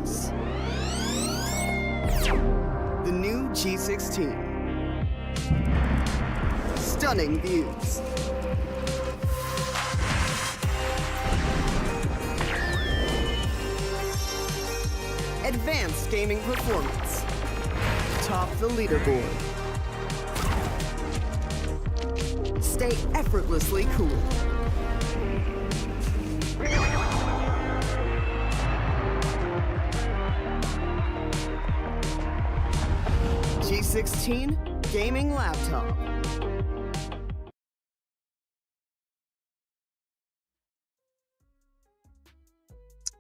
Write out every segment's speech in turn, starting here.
introduce the new G16. Stunning views. Advanced gaming performance. Top the leaderboard. Stay effortlessly cool. G16 gaming laptop.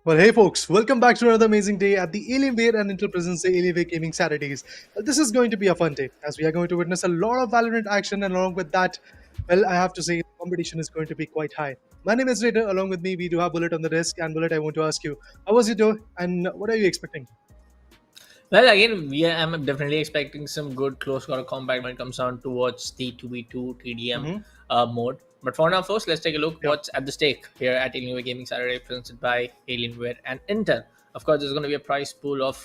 Well, hey folks, welcome back to another amazing day at the Alienware and Intel presents the Alienware Gaming Saturdays. Well, this is going to be a fun day as we are going to witness a lot of Valorant action, and along with that, well, I have to say the competition is going to be quite high. My name is Raider. Along with me, we do have Bullet on the desk. And Bullet, I want to ask you, how was your day and what are you expecting? Well, again, I'm definitely expecting some good close quarter combat when it comes down towards the 2v2 TDM mode. But for now, first, let's take a look Yeah. what's at the stake here at Alienware Gaming Saturday, presented by Alienware and Intel. Of course, there's going to be a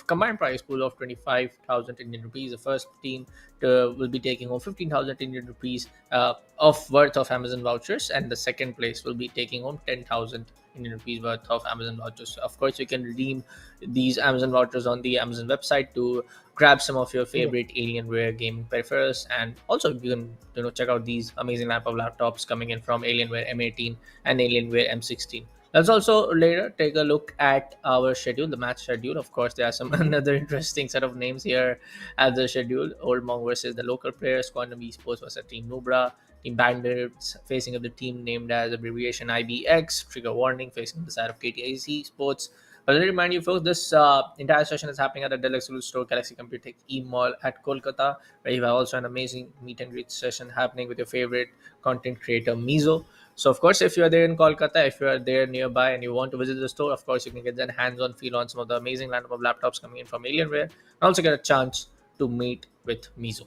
combined prize pool of 25,000 Indian rupees. The first team will be taking home 15,000 Indian rupees of worth of Amazon vouchers, and the second place will be taking home 10,000 Indian rupees worth of Amazon vouchers. Of course, you can redeem these Amazon vouchers on the Amazon website to grab some of your favorite Alienware gaming peripherals, and also you can check out these amazing laptops coming in from Alienware M18 and Alienware M16. Let's also later take a look at our schedule, the match schedule. Of course, there are some another interesting set of names here at the schedule. Old Monk versus the local players, Quantum Esports versus Team Nubra, Team Bandits facing of the team named as abbreviation IBX, Trigger Warning facing the side of KTIC Sports. But let me remind you, folks, this entire session is happening at the Dell exclusive store, Galaxy Computech E-Mall at Kolkata, where you have also an amazing meet and greet session happening with your favorite content creator, Mizo. So, of course, if you are there in Kolkata, if you are there nearby and you want to visit the store, of course, you can get that hands-on feel on some of the amazing lineup of laptops coming in from Alienware, and also get a chance to meet with Mizo.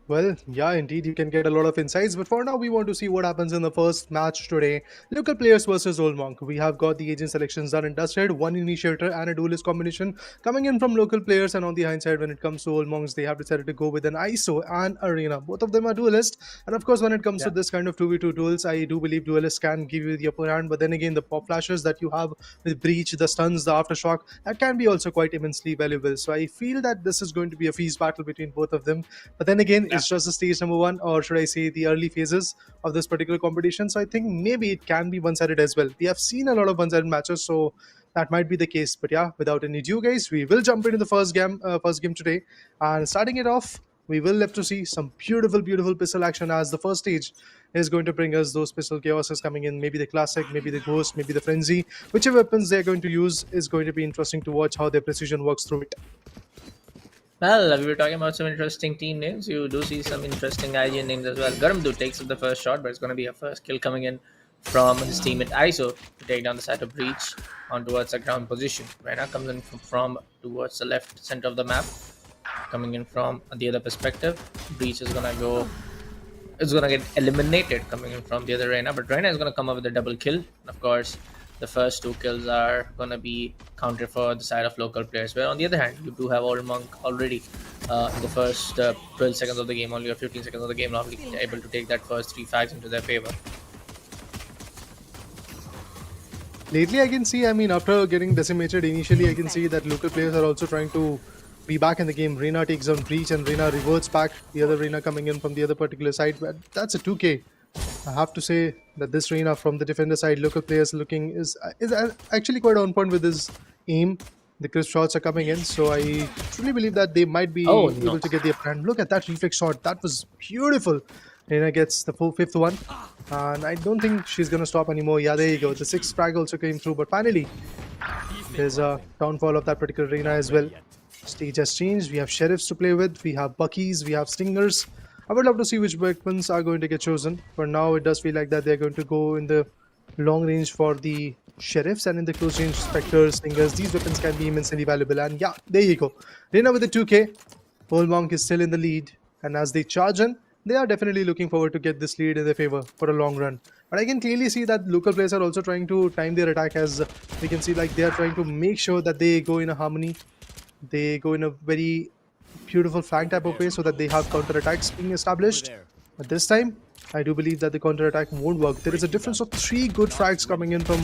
Well, yeah, indeed, you can get a lot of insights. But for now, we want to see what happens in the first match today. Local players versus Old Monk. We have got the agent selections done and dusted, one initiator and a duelist combination coming in from local players. And on the hindsight, when it comes to Old Monks, they have decided to go with an ISO and Arena. Both of them are duelist. And of course, when it comes to this kind of 2v2 duels, I do believe duelists can give you the upper hand. But then again, the pop flashes that you have with Breach, the stuns, the aftershock, that can be also quite immensely valuable. So I feel that this is going to be a feast battle between both of them. But then again, it's just the stage number one, or should I say the early phases of this particular competition. So I think maybe it can be one-sided as well. We have seen a lot of one-sided matches, so that might be the case. But yeah, without any ado, guys, we will jump into the first game today. And starting it off, we will have to see some beautiful pistol action, as the first stage is going to bring us those pistol chaoses coming in. Maybe the classic, maybe the ghost, maybe the frenzy. Whichever weapons they're going to use is going to be interesting to watch how their precision works through it. Well, we were talking about some interesting team names. You do see some interesting IGN names as well. Garamdu takes up the first shot, but it's going to be a first kill coming in from his teammate ISO to take down the side of Breach on towards the ground position. Rena comes in from towards the left center of the map, coming in from the other perspective. Breach is going to go. It's going to get eliminated coming in from the other Rena, but Rena is going to come up with a double kill. And of course, the first two kills are going to be counted for the side of local players. Where on the other hand, you do have Old Monk already in the first 12 seconds of the game, only 15 seconds of the game, already able to take that first 3 frags into their favor. Lately, I can see, after getting decimated initially, I can see that local players are also trying to be back in the game. Reina takes on Breach and Reina reverts back. The other Reina coming in from the other particular side. But that's a 2K. I have to say that this Reina from the defender side, local players looking is actually quite on point with his aim. The crisp shots are coming in, so I truly believe that they might be able to get the upper hand. Look at that reflex shot. That was beautiful. Reina gets the fifth one, and I don't think she's going to stop anymore. Yeah, there you go. The sixth frag also came through, but finally, there's a downfall of that particular Reina as well. Stage has changed. We have sheriffs to play with. We have buckies. We have stingers. I would love to see which weapons are going to get chosen. For now, it does feel like that they're going to go in the long range for the sheriffs, and in the close range, specters, stingers. These weapons can be immensely valuable. And yeah, there you go. Reina with the 2K. Old Monk is still in the lead. And as they charge in, they are definitely looking forward to get this lead in their favor for a long run. But I can clearly see that local players are also trying to time their attack, as we can see like they are trying to make sure that they go in a harmony. They go in a very beautiful flank type of way so that they have counter attacks being established. But this time, I do believe that the counter attack won't work. There is a difference of 3 good frags coming in from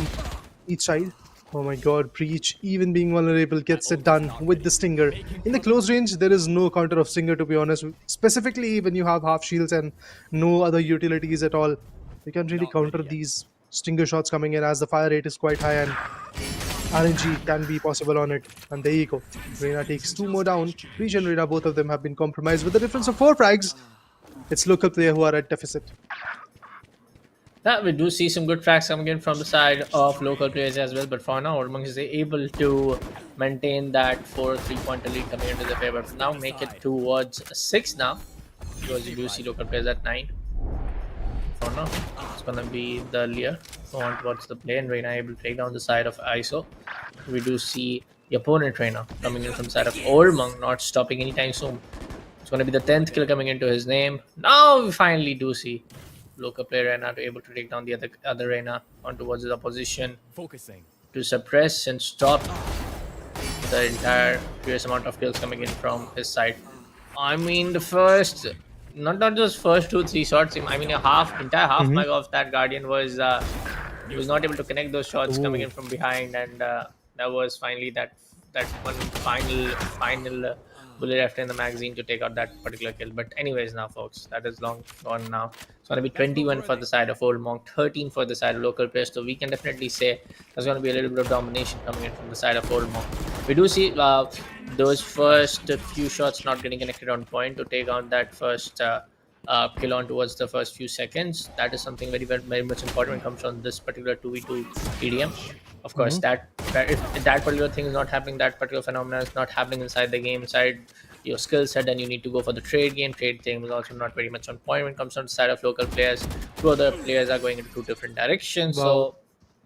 each side. Oh my god, Breach, even being vulnerable, gets it done with the Stinger. In the close range, there is no counter of Stinger, to be honest. Specifically, when you have half shields and no other utilities at all, you can really counter these Stinger shots coming in, as the fire rate is quite high and RNG can be possible on it. And there you go. Reina takes 2 more down. Breach and Reina, both of them have been compromised with the difference of 4 frags. It's local player who are at deficit. Yeah, we do see some good tracks coming in from the side of local players as well, but for now, Ormung is able to maintain that 4 3-pointer lead coming into the favor. Now make it towards 6 now, because you do see local players at 9. For now, it's gonna be the Lear going towards the play, and Reina able to take down the side of ISO. We do see the opponent Reina coming in from the side of Ormung, not stopping anytime soon. It's gonna be the 10th kill coming into his name. Now we finally do see local player Reina able to take down the other Reina on towards his opposition, to suppress and stop the entire fierce amount of kills coming in from his side. I mean, the first, not just first 2-3 shots. I mean, entire half mag of that Guardian was he was not able to connect those shots coming in from behind, and that was finally that one final bullet left in the magazine to take out that particular kill. But anyways, now folks, that is long gone now. It's going to be 21 for the side of Old Monk, 13 for the side of local players. So we can definitely say there's going to be a little bit of domination coming in from the side of Old Monk. We do see those first few shots not getting connected on point to take on that first kill on towards the first few seconds. That is something very, very, very much important when it comes on this particular 2v2 TDM. Of course, that if that particular thing is not happening, that particular phenomenon is not happening inside the game, inside your skill set, then you need to go for the trade game. Trade game is also not very much on point when it comes on the side of local players. 2 other players are going in 2 different directions. Wow. So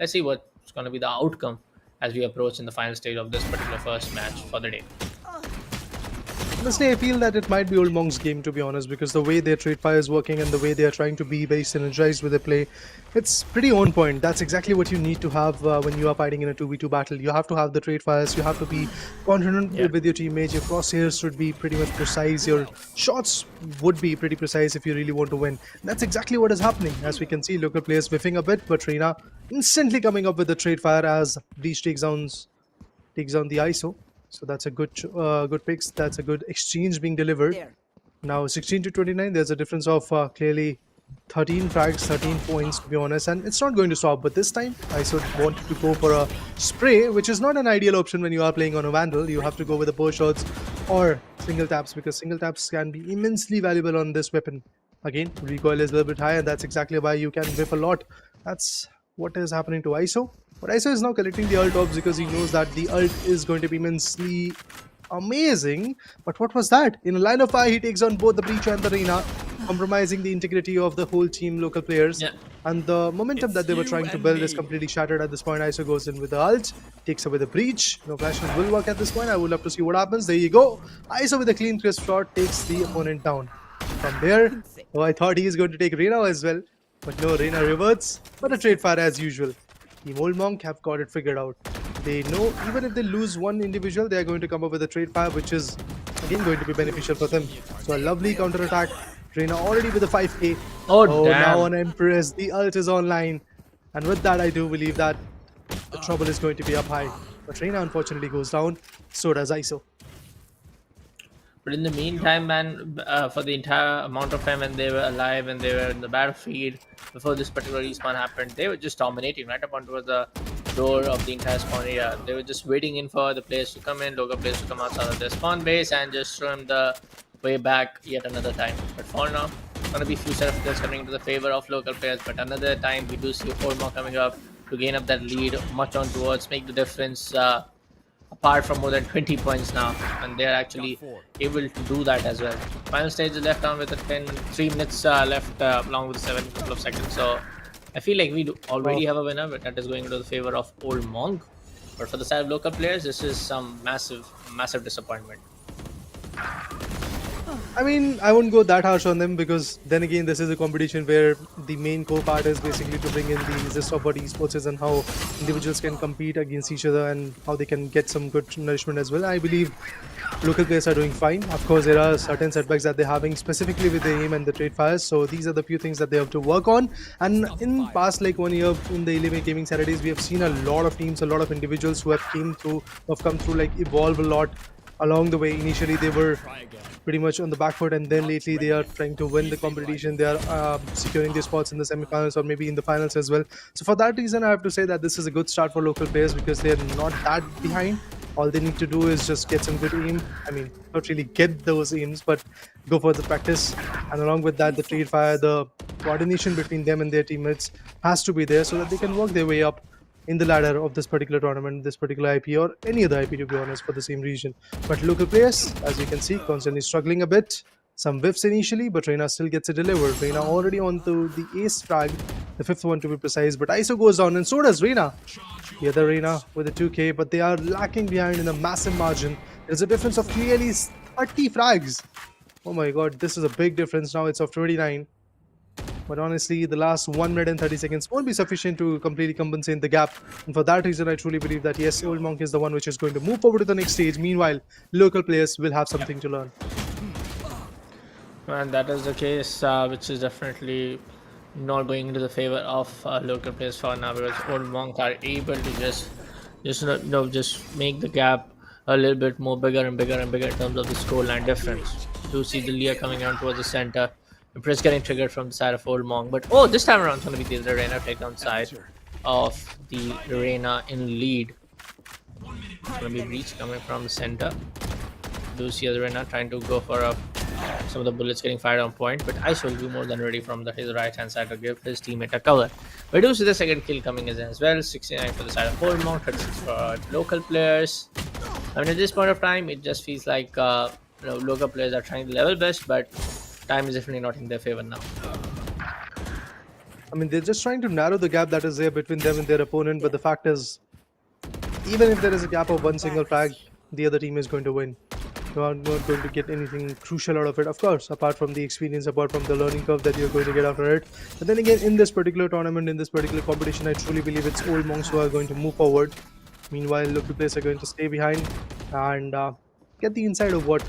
let's see what's going to be the outcome as we approach in the final stage of this particular first match for the day. Honestly, I feel that it might be Old Monk's game, to be honest, because the way their trade fire is working and the way they are trying to be very synergized with their play, it's pretty on point. That's exactly what you need to have when you are fighting in a 2v2 battle. You have to have the trade fires, you have to be confident with your teammates, your crosshairs should be pretty much precise, your shots would be pretty precise if you really want to win. That's exactly what is happening. As we can see, local players whiffing a bit, but Reina instantly coming up with the trade fire as Breach takes down the ISO. So that's a good picks. That's a good exchange being delivered. Now 16 to 29. There's a difference of clearly 13 frags, 13 points to be honest, and it's not going to stop. But this time, I should want to go for a spray, which is not an ideal option when you are playing on a Vandal. You have to go with the bow shots or single taps, because single taps can be immensely valuable on this weapon. Again, recoil is a little bit high, and that's exactly why you can whip a lot. That's what is happening to ISO. But ISO is now collecting the ult ops because he knows that the ult is going to be immensely amazing. But what was that? In a line of fire, he takes on both the Breach and the Reina, compromising the integrity of the whole team local players. And the momentum that they were trying to build is completely shattered at this point. ISO goes in with the ult, takes away the Breach. No flashes will work at this point. I would love to see what happens. There you go. ISO with a clean crisp shot takes the opponent down. From there, I thought he is going to take Reina as well. But no, Reina reverts. But a trade fire as usual. Team Old Monk have got it figured out. They know even if they lose one individual, they are going to come up with a trade fire, which is again going to be beneficial for them. So a lovely counter attack. Reina already with a 5k. Oh damn. Now on Empress, the ult is online. And with that, I do believe that the trouble is going to be up high. But Reina unfortunately goes down. So does ISO. But in the meantime, man, for the entire amount of time when they were alive and they were in the battlefield, before this particular respawn happened, they were just dominating right up onto the door of the entire spawn area. They were just waiting in for the players to come in, local players to come outside of their spawn base and just show them the way back yet another time. But for now, it's going to be few set of kills coming to the favor of local players. But another time, we do see 4 more coming up to gain up that lead much on towards, make the difference apart from more than 20 points now, and they're actually able to do that as well. Final stage is left on with 3 minutes left along with 7 couple of seconds. So I feel like we do already have a winner, but that is going into the favor of Old Monk. But for the side of local players, this is some massive disappointment. I mean, I won't go that harsh on them because then again, this is a competition where the main core part is basically to bring in the zest of what esports is and how individuals can compete against each other and how they can get some good nourishment as well. I believe local players are doing fine. Of course, there are certain setbacks that they're having specifically with the aim and the trade fires. So these are the few things that they have to work on. And in past like 1 year in the Alienware Gaming Saturdays, we have seen a lot of teams, a lot of individuals who have come through like evolve a lot along the way. Initially, they were pretty much on the back foot, and then lately they are trying to win the competition. They are securing their spots in the semifinals or maybe in the finals as well. So for that reason, I have to say that this is a good start for local players because they're not that behind. All they need to do is just get some good aim. I mean, not really get those aims, but go for the practice. And along with that, the trade fire, the coordination between them and their teammates has to be there so that they can work their way up in the ladder of this particular tournament, this particular IP, or any other IP to be honest, for the same region. But local players, as you can see, constantly struggling a bit. Some whiffs initially, but Reina still gets it delivered. Reina already onto the ace frag, the fifth one to be precise, but ISO goes down and so does Reina. The other Reina with a 2k, but they are lacking behind in a massive margin. There's a difference of clearly 30 frags. Oh my god, this is a big difference now. It's of 29. But honestly, the last 1 minute and 30 seconds won't be sufficient to completely compensate the gap. And for that reason, I truly believe that yes, Old Monk is the one which is going to move forward to the next stage. Meanwhile, local players will have something to learn. And that is the case, which is definitely not going into the favor of local players for now, because Old Monk are able to just make the gap a little bit more bigger and bigger and bigger in terms of the scoreline difference. Do see the Leah coming down towards the center. The press getting triggered from the side of Old Monk, but oh, this time around it's going to be the Arena takedown side of the Arena in lead. It's going to be breach coming from the center. Do see the Arena trying to go for some of the bullets getting fired on point, but ISO will be more than ready from his right hand side to give his teammate a cover. We do see the second kill coming in as well. 69 for the side of Old Monk, 36 for local players. I mean, at this point of time, it just feels like local players are trying to level best, but time is definitely not in their favor now. I mean, they're just trying to narrow the gap that is there between them and their opponent, but the fact is, even if there is a gap of one single frag, the other team is going to win. You are not going to get anything crucial out of it, of course, apart from the experience, apart from the learning curve that you're going to get after it. But then again, in this particular tournament, in this particular competition, I truly believe it's Old Monks who are going to move forward. Meanwhile, local players are going to stay behind and get the inside of what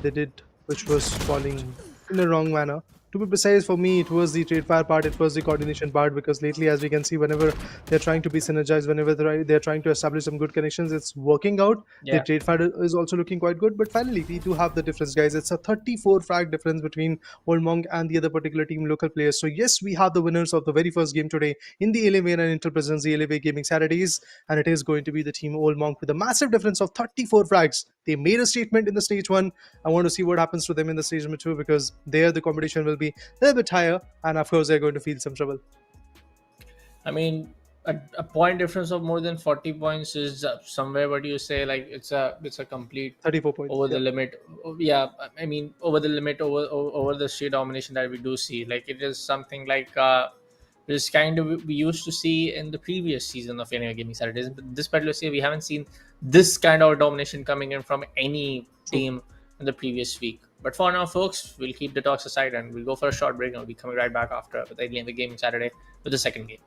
they did, which was falling in the wrong manner. To be precise, for me, it was the trade fire part, it was the coordination part, because lately, as we can see, whenever they're trying to be synergized, whenever they're trying to establish some good connections, it's working out. Yeah. The trade fire is also looking quite good, but finally, we do have the difference, guys. It's a 34 frag difference between Old Monk and the other particular team, local players. So yes, we have the winners of the very first game today in the Alienware and Intel presents the Alienware Gaming Saturdays, and it is going to be the team Old Monk with a massive difference of 34 frags. They made a statement in the stage 1. I want to see what happens to them in the stage number 2, because there the competition will be a little bit higher, and of course they're going to feel some trouble. I mean, a point difference of more than 40 points is somewhere, what do you say, like it's a complete 34 points over the limit. Yeah, I mean, over the limit, over the sheer domination that we do see. Like, it is something like this kind of we used to see in the previous season of any gaming Saturdays. But this particular year, we haven't seen this kind of domination coming in from any team in the previous week. But for now, folks, we'll keep the talks aside and we'll go for a short break, and we'll be coming right back after with the Gaming Saturday with the second game.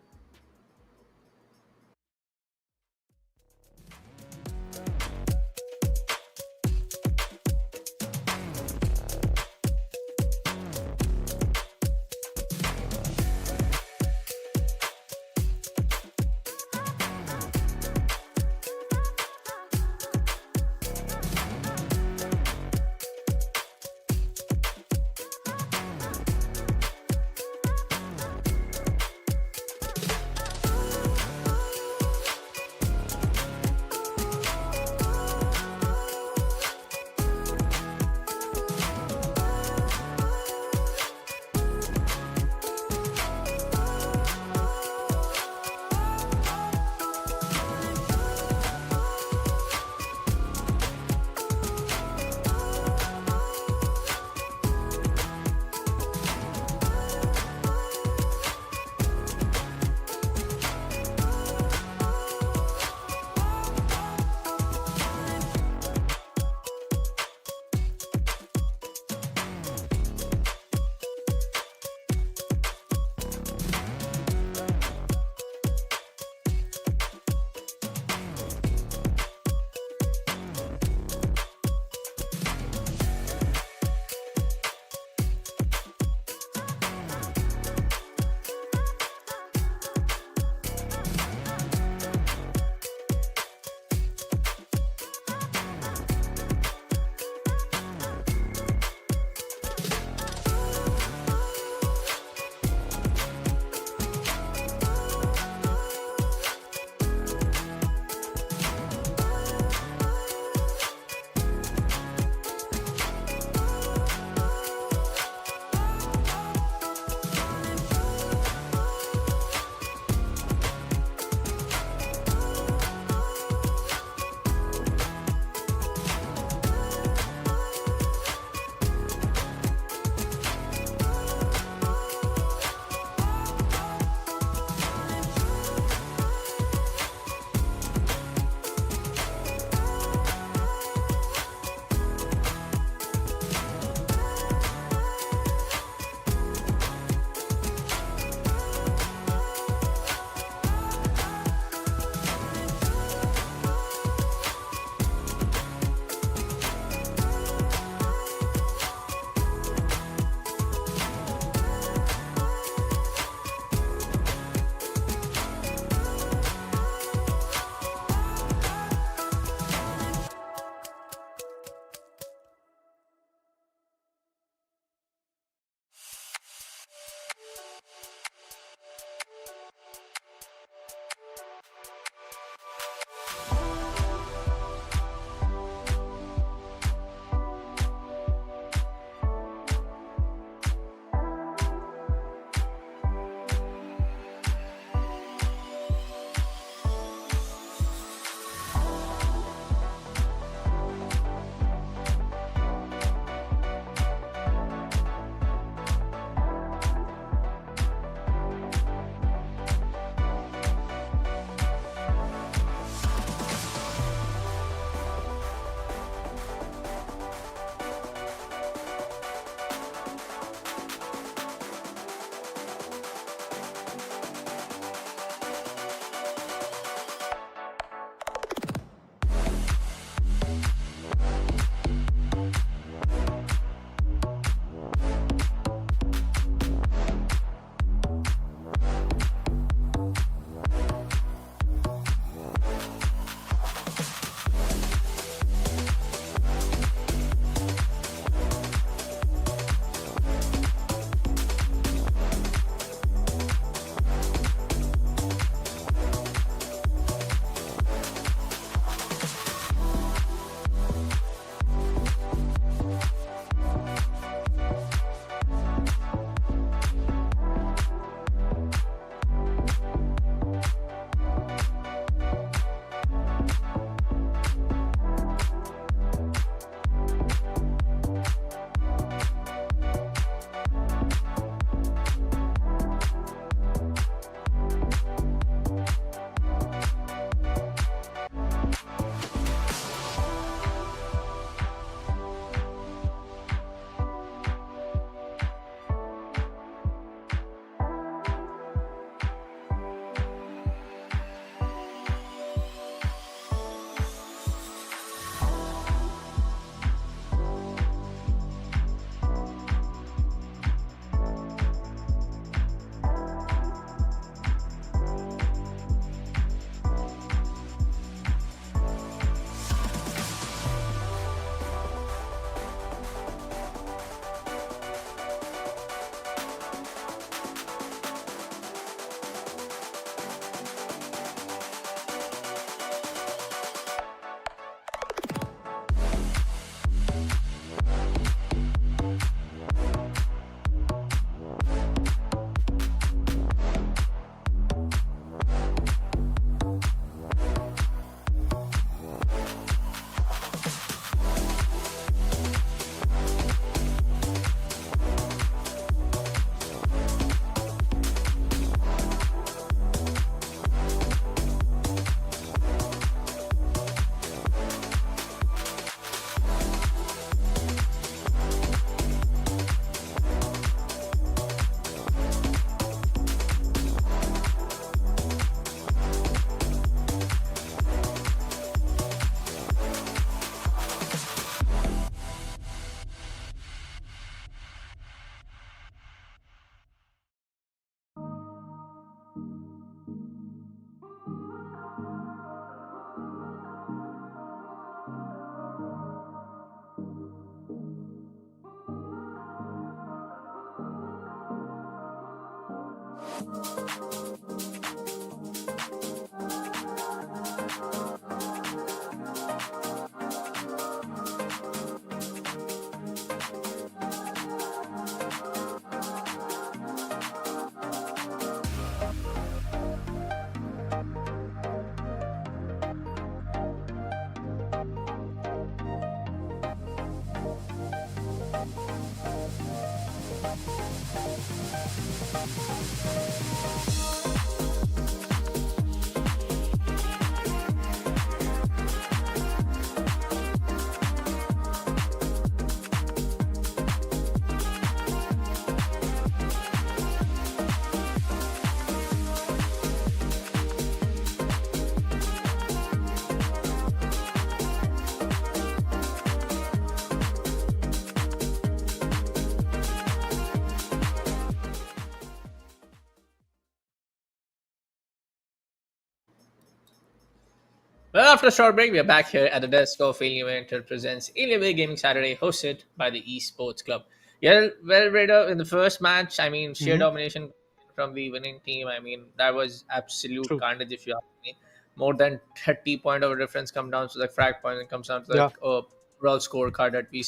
Well, after a short break, we are back here at the desk of Alienware presents Alienware Gaming Saturday, hosted by the Esports Club. Yeah, well, Raider, in the first match, I mean, sheer Hmm. domination from the winning team. I mean, that was absolute True. carnage, if you ask me. More than 30 point of difference come down to the frag point and comes down to the Yeah. overall scorecard that we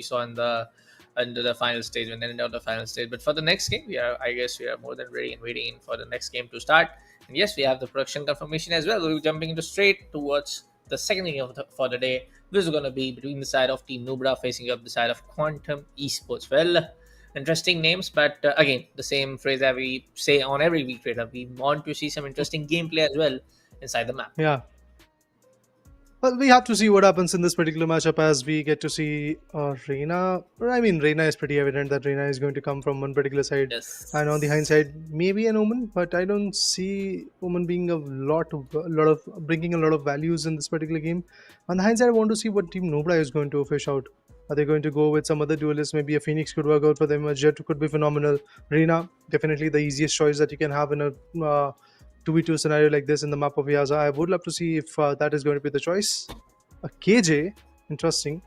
saw in the under the final stage and then end of the final stage. But for the next game, I guess we are more than ready and waiting for the next game to start. And yes, we have the production confirmation as well. We'll be jumping into straight towards the second game for the day. This is going to be between the side of Team Nubra facing up the side of Quantum Esports. Well, interesting names, but again, the same phrase that we say on every week, trader. We want to see some interesting gameplay as well inside the map. Yeah. Well, we have to see what happens in this particular matchup as we get to see Reina. I mean, Reina is pretty evident that Reina is going to come from one particular side. Yes. And on the hindsight, maybe an Omen, but I don't see Omen being a lot of bringing a lot of values in this particular game. On the hindsight, I want to see what Team Nobla is going to fish out. Are they going to go with some other duelist? Maybe a Phoenix could work out for them. A Jet could be phenomenal. Reina, definitely the easiest choice that you can have in a 2v2 scenario like this in the map of Yaza. I would love to see if that is going to be the choice. A KJ, interesting.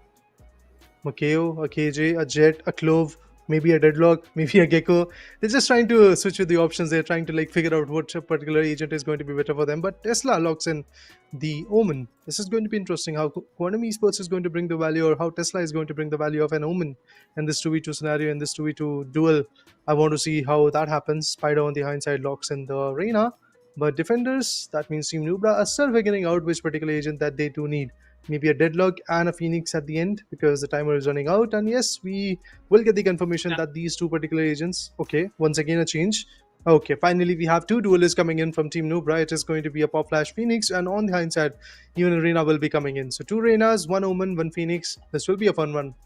Makeo, a KJ, a Jet, a Clove, maybe a Deadlock, maybe a Gecko. They're just trying to switch with the options. They're trying to like figure out what particular agent is going to be better for them. But Tesla locks in the Omen. This is going to be interesting how Quantum Esports is going to bring the value, or how Tesla is going to bring the value of an Omen in this 2v2 scenario, in this 2v2 duel. I want to see how that happens. Spider on the hindsight locks in the Reina. But defenders, that means Team Nubra, are still figuring out which particular agent that they do need. Maybe a Deadlock and a Phoenix at the end because the timer is running out. And yes, we will get the confirmation that these two particular agents, okay, once again a change. Okay, finally we have two duelists coming in from Team Nubra. It is going to be a Pop Flash Phoenix, and on the hindsight, even a Reina will be coming in. So two Reinas, one Omen, one Phoenix. This will be a fun one.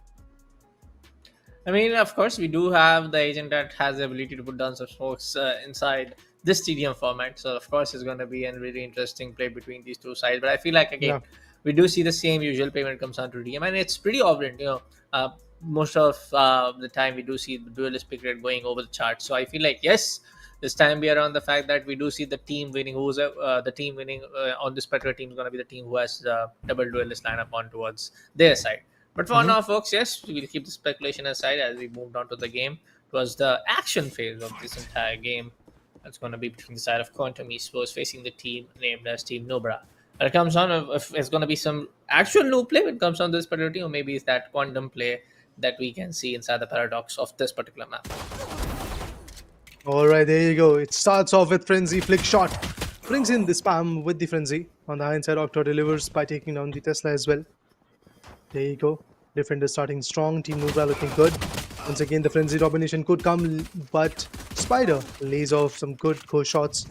I mean, of course, we do have the agent that has the ability to put down some smokes inside this TDM format. So, of course, it's going to be a really interesting play between these two sides. But I feel like, again, we do see the same usual play when it comes down to TDM. And it's pretty obvious, most of the time we do see the duelist pick rate going over the chart. So, I feel like, yes, this time we are on the fact that we do see the team winning. The team winning on this particular team is going to be the team who has double duelist lineup on towards their side. But for now, folks, yes, we'll keep the speculation aside as we moved on to the game. It was the action phase of this entire game. That's going to be between the side of Quantum Esports facing the team named as Team Nubra. And it comes on if it's going to be some actual new play when it comes on this particular team, or maybe it's that quantum play that we can see inside the paradox of this particular map. Alright, there you go. It starts off with Frenzy, Flick Shot. Brings in the spam with the Frenzy. On the hindsight, Octo delivers by taking down the Tesla as well. There you go. Defender starting strong. Team Nubra looking good. Once again, the Frenzy domination could come, but Spider lays off some good core shots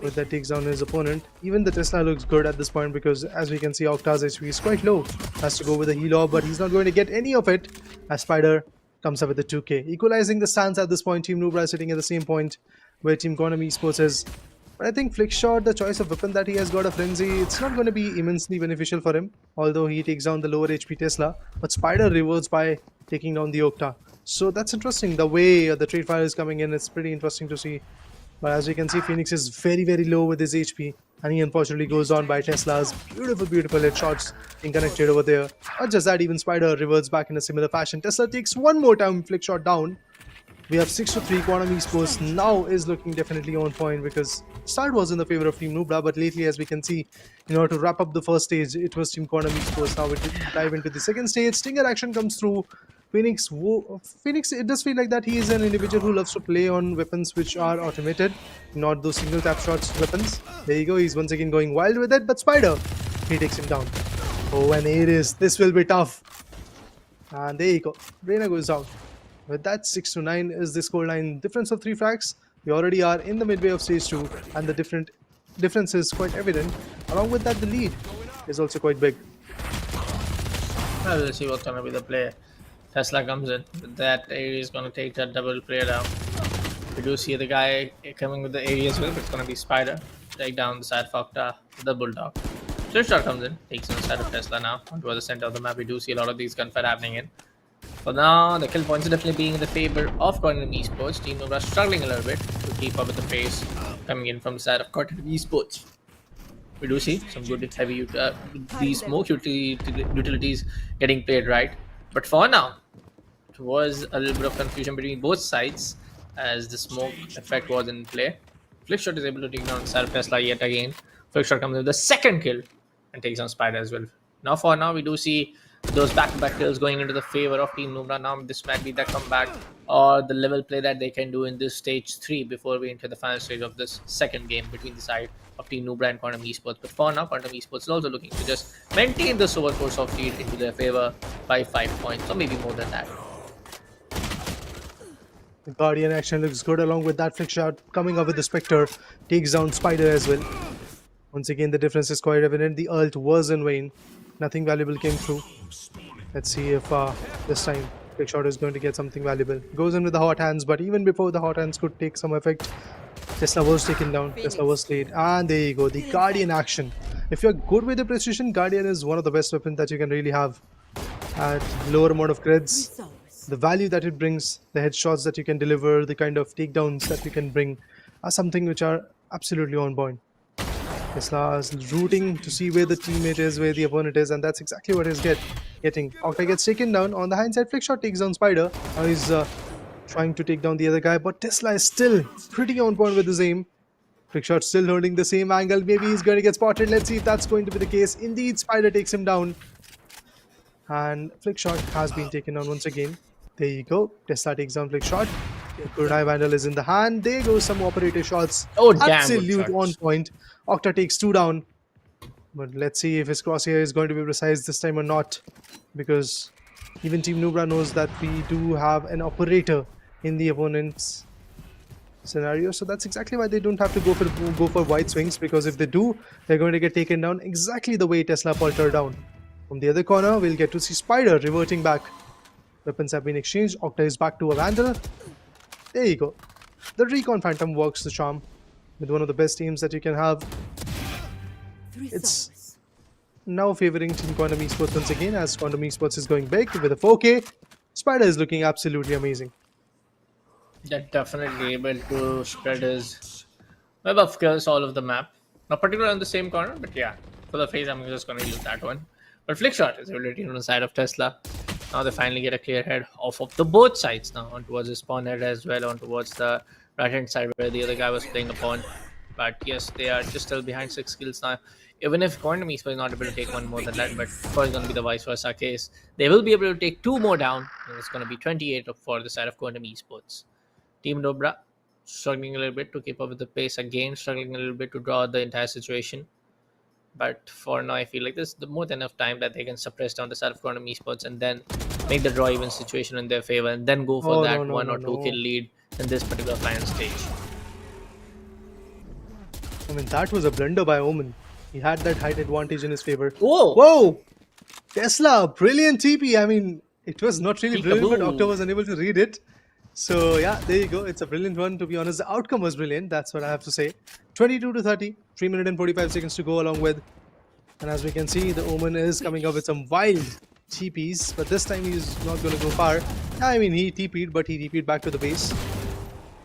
with that takes down his opponent. Even the Tesla looks good at this point because, as we can see, Octa's HP is quite low. Has to go with a heal off, but he's not going to get any of it as Spider comes up with the 2k. Equalizing the stance at this point. Team Nubra is sitting at the same point where Team Quantum Esports is. But I think Flickshot, the choice of weapon that he has got, a Frenzy, it's not going to be immensely beneficial for him, although he takes down the lower HP Tesla. But Spider reverts by taking down the Octa. So that's interesting. The way the trade fire is coming in, it's pretty interesting to see. But as we can see, Phoenix is very, very low with his HP. And he unfortunately goes down by Tesla's beautiful headshots being connected over there. Not just that, even Spider reverts back in a similar fashion. Tesla takes one more time Flickshot down. We have 6 to 3. Quantum Esports now is looking definitely on point because start was in the favor of Team Nubra, but lately, as we can see, in order to wrap up the first stage, it was Team Quantum Esports. Now we dive into the second stage. Stinger action comes through. Phoenix, it does feel like that he is an individual who loves to play on weapons which are automated, not those single tap shots weapons. There you go. He's once again going wild with it, but Spider, he takes him down. Oh, and Ares, this will be tough. And there you go. Reina goes down. With that, 6 to 9 is the scoreline difference of 3 frags. We already are in the midway of stage 2, and the difference is quite evident. Along with that, the lead is also quite big. Well, we'll see what's gonna be the play. Tesla comes in. With that, area is gonna take that double player down. We do see the guy coming with the area as well, but it's gonna be Spider. Take down the side of Okta, the Bulldog. Slipshot comes in, takes on the side of Tesla now. Onto the center of the map, we do see a lot of these gunfight happening in. For now, the kill points are definitely being in the favor of Quantum Esports. Team Nubra struggling a little bit to keep up with the pace coming in from the side of Quantum Esports. We do see some good heavy these smoke utilities getting played right. But for now, it was a little bit of confusion between both sides as the smoke effect was in play. Flickshot is able to take down the side of Tesla yet again. Flickshot comes with the second kill and takes on Spider as well. Now for now, we do see those back-to-back kills going into the favor of Team Nubra. Now this might be that comeback or the level play that they can do in this stage 3 before we enter the final stage of this second game between the side of Team Nubra and Quantum Esports. But for now, Quantum Esports is also looking to just maintain this overcourse of lead into their favor by 5 points or maybe more than that. The Guardian action looks good along with that flick shot coming up with the Spectre. Takes down Spider as well. Once again, the difference is quite evident. The ult was in vain. Nothing valuable came through. Let's see if this time flick shot is going to get something valuable. Goes in with the hot hands, but even before the hot hands could take some effect, Tesla was taken down. Tesla was slayed. And there you go. The Guardian action. If you're good with the precision, Guardian is one of the best weapons that you can really have at lower amount of creds. The value that it brings, the headshots that you can deliver, the kind of takedowns that you can bring are something which are absolutely on point. Tesla is rooting to see where the teammate is, where the opponent is, and that's exactly what he's getting. Okta gets taken down. On the hindsight, Flickshot takes down Spider. Now he's trying to take down the other guy, but Tesla is still pretty on point with his aim. Flickshot still holding the same angle. Maybe he's going to get spotted. Let's see if that's going to be the case. Indeed, Spider takes him down. And Flickshot has been taken down once again. There you go. Tesla takes down Flickshot. Kunai Vandal is in the hand. There goes some operator shots. Oh, damn. Absolute on point. Okta takes 2 down. But let's see if his crosshair is going to be precise this time or not. Because even Team Nubra knows that we do have an operator in the opponent's scenario. So that's exactly why they don't have to go for wide swings. Because if they do, they're going to get taken down exactly the way Tesla paltered down. From the other corner, we'll get to see Spider reverting back. Weapons have been exchanged. Okta is back to a Vandal. There you go. The Recon Phantom works the charm with one of the best teams that you can have. It's now favoring Team Quantum Esports once again as Quantum Esports is going big with a 4K. Spider is looking absolutely amazing. They're definitely able to spread his web of kills all over the map. Not particularly on the same corner, but yeah, for the phase, I'm just going to use that one. But Flickshot is already on the side of Tesla. Now they finally get a clear head off of the both sides now, on towards the spawn head as well, on towards the right hand side where the other guy was playing upon. But yes, they are just still behind 6 kills now. Even if Quantum Esports is not able to take one more than that, but of course it's going to be the vice versa case. They will be able to take 2 more down, and it's going to be 28 for the side of Quantum Esports. Team Nubra struggling a little bit to keep up with the pace again, struggling a little bit to draw the entire situation. But for now, I feel like this is more than enough time that they can suppress down the side of Quantum Esports and then make the draw even situation in their favor and then go for one or two kill lead in this particular final stage. I mean, that was a blunder by Omen. He had that height advantage in his favor. Whoa! Whoa! Tesla, brilliant TP. I mean, it was not really brilliant, but Okta was unable to read it. So yeah, there you go. It's a brilliant one, to be honest. The outcome was brilliant. That's what I have to say. 22 to 30. 3 minutes and 45 seconds to go along with. And as we can see, the Omen is coming up with some wild TPs. But this time he's not going to go far. I mean, he TP'd, but he TP'd back to the base.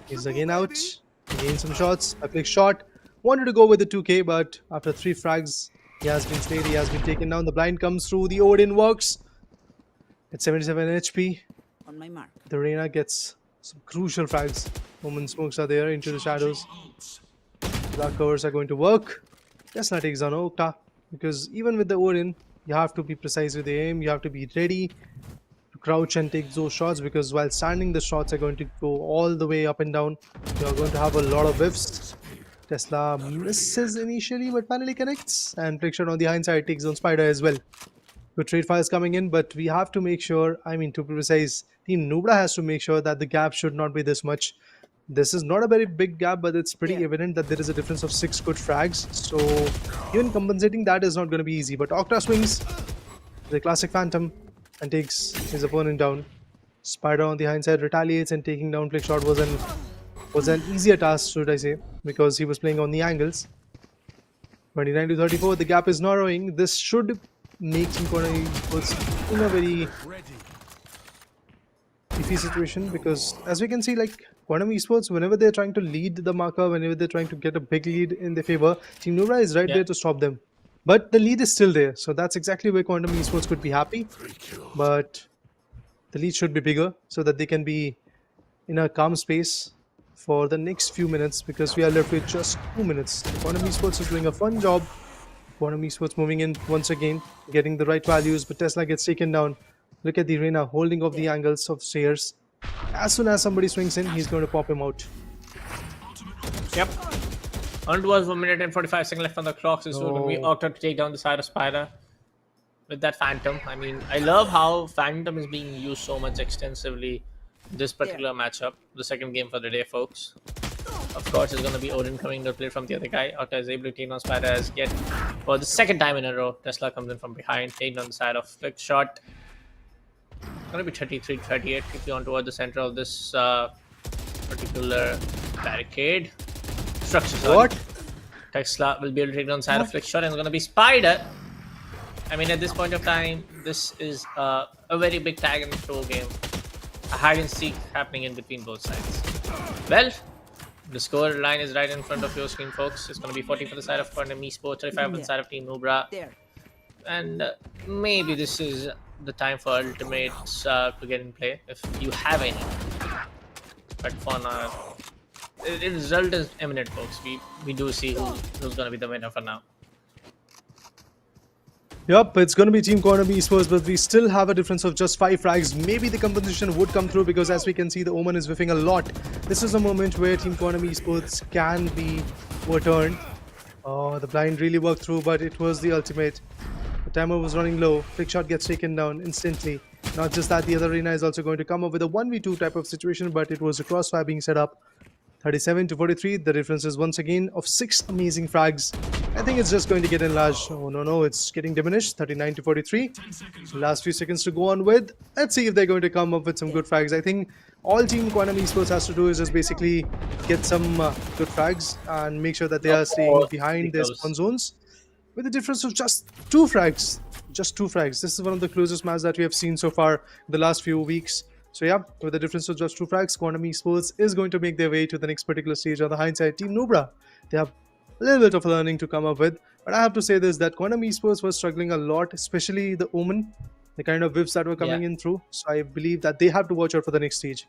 He's again out. He gained some shots. A quick shot. Wanted to go with the 2K, but after 3 frags, he has been slayed. He has been taken down. The blind comes through. The Odin works. At 77 HP. On my mark. The Reina gets Some crucial frags. Omen smokes are there into the shadows. Dark covers are going to work. Tesla takes on Okta because even with the Orin, you have to be precise with the aim. You have to be ready to crouch and take those shots because while standing, the shots are going to go all the way up and down. You are going to have a lot of whiffs. Tesla misses initially but finally connects, and Friction on the hindsight takes on Spider as well. Good trade fires coming in, but we have to make sure, I mean, to be precise, Team Nubra has to make sure that the gap should not be this much. This is not a very big gap, but it's pretty evident that there is a difference of 6 good frags. So even compensating that is not going to be easy. But Octa swings the classic Phantom and takes his opponent down. Spider on the hindsight retaliates, and taking down Flickshot was an easier task, should I say, because he was playing on the angles. 29 to 34, the gap is narrowing. This should make Team Corner Esports in a very iffy situation because, as we can see, like Quantum Esports, whenever they're trying to lead the marker, whenever they're trying to get a big lead in their favor, Team Nubra is right there to stop them. But the lead is still there, so that's exactly where Quantum Esports could be happy. But the lead should be bigger so that they can be in a calm space for the next few minutes because we are left with just 2 minutes. Quantum Esports is doing a fun job. Quantum Esports moving in once again, getting the right values, but Tesla gets taken down. Look at the Reina holding off the angles of stairs. As soon as somebody swings in, he's going to pop him out. Yep. On towards 1 minute and 45 seconds left on the clock. So when we opted to take down the side of Spider with that Phantom. I mean, I love how Phantom is being used so much extensively this particular matchup. The second game for the day, folks. Of course, it's going to be Odin coming to play from the other guy. Octa is able to take on Spider as yet for the second time in a row. Tesla comes in from behind, taking on the side of Flick Shot. It's going to be 33-38 if you want toward the center of this particular barricade. Structure. What? Tesla will be able to take on the side of Flick Shot, and it's going to be Spider. I mean, at this point of time, this is a very big tag and throw game. A hide and seek happening in between both sides. Well, the score line is right in front of your screen, folks. It's going to be 40 for the side of Quantum Esports, 35 for the side of Team Nubra. And maybe this is the time for ultimates to get in play, if you have any. But for now, the result is imminent, folks. We do see who's going to be the winner for now. Yup, it's going to be Team Quantum Esports, but we still have a difference of just 5 frags. Maybe the compensation would come through because, as we can see, the Omen is whiffing a lot. This is a moment where Team Quantum Esports can be overturned. Oh, the blind really worked through, but it was the ultimate. The timer was running low. Flickshot gets taken down instantly. Not just that, the other arena is also going to come up with a 1v2 type of situation, but it was a crossfire being set up. 37 to 43, the difference is once again of 6 amazing frags. I think it's just going to get enlarged. Oh no, it's getting diminished. 39 to 43. Last few seconds to go on with. Let's see if they're going to come up with some good frags. I think all Team Quantum Esports has to do is just basically get some good frags and make sure that they are staying behind their spawn zones. With a difference of just 2 frags. Just 2 frags. This is one of the closest matches that we have seen so far the last few weeks. So yeah, with the difference of just 2 frags, Quantum Esports is going to make their way to the next particular stage. On the hindsight, Team Nubra, they have a little bit of learning to come up with. But I have to say this, that Quantum Esports was struggling a lot, especially the Omen, the kind of whiffs that were coming in through. So I believe that they have to watch out for the next stage.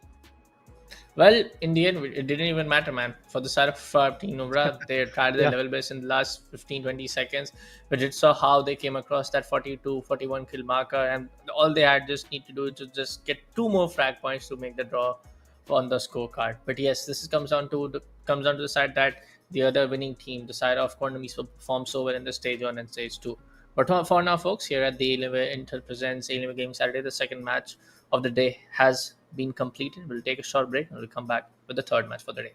Well, in the end, it didn't even matter, man. For the side of Team Nubra, they tried their level best in the last 15-20 seconds. But it saw how they came across that 42-41 kill marker. And all they had just need to do is to just get 2 more frag points to make the draw on the scorecard. But yes, this comes down to the side that the other winning team, the side of Quantum Esports, performed so well in the stage 1 and stage 2. But for now, folks, here at the Alienware Intel presents Alienware Gaming Saturday, the second match of the day has been completed. We'll take a short break and we'll come back with the third match for the day.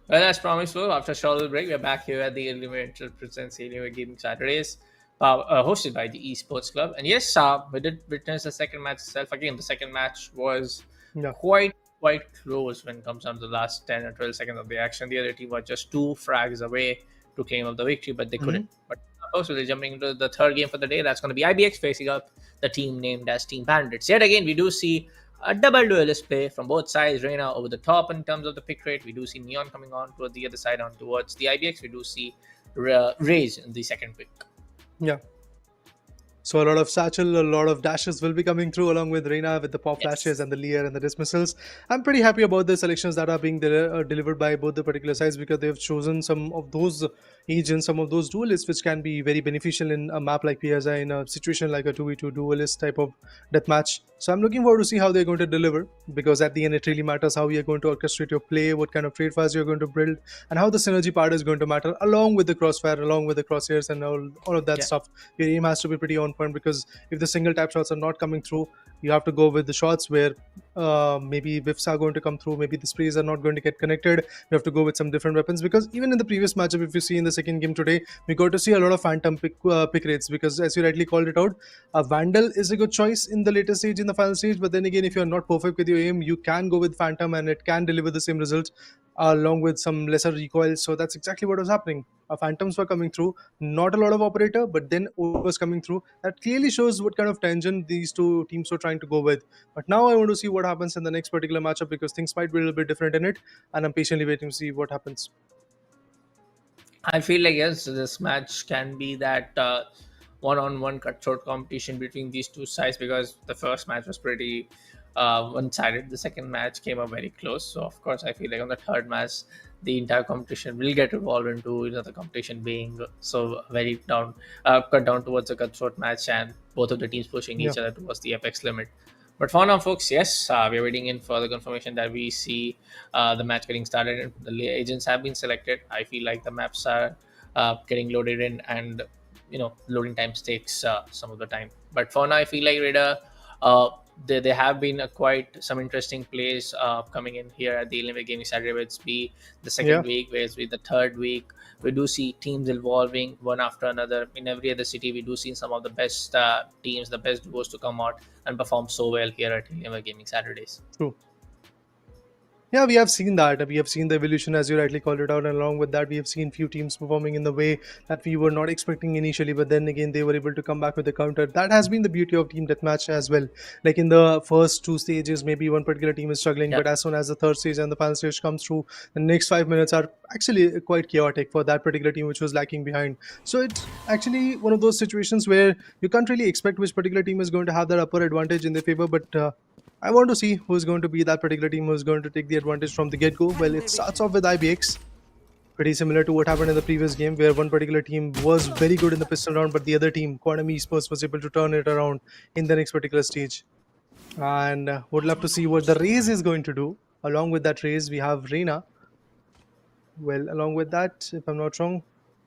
Well, as promised, though, after a short break, we're back here at the Alienware Presents Alienware Gaming Saturdays, hosted by the Esports Club. And yes, we did witness the second match itself. Again, the second match was Yeah. quite close when it comes down to the last 10 or 12 seconds of the action. The other team was just two frags away to claim up the victory, but they couldn't. But also, they're jumping into the third game for the day. That's going to be IBX facing up the team named as Team Bandits. Yet again, we do see a double duelist play from both sides. Reina over the top in terms of the pick rate. We do see Neon coming on towards the other side on towards the IBX. We do see Raze in the second pick. Yeah. So a lot of satchel, a lot of dashes will be coming through along with Reina with the pop flashes and the Leer and the dismissals. I'm pretty happy about the selections that are being delivered by both the particular sides because they've chosen some of those agents, some of those duelists which can be very beneficial in a map like PSI in a situation like a 2v2 duelist type of deathmatch. So I'm looking forward to see how they're going to deliver because at the end it really matters how you're going to orchestrate your play, what kind of trade fires you're going to build, and how the synergy part is going to matter along with the crossfire, along with the crosshairs and all of that Yeah. stuff. Your aim has to be pretty on point because if the single tap shots are not coming through, you have to go with the shots where maybe whiffs are going to come through, maybe the sprays are not going to get connected. You have to go with some different weapons because even in the previous matchup, if you see in the second game today, we got to see a lot of phantom pick rates because as you rightly called it out, a Vandal is a good choice in the later stage, in the final stage. But then again, if you're not perfect with your aim, you can go with Phantom and it can deliver the same results along with some lesser recoil. So that's exactly what was happening. Phantoms were coming through, not a lot of operator, but then Ult was coming through. That clearly shows what kind of tangent these two teams were trying to go with. But now I want to see what happens in the next particular matchup because things might be a little bit different in it, and I'm patiently waiting to see what happens. I feel like yes, this match can be that one-on-one cutthroat competition between these two sides because the first match was pretty one-sided. The second match came up very close. So of course, I feel like on the third match, the entire competition will get evolved into the competition being so very cut down towards a cutthroat match, and both of the teams pushing Yeah. each other towards the apex limit. But for now, folks, yes, we're waiting in for the confirmation that we see the match getting started. And the agents have been selected. I feel like the maps are getting loaded in, and loading times takes some of the time. But for now, I feel like Radar, there have been quite some interesting plays coming in here at the Alienware Gaming Saturday. Where it's be the second Yeah. week, where it's be the third week. We do see teams evolving one after another. In every other city, we do see some of the best teams, the best duos to come out and perform so well here at Alienware Gaming Saturdays. True. Yeah, we have seen that. We have seen the evolution, as you rightly called it out, and along with that, we have seen few teams performing in the way that we were not expecting initially. But then again, they were able to come back with a counter. That has been the beauty of team deathmatch as well. Like in the first two stages, maybe one particular team is struggling, Yeah. but as soon as the third stage and the final stage comes through, the next 5 minutes are actually quite chaotic for that particular team, which was lacking behind. So it's actually one of those situations where you can't really expect which particular team is going to have that upper advantage in their favor, but I want to see who's going to be that particular team who's going to take the advantage from the get go. Well, it starts off with IBX, pretty similar to what happened in the previous game, where one particular team was very good in the pistol round, but the other team, Quantum Esports, was able to turn it around in the next particular stage. And would love to see what the Raze is going to do. Along with that Raze, we have Reina. Well, along with that, if I'm not wrong,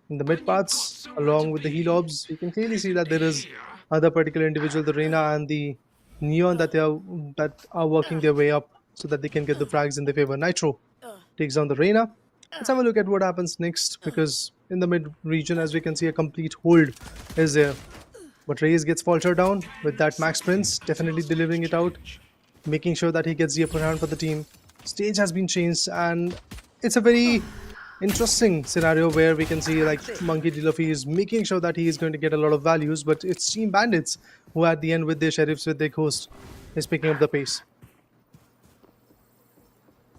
in the mid parts, along with the heal orbs, we can clearly see that there is other particular individual, the Reina and the Neon, that are working their way up so that they can get the frags in their favor. Nitro takes down the Reina. Let's have a look at what happens next because in the mid region, as we can see, a complete hold is there. But Reyes gets faltered down with that Max Prince, definitely delivering it out, making sure that he gets the upper hand for the team. Stage has been changed, and it's a very interesting scenario where we can see like Monkey D. Luffy is making sure that he is going to get a lot of values, but it's Team Bandits who at the end with their sheriffs, with their ghost, is picking up the pace.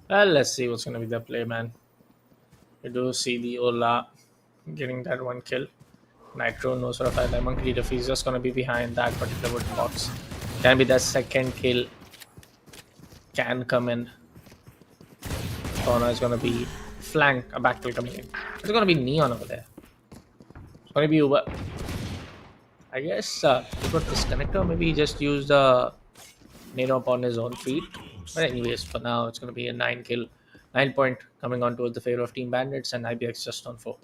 Well, let's see what's going to be the play, man. We do see the Ola getting that one kill. Nitro knows for a fact that Monkey Duffy is just going to be behind that particular wood box. Can be that second kill. Can come in. Corner is going to be flank, a back kill coming in. It's going to be Neon over there. It's going to be Uber. I guess he got disconnected, or maybe he just used the Nano upon his own feet. But anyways, for now, it's going to be a 9 point coming on towards the favor of Team Bandits, and IBX just on 4.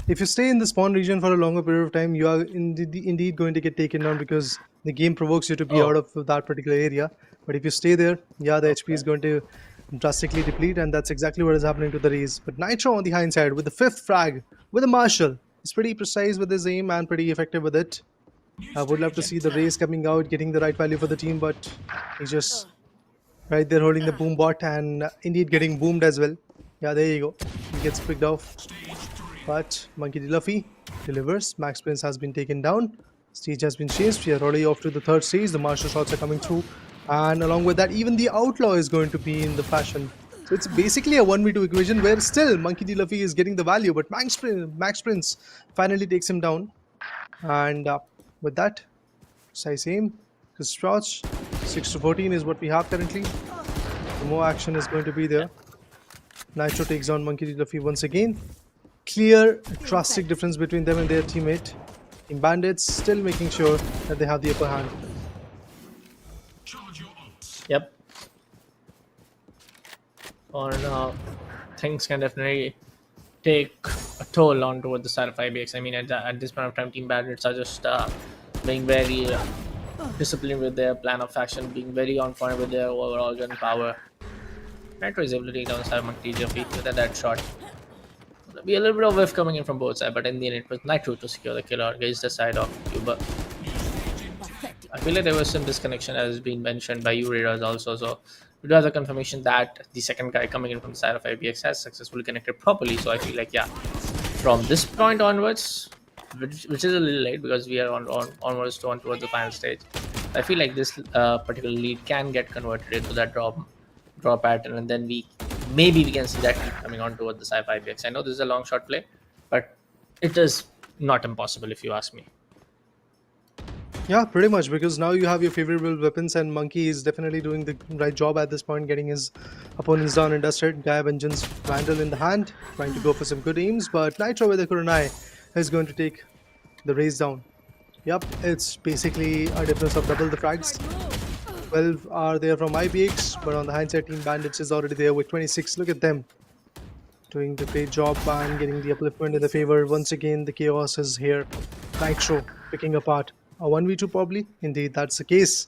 If you stay in the spawn region for a longer period of time, you are indeed going to get taken down because the game provokes you to be Oh. out of that particular area. But if you stay there, yeah, the HP is going to drastically deplete, and that's exactly what is happening to the Rays. But Nitro on the hindsight with the 5th frag with a Marshall. He's pretty precise with his aim and pretty effective with it. I would love to see the Rays coming out, getting the right value for the team, but he's just right there holding the boom bot and indeed getting boomed as well. Yeah, there you go. He gets picked off. But Monkey D. Luffy delivers. Max Prince has been taken down. Stage has been changed. We are already off to the 3rd stage. The martial shots are coming through. And along with that, even the Outlaw is going to be in the fashion. So it's basically a 1v2 equation where still Monkey D. Luffy is getting the value. But Max Prince finally takes him down. And with that, precise aim. Chris Crouch, 6-14 is what we have currently. The more action is going to be there. Nitro takes down Monkey D. Luffy once again. Clear, drastic difference between them and their teammate. Team Bandits still making sure that they have the upper hand. Yep. For now, things can definitely take a toll on toward the side of IBX. I mean, at this point of time, Team Bandits are just being very disciplined with their plan of action, being very on point with their overall gun power. Nitro is able to take down the side of Monkey D. Luffy with that shot. There'll be a little bit of whiff coming in from both sides, but in the end, it was Nitro to secure the kill against the side of Cuba. I feel like there was some disconnection, as has been mentioned by you Raiders also. So we do have the confirmation that the second guy coming in from the side of IBX has successfully connected properly. So I feel like, yeah, from this point onwards, which is a little late because we are onwards towards the final stage, I feel like this particular lead can get converted into that draw pattern, and then we can see that keep coming on towards the sci-fi IBX. I know this is a long shot play, but it is not impossible if you ask me. Yeah, pretty much, because now you have your favorable weapons, and Monkey is definitely doing the right job at this point, getting his opponents down and dusted. Gaia Vengeance Vandal in the hand, trying to go for some good aims, but Nitro with the Kuranai is going to take the Rays down. Yep, it's basically a difference of double the frags. 12 are there from IBX, but on the hindsight, Team Bandits is already there with 26. Look at them doing the great job and getting the upliftment in the favor. Once again, the chaos is here. Nitro picking apart a 1v2 probably. Indeed, that's the case.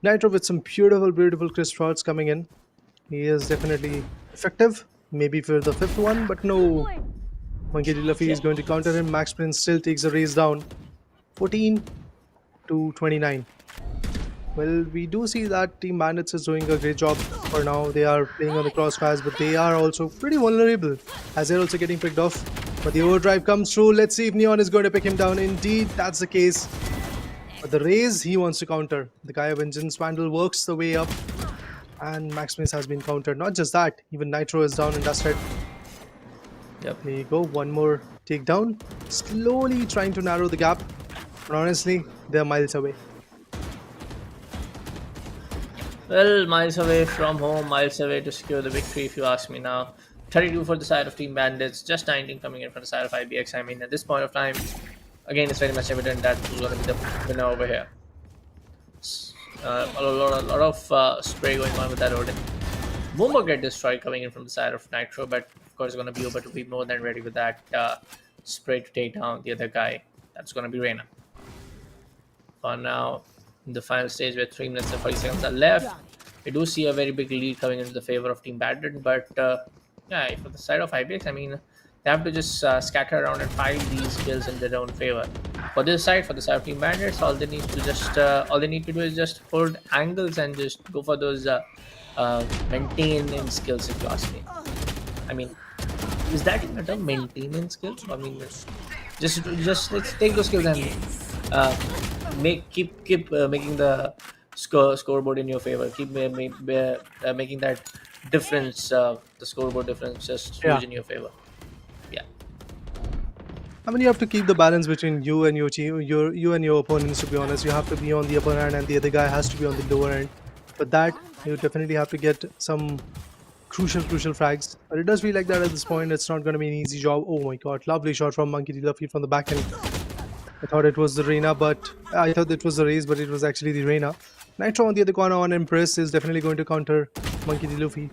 Nitro with some beautiful Chris shots coming in. He is definitely effective. Maybe for the 5th one, but no. Monkey D. Luffy is going to counter him. Max Prince still takes the race down. 14-29. Well, we do see that Team Bandits is doing a great job for now. They are playing on the crossfires, but they are also pretty vulnerable as they're also getting picked off. But the overdrive comes through. Let's see if Neon is going to pick him down. Indeed, that's the case. But the Rays, he wants to counter. The Gaia Vengeance Vandal works the way up, and Max Prince has been countered. Not just that, even Nitro is down and dusted. Yep. There you go, one more takedown. Slowly trying to narrow the gap, but honestly, they're miles away. Well, miles away from home, miles away to secure the victory, if you ask me now. 32 for the side of Team Bandits, just 19 coming in from the side of IBX. I mean, at this point of time, again, it's very much evident that who's going to be the winner over here. A lot of spray going on with that Odin. Momo get destroyed coming in from the side of Nitro, but of course, going to be able to be more than ready with that spray to take down the other guy. That's going to be Reina. For now, in the final stage where 3 minutes and 40 seconds are left, we do see a very big lead coming into the favor of Team Bandit, but yeah, for the side of IBX, I mean, they have to just scatter around and find these kills in their own favor. For the side of Team Bandits, all they need to do is just hold angles and just go for those maintenance skills, if you ask me. I mean, is that even a term, maintenance skills? I mean, just let's take those skills and keep making the scoreboard in your favor. Keep making that difference, the scoreboard difference, just huge in your favor. Yeah. I mean, you have to keep the balance between you and your team, you and your opponents. To be honest, you have to be on the upper hand, and the other guy has to be on the lower end. But that you definitely have to get some crucial frags. But it does feel like that at this point. It's not going to be an easy job. Oh my god, lovely shot from Monkey D. Luffy from the back end. I thought it was the Reina, but I thought it was the Raze, but it was actually the Reina. Nitro on the other corner on Empress is definitely going to counter Monkey D. Luffy.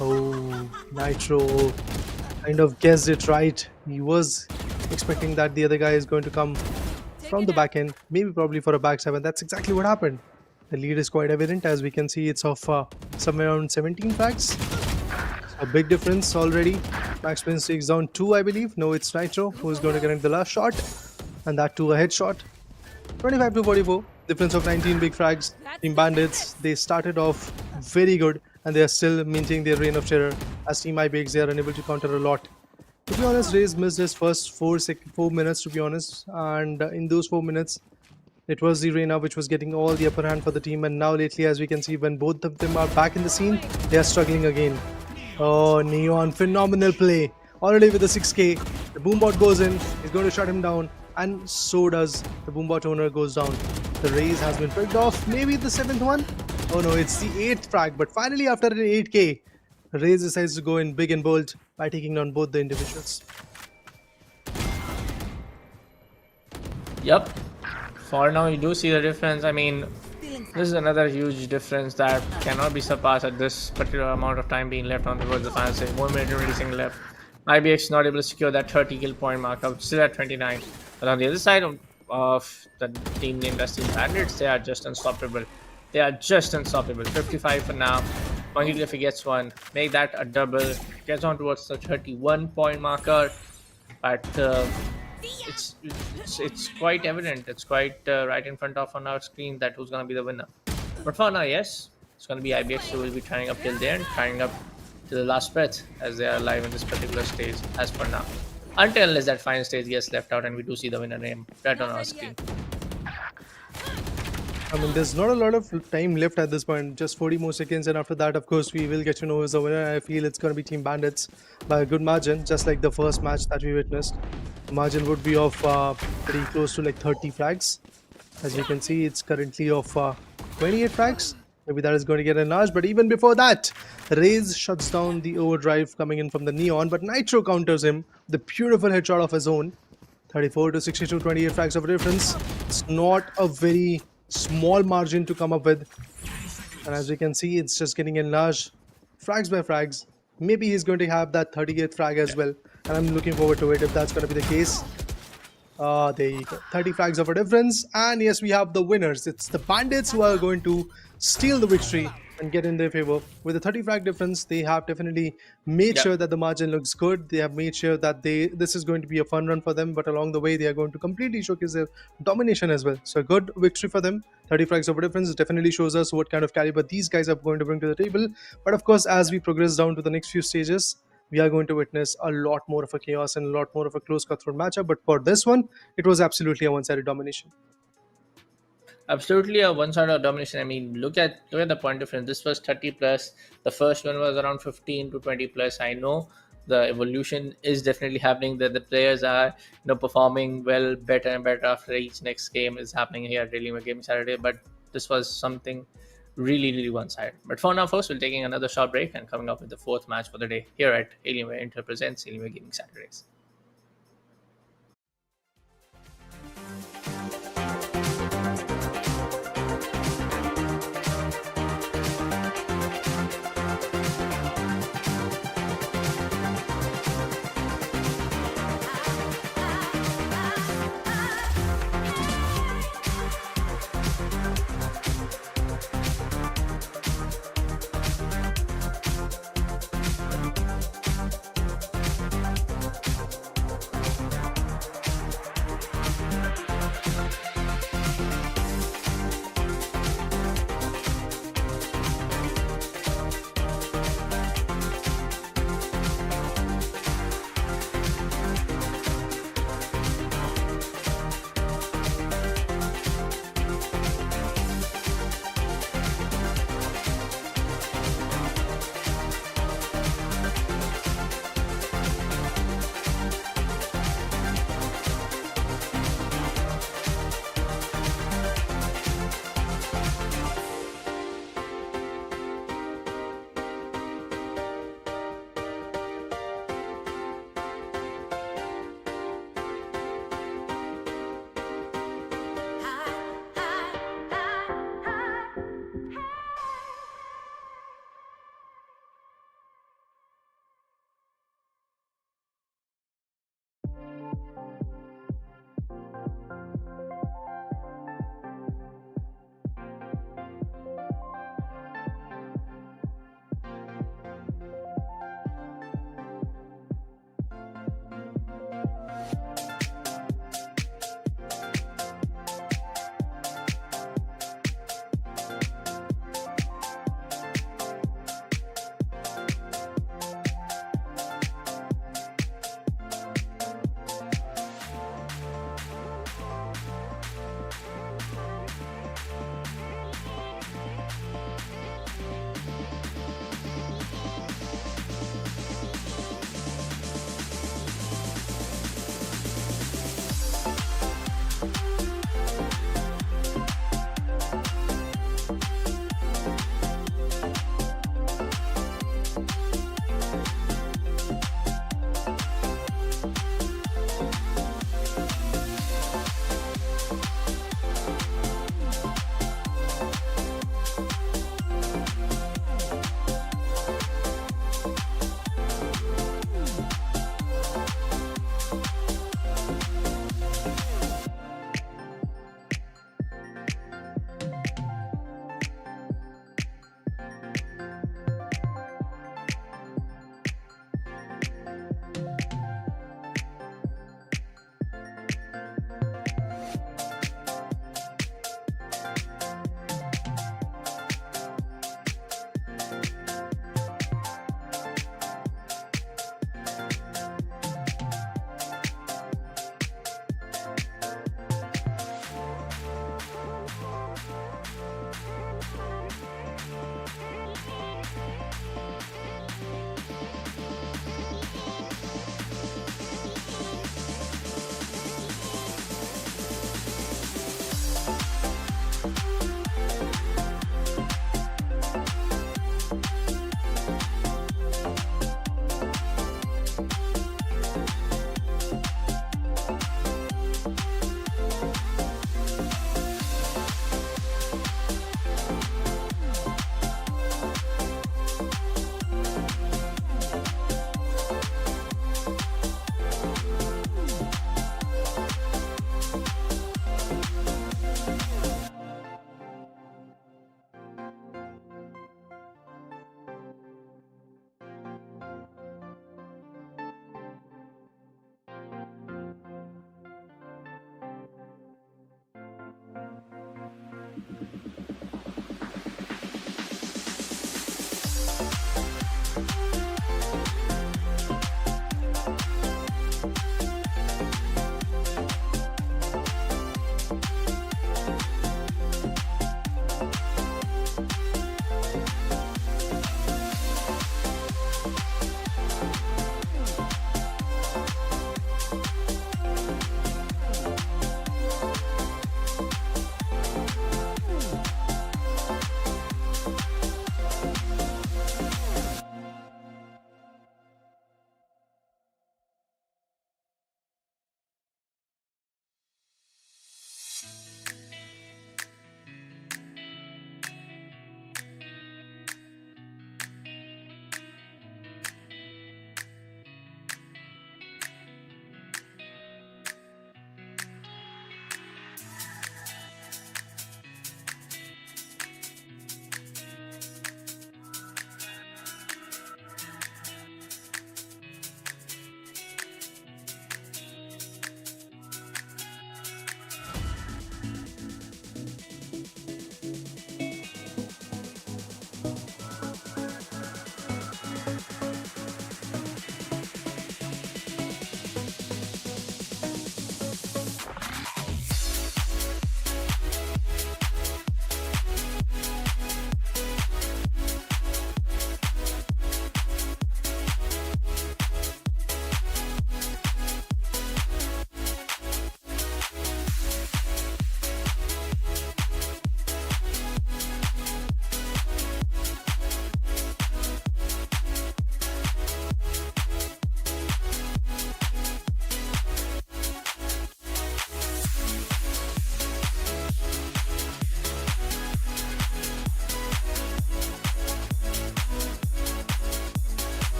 Oh, Nitro kind of guessed it right. He was expecting that the other guy is going to come from the back end, maybe probably for a backstab, and that's exactly what happened. The lead is quite evident, as we can see it's of somewhere around 17 frags. A big difference already. Max Prince takes down 2, I believe. No, it's Nitro who's going to connect the last shot, and that too a headshot. 25 to 44, difference of 19 big frags. Team Bandits, they started off very good and they are still maintaining their reign of terror. As Team IBX, they are unable to counter a lot. To be honest, Raze missed his first 4 minutes, to be honest, and in those 4 minutes, it was the Reina which was getting all the upper hand for the team, and now lately, as we can see, when both of them are back in the scene, they are struggling again. Oh, Neon, phenomenal play. Already with the 6k, the Boombot goes in, he's going to shut him down, and so does the Boombot owner goes down. The Raze has been picked off, maybe the 7th one? Oh no, it's the 8th frag, but finally after an 8k, Raze decides to go in big and bold by taking down both the individuals. Yep. For now, you do see the difference. I mean, this is another huge difference that cannot be surpassed at this particular amount of time being left on towards the final stage. 1 minute and 20 seconds left. IBX not able to secure that 30 kill point markup, still at 29. But on the other side of the team named as Team Bandits, they are just unstoppable. They are just unstoppable. 55 for now. Monkey if he gets one, make that a double. Gets on towards the 31 point marker. But it's quite evident. It's quite right in front of on our screen that who's going to be the winner. But for now, yes, it's going to be IBX who will be trying up till there and trying up to the last breath as they are alive in this particular stage as for now. Until unless that final stage gets left out and we do see the winner name right on our screen. I mean, there's not a lot of time left at this point, just 40 more seconds, and after that, of course, we will get to know who's the winner. I feel it's going to be Team Bandits by a good margin, just like the first match that we witnessed. The margin would be of pretty close to like 30 frags. As you can see, it's currently of 28 frags. Maybe that is going to get enlarged, but even before that, Raze shuts down the overdrive coming in from the Neon, but Nitro counters him, the beautiful headshot of his own. 34 to 62, 28 frags of a difference. It's not a very small margin to come up with, and as we can see, it's just getting enlarged frags by frags. Maybe he's going to have that 38th frag as well, and I'm looking forward to it if that's going to be the case. There you go, 30 frags of a difference, and yes, we have the winners. It's the Bandits who are going to steal the victory and get in their favor. With a 30 frag difference, they have definitely made sure that the margin looks good. They have made sure that this is going to be a fun run for them, but along the way, they are going to completely showcase their domination as well. So a good victory for them. 30 frags of a difference definitely shows us what kind of caliber these guys are going to bring to the table. But of course, as we progress down to the next few stages, we are going to witness a lot more of a chaos and a lot more of a close cutthroat matchup. But for this one, it was absolutely a one-sided domination. Absolutely a one-sided domination. I mean, look at the point difference. This was 30 plus. The first one was around 15 to 20 plus. I know the evolution is definitely happening. That the players are performing well, better and better after each next game is happening here at Alienware Gaming Saturday. But this was something really one-sided. But for now, first we're taking another short break and coming up with the fourth match for the day here at Alienware Inter presents Alienware Gaming Saturdays.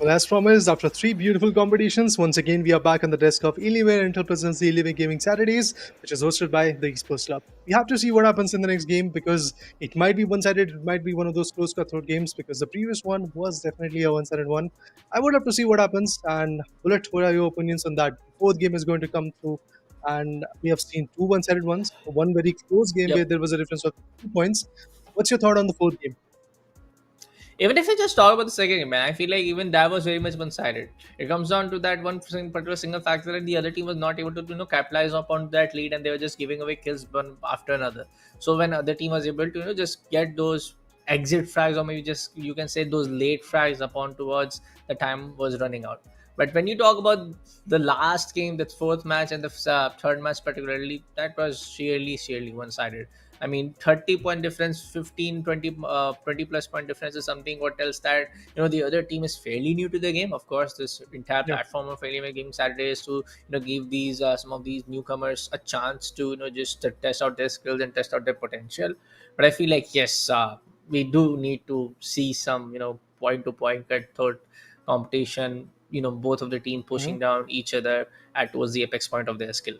Well, as promised, after three beautiful competitions, once again we are back on the desk of Alienware Intel presents the Alienware Gaming Saturdays, which is hosted by the Esports Club. We have to see what happens in the next game because it might be one-sided, it might be one of those close cutthroat games because the previous one was definitely a one-sided one. I would have to see what happens. And Bullet, what are your opinions on that? The fourth game is going to come through, and we have seen two one-sided ones, one very close game where Yep. there was a difference of 2 points. What's your thought on the fourth game? Even if I just talk about the second game, man, I feel like even that was very much one-sided. It comes down to that particular single factor that the other team was not able to, capitalize upon that lead, and they were just giving away kills one after another. So when other team was able to, just get those exit frags, or maybe just you can say those late frags upon towards the time was running out. But when you talk about the last game, the fourth match and the third match particularly, that was sheerly one-sided. I mean, 30-point difference, 15, 20, 20 plus point difference is something what tells that, the other team is fairly new to the game. Of course, this entire Yeah. platform of Alienware Gaming Saturday is to, give these some of these newcomers a chance to, just to test out their skills and test out their potential. But I feel like, yes, we do need to see some, point to point cut third competition, both of the team pushing down each other at towards the apex point of their skill.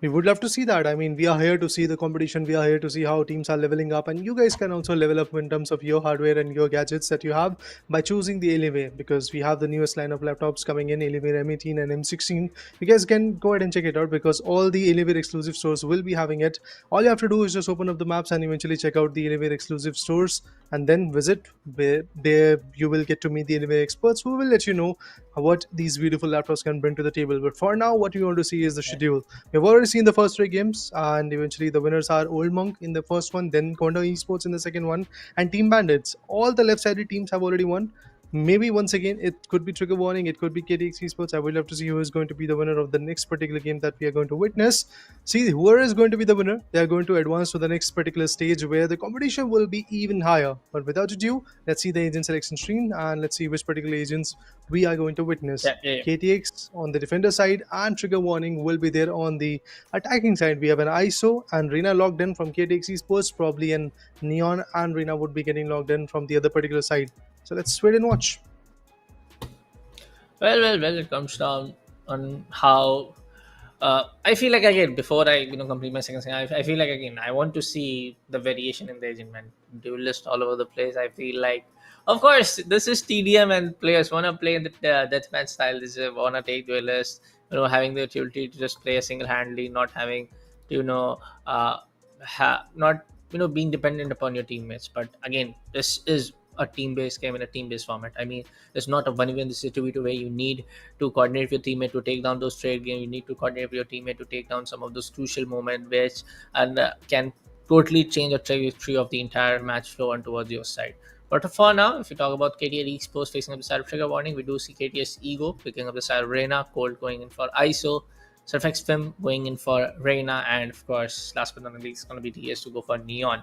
We would love to see that. I mean, we are here to see the competition. We are here to see how teams are leveling up, and you guys can also level up in terms of your hardware and your gadgets that you have by choosing the Alienware because we have the newest line of laptops coming in, Alienware M18 and M16. You guys can go ahead and check it out because all the Alienware exclusive stores will be having it. All you have to do is just open up the maps and eventually check out the Alienware exclusive stores and then visit where there you will get to meet the Alienware experts who will let you know what these beautiful laptops can bring to the table. But for now, what you want to see is the schedule. We've already seen the first three games, and eventually the winners are Old Monk in the first one, then Konda Esports in the second one, and Team Bandits. All the left-sided teams have already won. Maybe once again, it could be Trigger Warning, it could be KTX Esports. I would love to see who is going to be the winner of the next particular game that we are going to witness. See, whoever is going to be the winner, they are going to advance to the next particular stage where the competition will be even higher. But without ado, let's see the agent selection screen and let's see which particular agents we are going to witness. Yeah. KTX on the defender side and Trigger Warning will be there on the attacking side. We have an ISO and Rina logged in from KTX Esports, probably an Neon and Rina would be getting logged in from the other particular side. So let's wait and watch. Well. It comes down on how I feel like again before I complete my second thing. I feel like again I want to see the variation in the agent, man. Duelist all over the place. I feel like Of course, this is TDM, and players want to play in the deathmatch style. They want to take duelists, having the utility to just play single-handedly, not having to, not being dependent upon your teammates. But again, this is a team-based game in a team-based format. I mean, it's not a 1v1. This is a 2v2 where you need to coordinate with your teammate to take down those trade games. You need to coordinate with your teammate to take down some of those crucial moments, which and can totally change the trajectory of the entire match flow and towards your side. But for now, if you talk about KTS Esports facing up the side of Trigger Warning, we do see KTS Ego picking up the side of Reina, Cold going in for ISO, Surfx Film going in for Reina, and of course, last but not least, it's going to be DS to go for Neon.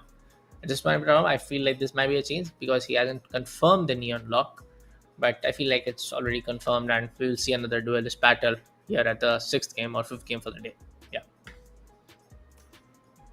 At this point in time, I feel like this might be a change because he hasn't confirmed the Neon lock, but I feel like it's already confirmed, and we'll see another duelist battle here at the 6th game or 5th game for the day. Yeah.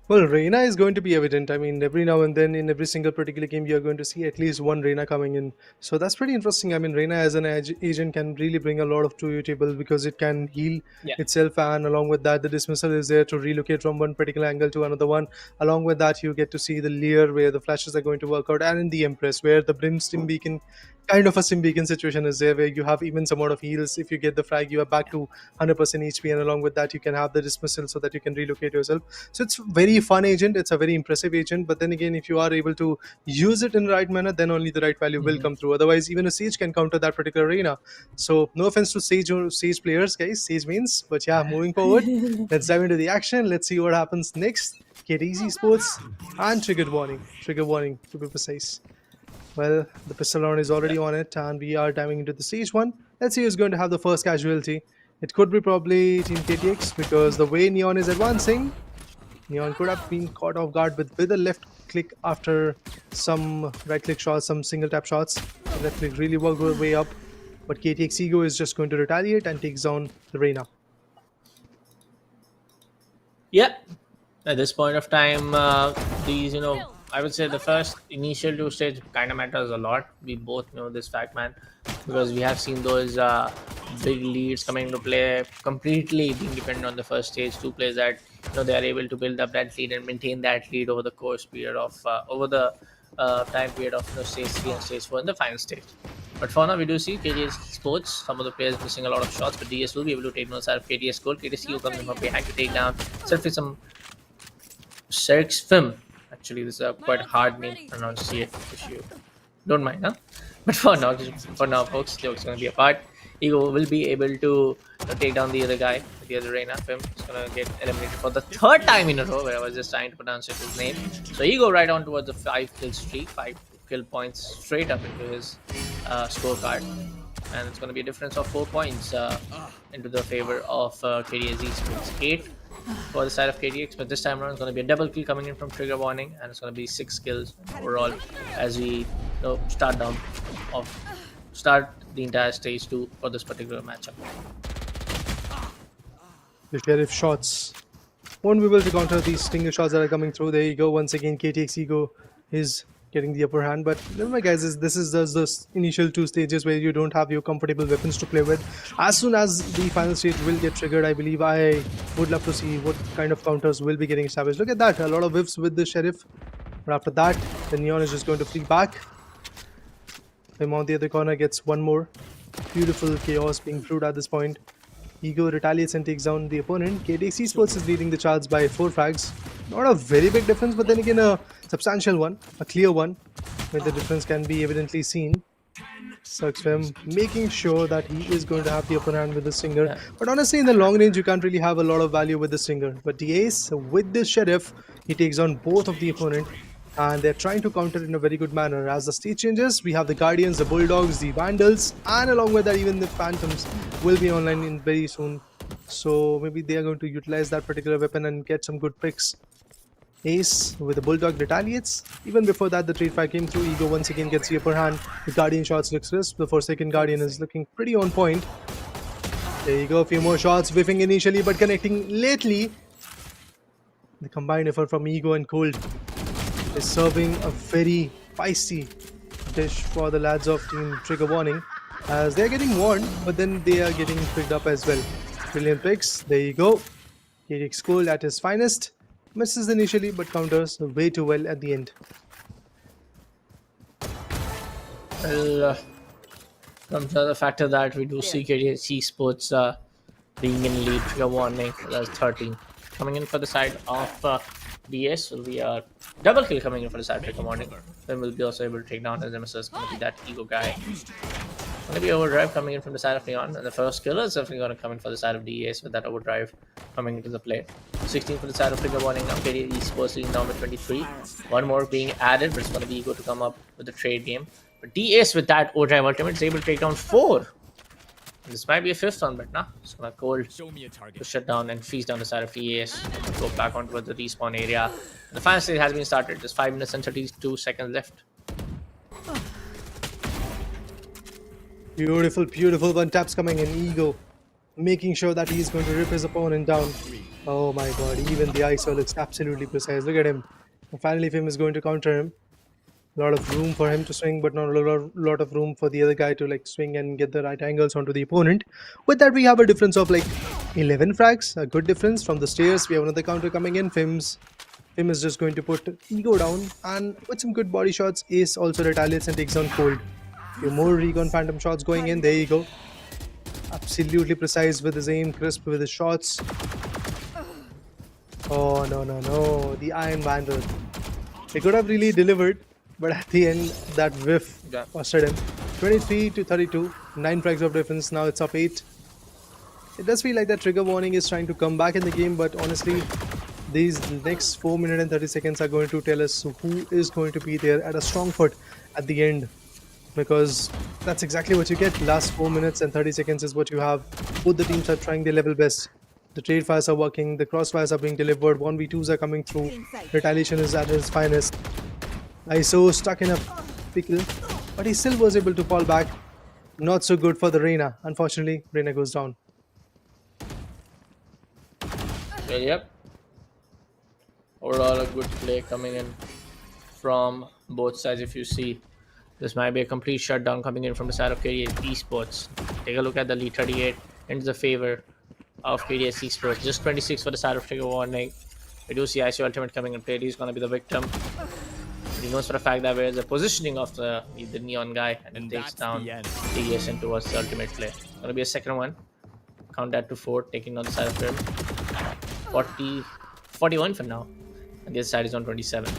Well, Reina is going to be evident. I mean, every now and then in every single particular game, you're going to see at least one Reina coming in. So that's pretty interesting. I mean, Reina as an agent can really bring a lot of to your table because it can heal itself. And along with that, the dismissal is there to relocate from one particular angle to another one. Along with that, you get to see the Lear where the flashes are going to work out, and in the Empress where the Brimstone Beacon, kind of a sim beacon situation is there where you have immense amount of heals. If you get the frag, you are back to 100% HP, and along with that you can have the dismissal so that you can relocate yourself. So it's very fun agent, it's a very impressive agent, but then again, if you are able to use it in the right manner, then only the right value will come through. Otherwise, even a Sage can counter that particular arena. So no offense to Sage or Sage players, guys, Sage means, but yeah, moving forward, let's dive into the action. Let's see what happens next. KTZ Sports and Trigger Warning to be precise. Well, the pistol round is already on it, and we are diving into the stage 1. Let's see who's going to have the first casualty. It could be probably Team KTX because the way Neon is advancing, Neon could have been caught off guard with a left click after some right click shots, some single tap shots. The left click really worked her way up, but KTX Ego is just going to retaliate and takes down the Reina. Yeah, at this point of time, these, I would say the first initial 2 stage kind of matters a lot. We both know this fact, man, because we have seen those big leads coming into play, completely being dependent on the first stage. 2 players that they are able to build up that lead and maintain that lead over the course period of over the time period of stage 3 and stage 4 in the final stage. But for now, we do see KTS Sports, some of the players missing a lot of shots, but DS will be able to take notes out of KTS goal. KTS will come in from behind to take down Surfx Film. Actually, this is a quite hard name to pronounce here, if you don't mind, huh? But for now, folks, joke's gonna be apart. Ego will be able to take down the other guy, the other Reina Film. He's gonna get eliminated for the 3rd time in a row, where I was just trying to pronounce his name. So Ego right on towards the 5-kill streak, 5 kill points straight up into his scorecard, and it's gonna be a difference of 4 points into the favor of KDZ Sports. 8 for the side of KTX, but this time around it's going to be a double kill coming in from Trigger Warning, and it's going to be 6 kills overall as we start the entire stage 2 for this particular matchup. The Sheriff shots won't be able to counter these stinger shots that are coming through. There you go. Once again, KTX Ego is getting the upper hand, but remember guys, this is just those initial 2 stages where you don't have your comfortable weapons to play with. As soon as the final stage will get triggered, I believe I would love to see what kind of counters will be getting established. Look at that, a lot of whiffs with the Sheriff, but after that the Neon is just going to flee back. Him on the other corner gets one more. Beautiful chaos being brewed at this point. Ego retaliates and takes down the opponent. KTX Esports is leading the charge by 4 frags. Not a very big difference, but then again a substantial one, a clear one, where the difference can be evidently seen. Suxfem making sure that he is going to have the upper hand with the Stinger. Yeah. But honestly, in the long range, you can't really have a lot of value with the Stinger. But the Ace, with the Sheriff, he takes on both of the opponent, and they're trying to counter in a very good manner. As the stage changes, we have the Guardians, the Bulldogs, the Vandals, and along with that, even the Phantoms will be online in very soon. So maybe they are going to utilize that particular weapon and get some good picks. Ace with the Bulldog retaliates. Even before that, the trade fire came through. Ego once again gets the upper hand. The Guardian shots looks crisp. The Forsaken Guardian is looking pretty on point. There you go, a few more shots, whiffing initially but connecting lately. The combined effort from Ego and Cold is serving a very feisty dish for the lads of Team Trigger Warning, as they're getting warned, but then they are getting picked up as well. Brilliant picks. There you go. KTX Cold at his finest. Misses initially but counters way too well at the end. Well, comes the factor that we do see KDC Sports being in lead. Trigger warning. That's 13. Coming in for the side of DS will be a double kill coming in for the side of Trigger warning. Then we'll be also able to take down his nemesis. Going to be that ego guy. Going to be overdrive coming in from the side of Neon, and the first kill is definitely going to come in for the side of DES with that overdrive coming into the play. 16 for the side of Trigger warning. Now KD Esports leading down with 23. One more being added, but it's going to be Ego to come up with the trade game. But DS with that overdrive ultimate is able to take down 4. This might be a 5th one, but nah, it's going to cold to shut down and freeze down the side of EAS. Go back onto the respawn area. And the final stage has been started. Just 5 minutes and 32 seconds left. Beautiful, beautiful one taps coming in. Ego making sure that he's going to rip his opponent down. Oh my god, even the ISO looks absolutely precise. Look at him. And finally, Fim is going to counter him. A lot of room for him to swing, but not a lot of room for the other guy to like swing and get the right angles onto the opponent. With that, we have a difference of like 11 frags, a good difference. From the stairs, we have another counter coming in. Fim is just going to put Ego down, and with some good body shots, Ace also retaliates and takes on Cold. Few more recon phantom shots going in. There you go. Absolutely precise with his aim, crisp with his shots. Oh no no no! The Iron Vandal. They could have really delivered, but at the end, that whiff costed him. 23 to 32, 9 frags of difference. Now it's up 8. It does feel like that Trigger warning is trying to come back in the game, but honestly, these next 4 minutes and 30 seconds are going to tell us who is going to be there at a strong foot at the end. Because that's exactly what you get. Last 4 minutes and 30 seconds is what you have. Both the teams are trying their level best. The trade fires are working, the crossfires are being delivered, 1v2s are coming through, retaliation is at its finest. ISO stuck in a pickle, but he still was able to fall back. Not so good for the Reyna. Unfortunately, Reyna goes down. Well, yep. Overall, a good play coming in from both sides. If you see, this might be a complete shutdown coming in from the side of KDS Esports. Take a look at the lead. 38 into the favor of KDS Esports. Just 26 for the side of Trigger warning. We do see ICO ultimate coming in play. He's going to be the victim. He knows for a fact that where the positioning of the Neon guy, and it takes down KDS into towards the ultimate play. Going to be a second one. Count that to 4, taking on the side of him. 41 for now. And the other side is on 27.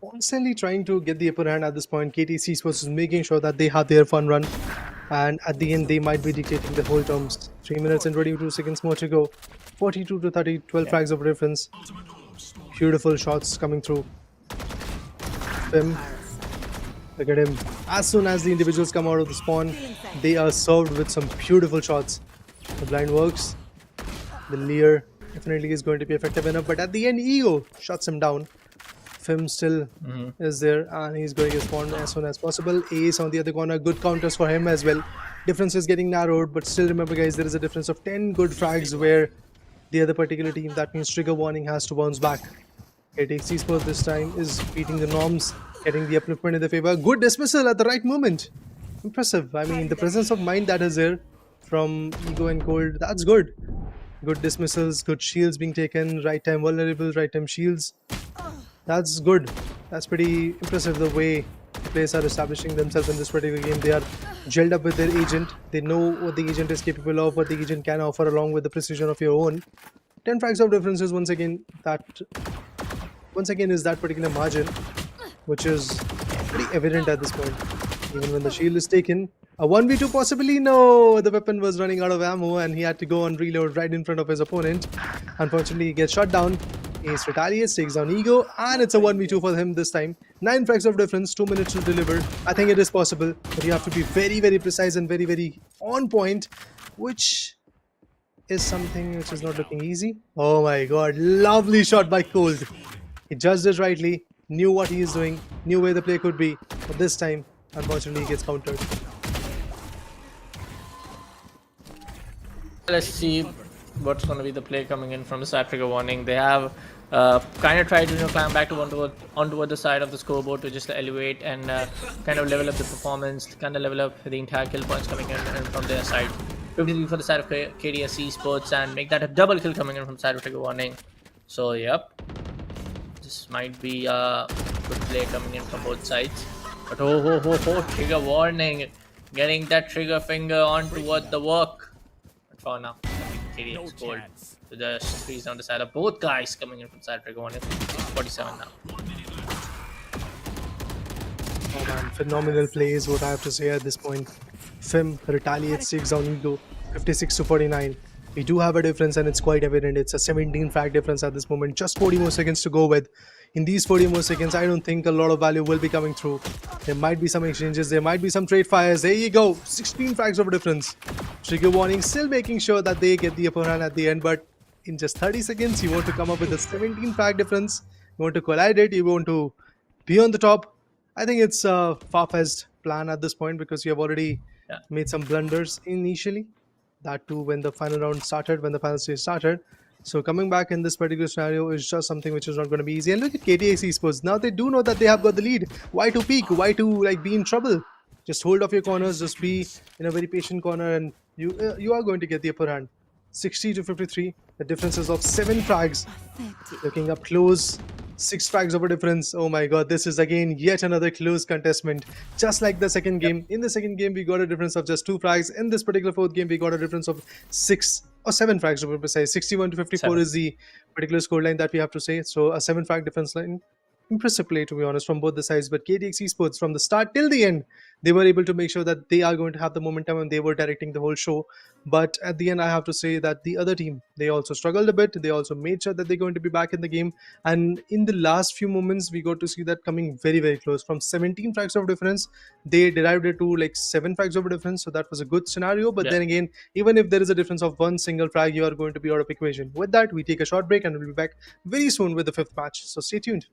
Constantly trying to get the upper hand at this point. KTC Sports is making sure that they have their fun run, and at the end they might be dictating the whole terms. 3 minutes and 22 seconds more to go. 42 to 30, 12 frags of difference. Beautiful shots coming through. Fim, look at him. As soon as the individuals come out of the spawn, they are served with some beautiful shots. The blind works. The leer definitely is going to be effective enough, but at the end Ego shuts him down. Fim still is there, and he's going to spawn as soon as possible. Ace on the other corner, good counters for him as well. Difference is getting narrowed, but still remember guys, there is a difference of 10 good frags where the other particular team, that means Trigger warning, has to bounce back. KTC Sports this time is beating the norms, getting the upliftment in the favor. Good dismissal at the right moment. Impressive. I mean, the presence of mind that is there from Ego and Cold, that's good. Good dismissals, good shields being taken, right time vulnerable, right time shields. That's good. That's pretty impressive the way the players are establishing themselves in this particular game. They are gelled up with their agent. They know what the agent is capable of, what the agent can offer, along with the precision of your own. 10 frags of differences once again is that particular margin, which is pretty evident at this point. Even when the shield is taken, a 1v2 possibly. No, the weapon was running out of ammo and he had to go on reload right in front of his opponent. Unfortunately, he gets shot down. Ace retaliates, takes down Ego, and it's a 1v2 for him this time. 9 frags of difference, 2 minutes to deliver. I think it is possible, but you have to be very, very precise and very, very on point, which is something which is not looking easy. Oh my god, lovely shot by Cold. He judged it rightly, knew what he is doing, knew where the play could be, but this time, unfortunately, he gets countered. Let's see what's going to be the play coming in from the side Trigger warning. They have kind of tried to climb back to onto the side of the scoreboard to just elevate and kind of level up the performance, kind of level up the entire kill points coming in from their side. 53 for the side of KDS Esports, and make that a double kill coming in from the side of Trigger warning. So yep, this might be Good play coming in from both sides. But trigger warning. Getting that trigger finger on toward the work. But for now, I think KDX scored to just freeze down the side of both guys coming in from side trigger warning. 47 now. Oh man, phenomenal play is what I have to say at this point. Fim retaliates, takes down Ego, 56 to 49. We do have a difference and it's quite evident. It's a 17 frag difference at this moment. Just 40 more seconds to go with. In these 40 more seconds, I don't think a lot of value will be coming through. There might be some exchanges, there might be some trade fires. There you go, 16 frags of a difference. Trigger warning, still making sure that they get the upper hand at the end, but in just 30 seconds, you want to come up with a 17 frag difference. You want to collide it, you want to be on the top. I think it's a far-fetched plan at this point because you have already made some blunders initially. That too when the final round started, when the final stage started. So coming back in this particular scenario is just something which is not going to be easy. And look at KTX Esports. Now they do know that they have got the lead. Why to peak? Why to like be in trouble? Just hold off your corners. Just be in a very patient corner, and you are going to get the upper hand. 60 to 53. The difference is of 7 frags. Looking up close. 6 frags of a difference. Oh my god, this is again yet another close contestment. Just like the second game. In the second game, we got a difference of just 2 frags. In this particular fourth game, we got a difference of 6 or 7 frags to be precise. 61 to 54 is the particular scoreline that we have to say. So a 7 frag difference line. Impressive play, to be honest, from both the sides. But KTX Esports, from the start till the end, they were able to make sure that they are going to have the momentum and they were directing the whole show. But at the end, I have to say that the other team, they also struggled a bit. They also made sure that they're going to be back in the game. And in the last few moments, we got to see that coming very, very close. From 17 frags of difference, they derived it to like 7 frags of difference. So that was a good scenario. But then again, even if there is a difference of 1 single frag, you are going to be out of equation. With that, we take a short break and we'll be back very soon with the 5th match. So stay tuned.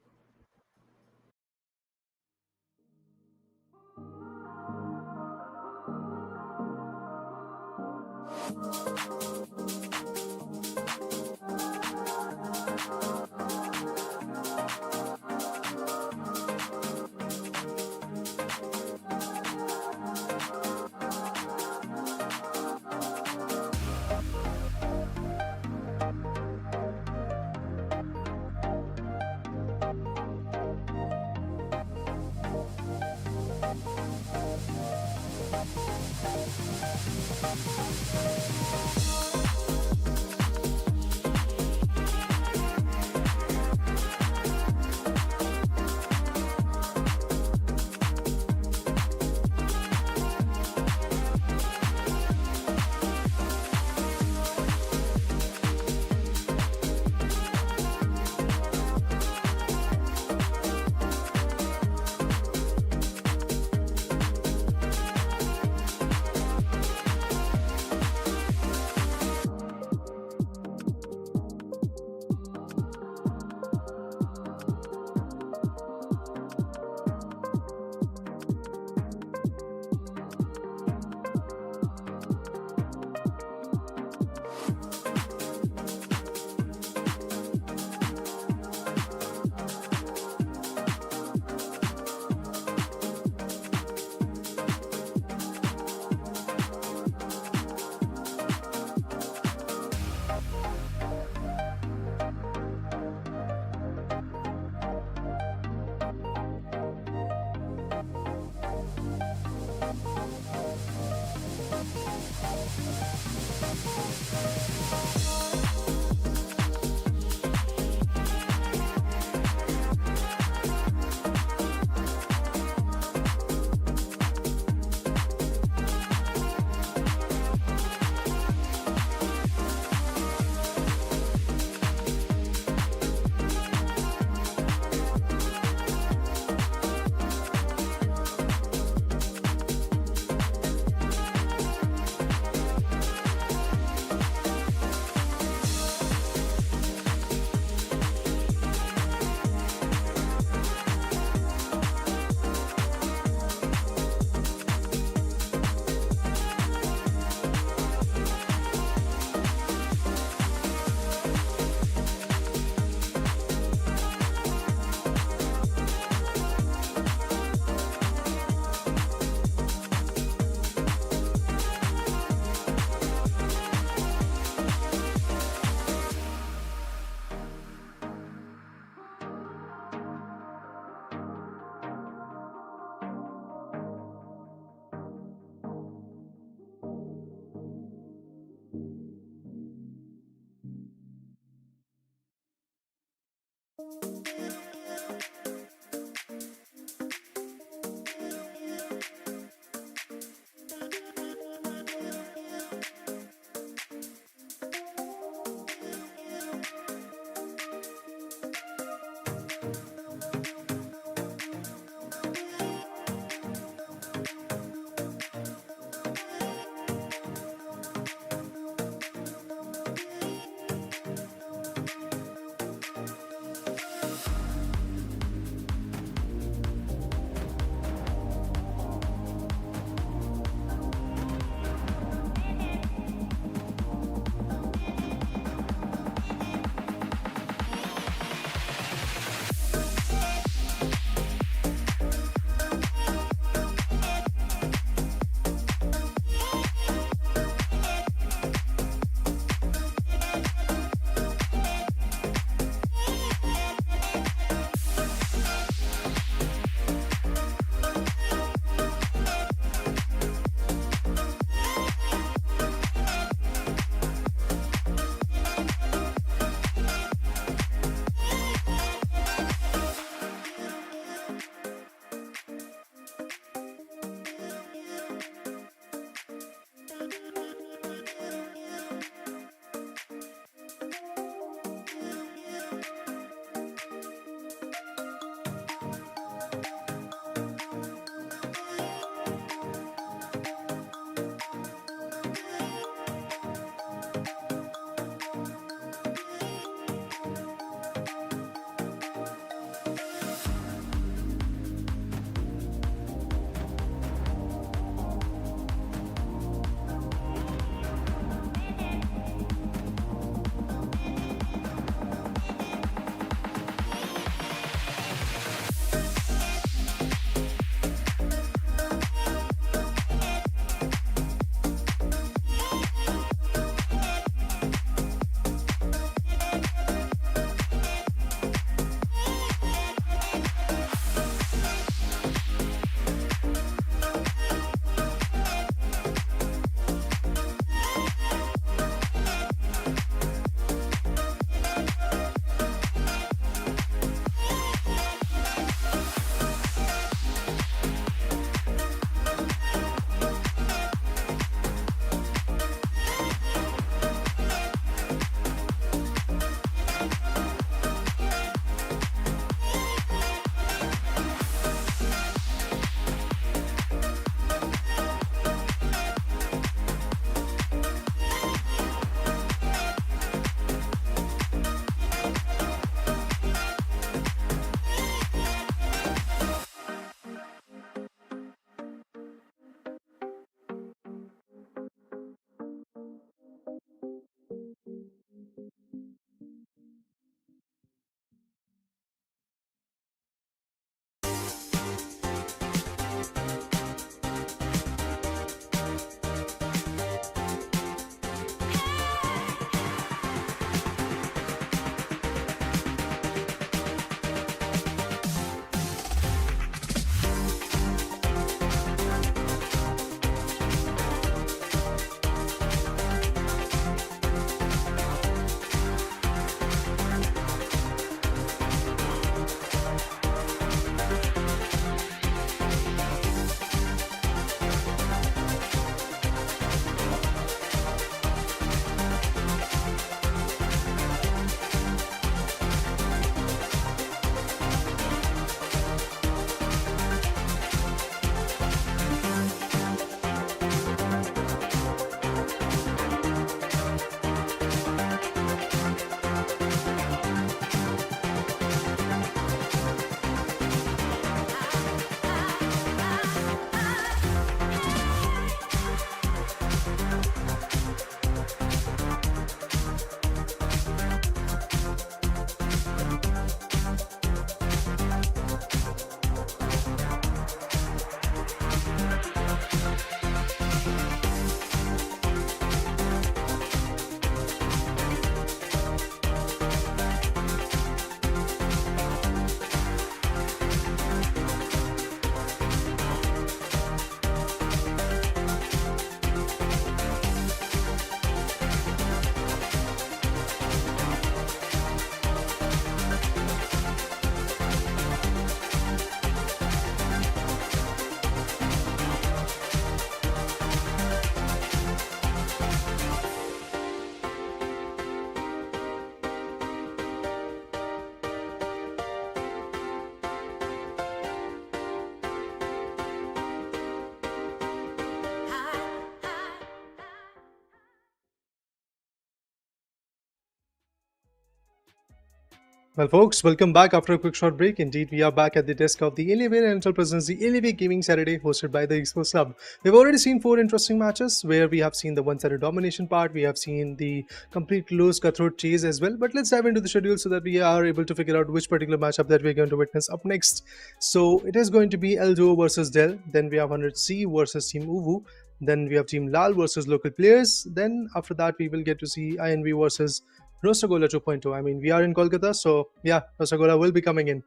Well, folks, welcome back after a quick short break. Indeed, we are back at the desk of the Alienware and Intel presents the Alienware Gaming Saturday hosted by the Esports Club. We've already seen 4 interesting matches where we have seen the one-sided domination part, we have seen the complete close cutthroat chase as well. But let's dive into the schedule so that we are able to figure out which particular matchup that we're going to witness up next. So it is going to be El Duo versus Dell. Then we have 100C versus Team Uvu. Then we have Team Lal versus local players. Then after that, we will get to see INV versus Rosagola 2.0. I mean, we are in Kolkata, so yeah, Rosagola will be coming in.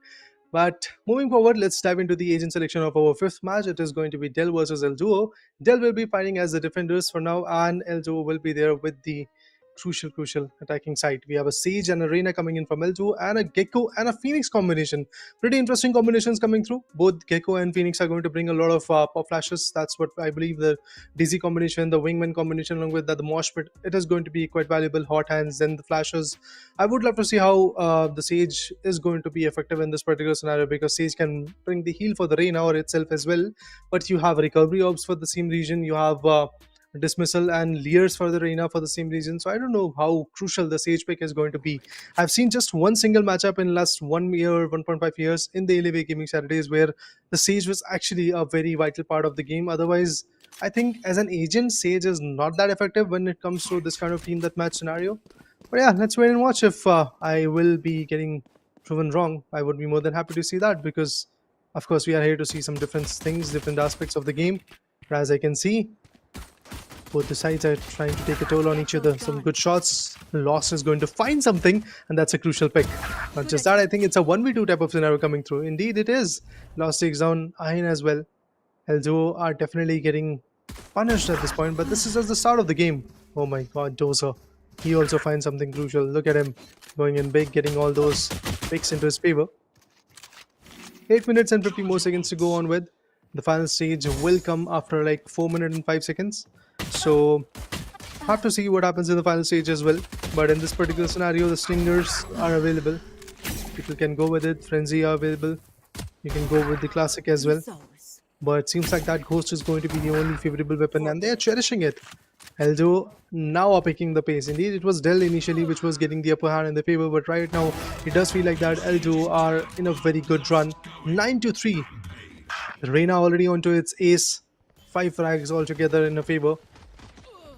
But moving forward, let's dive into the agent selection of our fifth match. It is going to be Dell versus El Duo. Dell will be fighting as the defenders for now, and El Duo will be there with the crucial attacking side. We have a Sage and a Reina coming in from L2 and a Gecko and a Phoenix combination. Pretty interesting combinations coming through. Both Gecko and Phoenix are going to bring a lot of pop flashes. That's what I believe. The Dizzy combination, the Wingman combination, along with that, the Mosh Pit, it is going to be quite valuable. Hot Hands, then the flashes. I would love to see how the Sage is going to be effective in this particular scenario, because Sage can bring the heal for the Reina or itself as well. But you have recovery orbs for the same region. You have dismissal and leers for the Reina for the same reason. So I don't know how crucial the Sage pick is going to be. I've seen just one single matchup in last 1 year, 1.5 years in the LA Gaming Saturdays where the Sage was actually a very vital part of the game. Otherwise, I think as an agent, Sage is not that effective when it comes to this kind of team deathmatch scenario. But yeah, let's wait and watch. If I will be getting proven wrong, I would be more than happy to see that, because of course we are here to see some different things, different aspects of the game. But as I can see, both the sides are trying to take a toll on each other. Some good shots. Lost is going to find something, and that's a crucial pick. Not just that, I think it's a 1v2 type of scenario coming through. Indeed, it is. Lost takes down Ahin as well. Elzo are definitely getting punished at this point, but this is just the start of the game. Oh my god, Dozer. He also finds something crucial. Look at him going in big, getting all those picks into his favor. 8 minutes and 50 more seconds to go on with. The final stage will come after like 4 minutes and 5 seconds. So have to see what happens in the final stage as well. But in this particular scenario, the slingers are available. People can go with it. Frenzy are available. You can go with the classic as well. But it seems like that ghost is going to be the only favorable weapon, and they are cherishing it. Eldo now are picking the pace. Indeed, it was Dell initially which was getting the upper hand in the favor, but right now it does feel like that Eldo are in a very good run. 9-3. Reina already onto its ace. 5 frags altogether in her favor.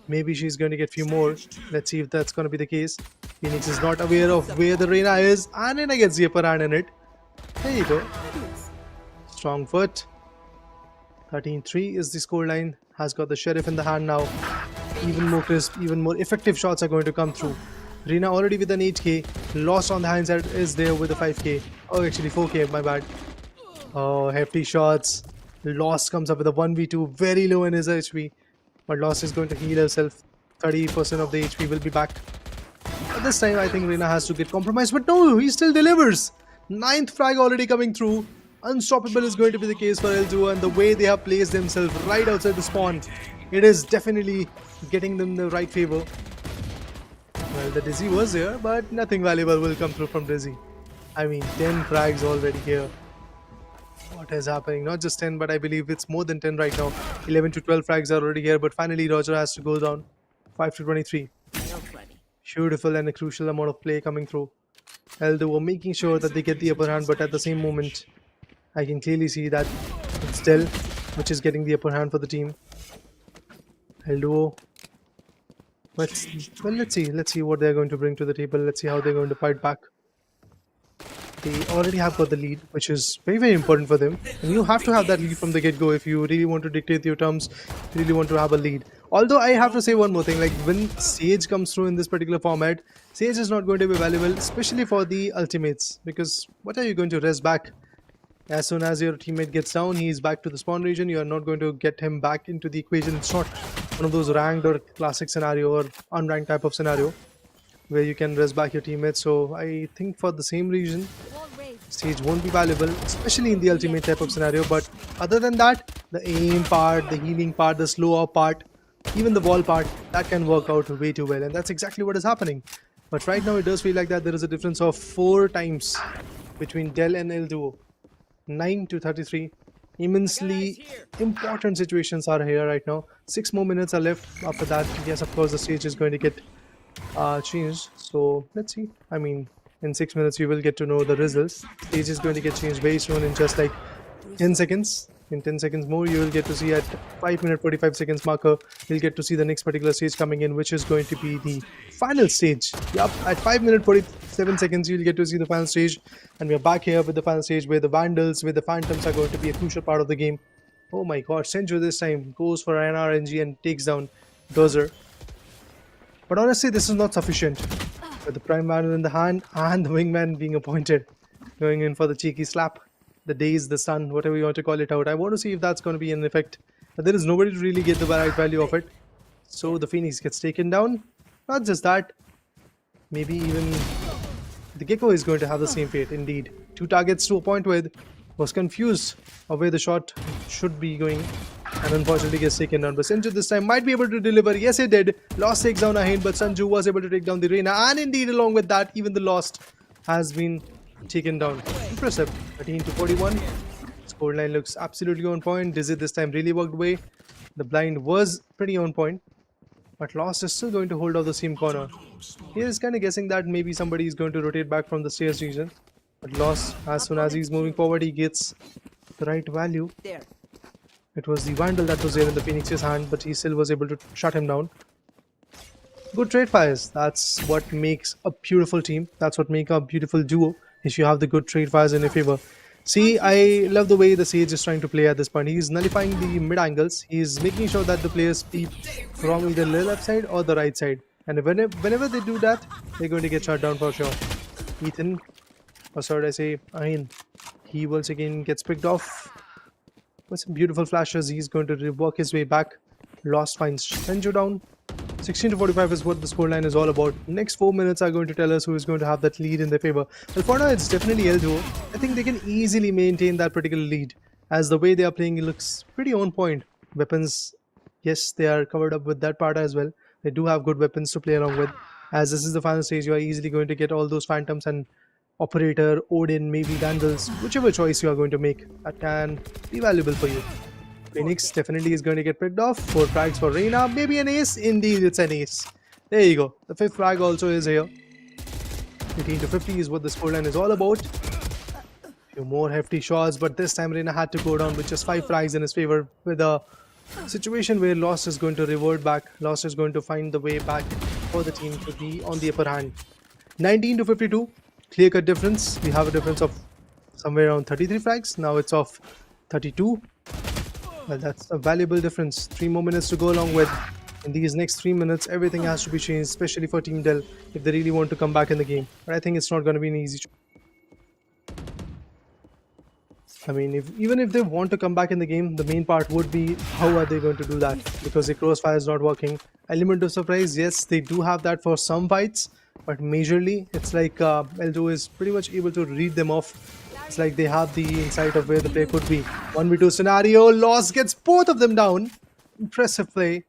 Maybe she's going to get a few more. Let's see if that's going to be the case. Phoenix is not aware of where the Reina is, and Reina gets the upper hand in it. There you go. Strong foot. 13-3 is the scoreline. Has got the Sheriff in the hand now. Even more crisp, even more effective shots are going to come through. Reina already with an 8k. Lost on the hindsight is there with a 5k. Oh, actually 4k, my bad. Oh, hefty shots. Lost comes up with a 1v2, very low in his HP. But Lost is going to heal herself. 30% of the HP will be back. But this time I think Reina has to get compromised. But no, he still delivers. 9th frag already coming through. Unstoppable is going to be the case for L2, and the way they have placed themselves right outside the spawn, it is definitely getting them the right favor. Well, the Dizzy was there, but nothing valuable will come through from Dizzy. I mean, 10 frags already here. What is happening? Not just 10, but I believe it's more than 10 right now. 11 to 12 frags are already here, but finally Roger has to go down. 5-23. Beautiful and a crucial amount of play coming through. Eldo making sure that they get the upper hand, but at the same moment, I can clearly see that it's Dell which is getting the upper hand for the team. Eldo. Let's see what they're going to bring to the table. Let's see how they're going to fight back. They already have got the lead, which is very important for them. And you have to have that lead from the get-go if you really want to dictate your terms, if you really want to have a lead. Although I have to say one more thing, like when Sage comes through in this particular format, Sage is not going to be valuable, especially for the ultimates, because what are you going to res back? As soon as your teammate gets down, he is back to the spawn region. You are not going to get him back into the equation. It's not one of those ranked or classic scenario or unranked type of scenario where you can res back your teammates. So I think for the same reason, Sage won't be valuable, especially in the ultimate type of scenario. But other than that, the aim part, the healing part, the slow up part, even the wall part, that can work out way too well. And that's exactly what is happening. But right now it does feel like that there is a difference of 4 times between Dell and El Duo. 9-33. Immensely important situations are here right now. 6 more minutes are left. After that, yes, of course, the stage is going to get changed. So let's see. I mean, In 6 minutes, you will get to know the results. Stage is going to get changed very soon in just like 10 seconds. In 10 seconds more, you will get to see at 5 minute 45 seconds marker, you'll get to see the next particular stage coming in, which is going to be the final stage. Yup, at 5 minute 47 seconds, you'll get to see the final stage. And we're back here with the final stage where the Vandals, where the Phantoms are going to be a crucial part of the game. Oh my god, Senju this time goes for an RNG and takes down Dozer. But honestly, this is not sufficient. With the Prime Vandal in the hand and the Wingman being appointed, going in for the cheeky slap. The days, the sun, whatever you want to call it out. I want to see if that's going to be an effect. But there is nobody to really get the right value of it. So the Phoenix gets taken down. Not just that. Maybe even the Gecko is going to have the same fate. Indeed. 2 targets to a point with. Was confused of where the shot should be going. And unfortunately gets taken down. But Sanju this time might be able to deliver. Yes, he did. Lost takes down Ahin. But Sanju was able to take down the Reina. And indeed along with that, even the Lost has been taken down. Impressive. 13 to 41. Scoreline looks absolutely on point. Dizzy this time really worked away. The blind was pretty on point. But Lost is still going to hold out the same corner. He is kind of guessing that maybe somebody is going to rotate back from the stairs region. But Lost, as soon as he's moving forward, he gets the right value. It was the Vandal that was there in the Phoenix's hand, but he still was able to shut him down. Good trade fires. That's what makes a beautiful team. That's what makes a beautiful duo. If you have the good trade fires in your favor. See, I love the way the Sage is trying to play at this point. He's nullifying the mid angles. He's making sure that the players peep from either the left side or the right side. And whenever they do that, they're going to get shut down for sure. Ethan, or sorry I say, Ahin, he once again gets picked off. With some beautiful flashes, he's going to work his way back. Lost finds Senju down. 16 to 45 is what the scoreline is all about. Next 4 minutes are going to tell us who is going to have that lead in their favor. Well, for now, it's definitely L duo. I think they can easily maintain that particular lead, as the way they are playing, it looks pretty on point. Weapons, yes, they are covered up with that part as well. They do have good weapons to play along with. As this is the final stage, you are easily going to get all those Phantoms and Operator, Odin, maybe Vandals, whichever choice you are going to make, that can be valuable for you. Phoenix definitely is going to get picked off. 4 frags for Reina. Maybe an ace. Indeed, it's an ace. There you go. The 5th frag also is here. 18 to 50 is what the scoreline is all about. Few more hefty shots, but this time Reina had to go down with just 5 frags in his favor, with a situation where Lost is going to revert back. Lost is going to find the way back for the team to be on the upper hand. 19 to 52. Clear-cut difference. We have a difference of somewhere around 33 frags. Now it's of 32. Well, that's a valuable difference. 3 more minutes to go along with. In these next 3 minutes, everything has to be changed, especially for Team Dell, if they really want to come back in the game. But I think it's not going to be an easy choice. I mean, even if they want to come back in the game, the main part would be how are they going to do that? Because the crossfire is not working. Element of surprise, yes, they do have that for some fights. But majorly, it's like L2 is pretty much able to read them off. It's like they have the insight of where the play could be. 1v2 scenario. Lost gets both of them down. Impressive play.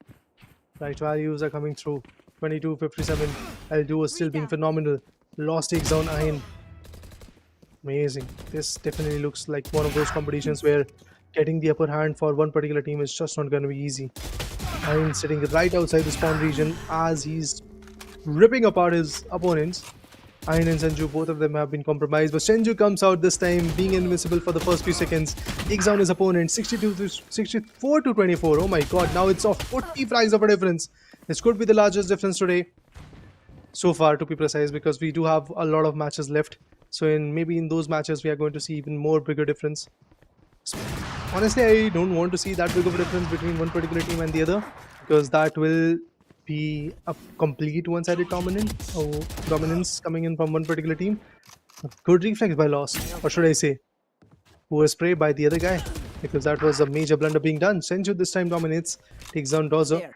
Right values are coming through. 22-57. L2 is still being phenomenal. Lost takes down Ahin. Amazing. This definitely looks like one of those competitions where getting the upper hand for one particular team is just not going to be easy. Ahin sitting right outside the spawn region as he's ripping apart his opponents. Ahin and Senju, both of them have been compromised, but Senju comes out this time being invincible for the first few seconds. Takes down his opponent 64 to 24. Oh my god, now it's of 40 frags of a difference. This could be the largest difference today so far, to be precise, because we do have a lot of matches left. So maybe in those matches we are going to see even more bigger difference. Honestly, I don't want to see that big of a difference between one particular team and the other, because that will be a complete one-sided dominance coming in from one particular team. Good reflex by Lost, or should I say poor spray by the other guy, because that was a major blunder being done. Senju this time dominates, takes down Dozer.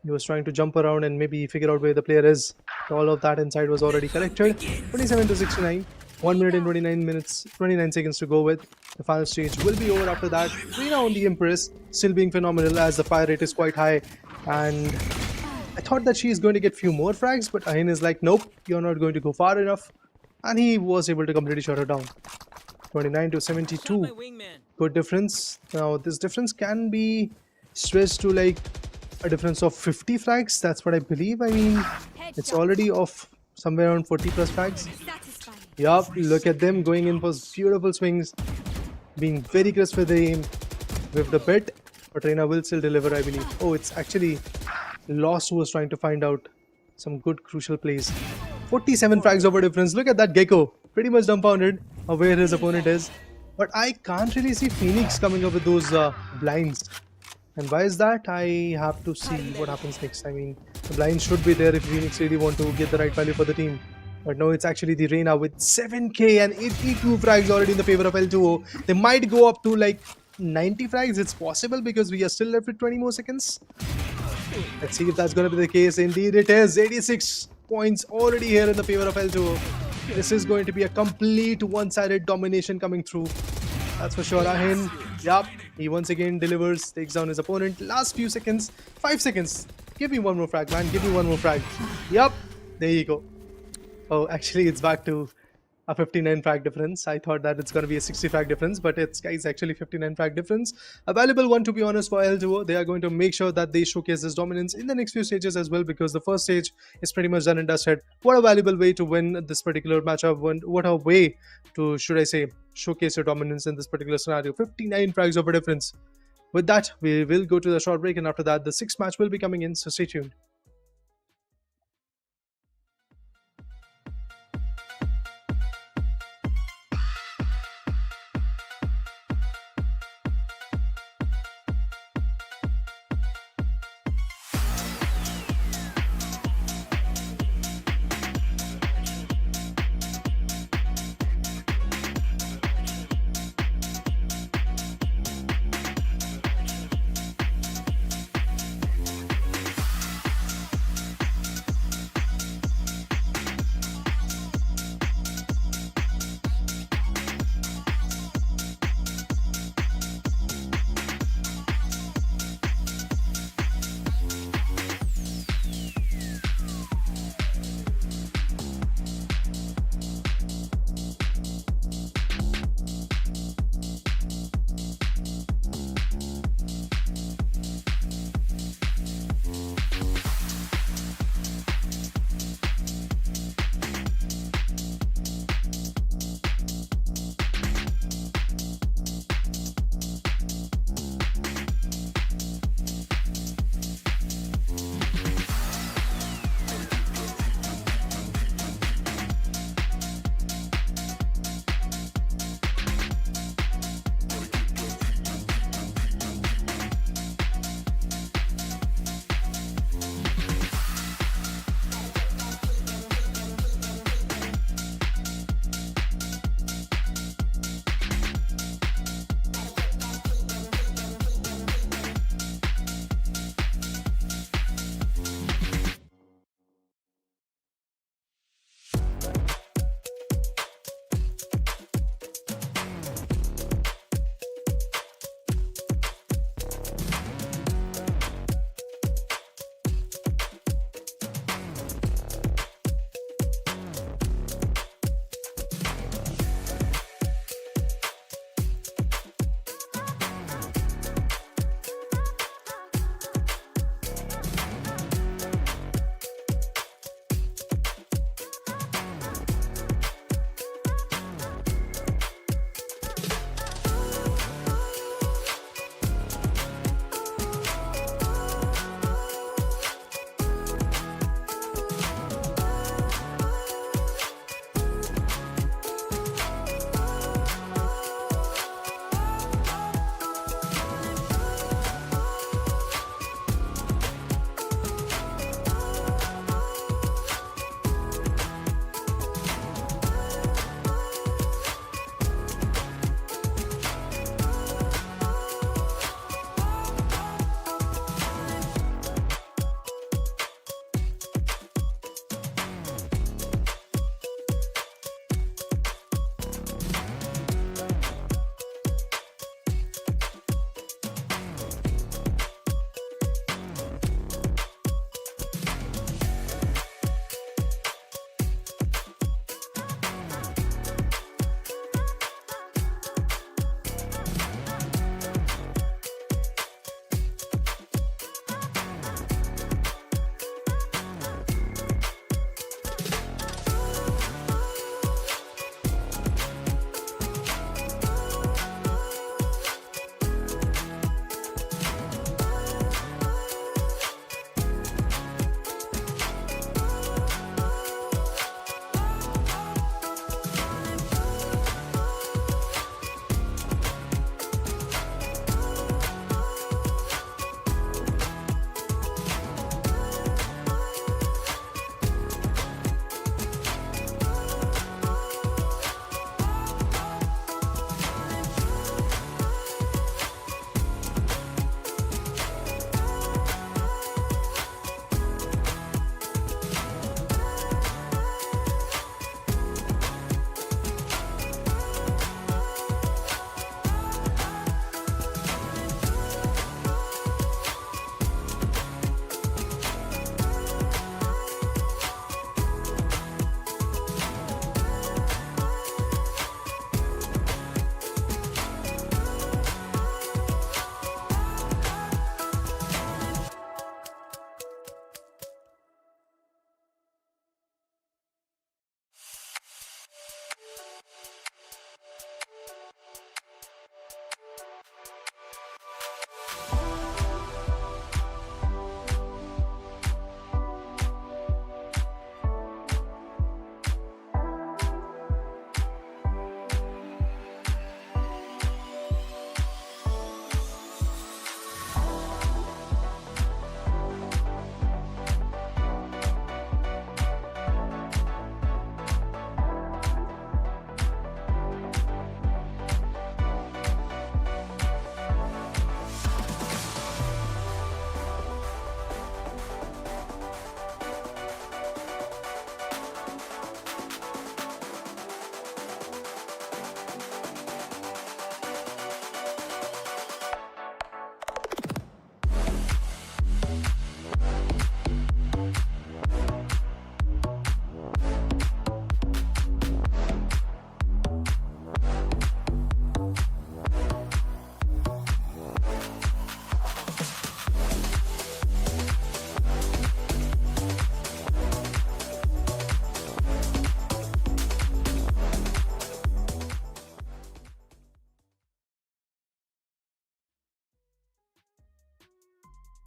He was trying to jump around and maybe figure out where the player is. All of that inside was already collected. 27 to 69. 1 minute and 29 seconds to go with. The final stage will be over after that. Reina on the Empress, still being phenomenal as the fire rate is quite high. And I thought that she is going to get few more frags, but Ahin is like, nope, you're not going to go far enough. And he was able to completely shut her down. 29 to 72. Good difference. Now this difference can be stretched to like a difference of 50 frags. That's what I believe. I mean, it's already off somewhere around 40 plus frags. Yup, look at them going in for beautiful swings, being very crisp with the aim, with the bit. But Reina will still deliver, I believe. Oh, it's actually Lost who was trying to find out some good crucial plays. 47 frags over difference. Look at that Gecko. Pretty much dumbfounded of where his opponent is. But I can't really see Phoenix coming up with those blinds. And why is that? I have to see what happens next. I mean, the blinds should be there if Phoenix really want to get the right value for the team. But no, it's actually the Reina with 7k and 82 frags already in the favor of L2O. They might go up to like 90 frags. It's possible because we are still left with 20 more seconds. Let's see if that's going to be the case. Indeed, it is. 86 points already here in the favor of L2O. This is going to be a complete one-sided domination coming through. That's for sure. Ahin, yup, he once again delivers, takes down his opponent. Last few seconds, 5 seconds. Give me one more frag, man. Give me one more frag. Yup, there you go. Oh, actually, it's back to a 59 frag difference. I thought that it's going to be a 60 frag difference, but it's guys actually 59 frag difference. A valuable one, to be honest, for L2O. They are going to make sure that they showcase this dominance in the next few stages as well, because the first stage is pretty much done and dusted. What a valuable way to win this particular matchup. What a way to, should I say, showcase your dominance in this particular scenario. 59 frags over difference. With that, we will go to the short break, and after that, the 6th match will be coming in, so stay tuned.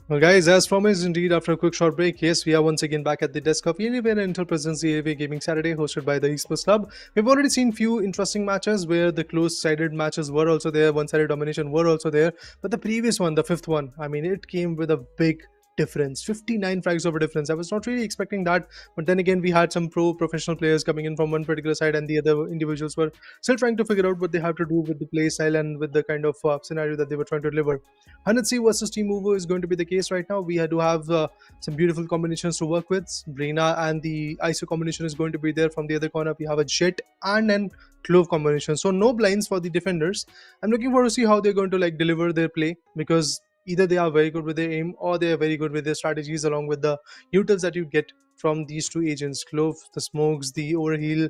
Well, guys, as promised, indeed, after a quick short break, yes, we are once again back at the desk of Alienware and Intel presents the AV Gaming Saturday, hosted by the Esports Club. We've already seen few interesting matches where the close-sided matches were also there, one-sided domination were also there. But the previous one, the fifth one, I mean, it came with a big difference, 59 frags over difference. I was not really expecting that, but then again, we had some professional players coming in from one particular side, and the other individuals were still trying to figure out what they have to do with the play style and with the kind of scenario that they were trying to deliver. 100C versus Team Uvo is going to be the case right now. We do have some beautiful combinations to work with. Reina and the ISO combination is going to be there. From the other corner, we have a Jet and an Clove combination. So no blinds for the defenders. I'm looking forward to see how they're going to like deliver their play, because either they are very good with their aim or they are very good with their strategies, along with the utils that you get from these two agents, Clove, the smokes, the overheal.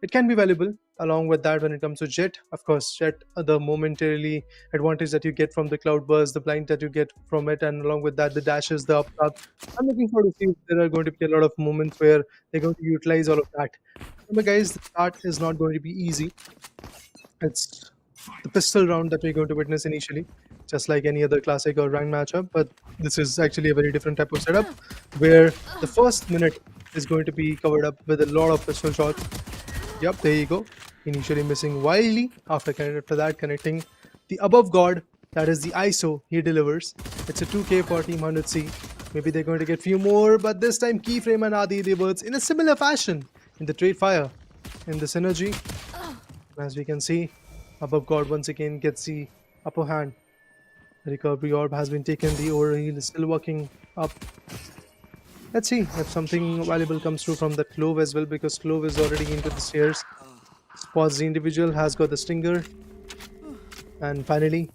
It can be valuable. Along with that, when it comes to Jet, of course, Jet, the momentarily advantage that you get from the cloud burst, the blind that you get from it, and along with that, the dashes, the up. I'm looking forward to see if there are going to be a lot of moments where they're going to utilize all of that. Remember, guys, the start is not going to be easy. It's the pistol round that we're going to witness initially, just like any other classic or ranked matchup. But this is actually a very different type of setup, where the first minute is going to be covered up with a lot of pistol shots. Yep, there you go. Initially missing wildly. After that, connecting the above guard, that is the ISO, he delivers. It's a 2K for Team 100C. Maybe they're going to get few more, but this time Keyframe and Adi reverts in a similar fashion in the trade fire, in the synergy. As we can see, above guard once again gets the upper hand. The recovery orb has been taken. The overheal is still working up. Let's see if something valuable comes through from that Clove as well, because Clove is already into the stairs. Spots the individual, has got the stinger. And finally,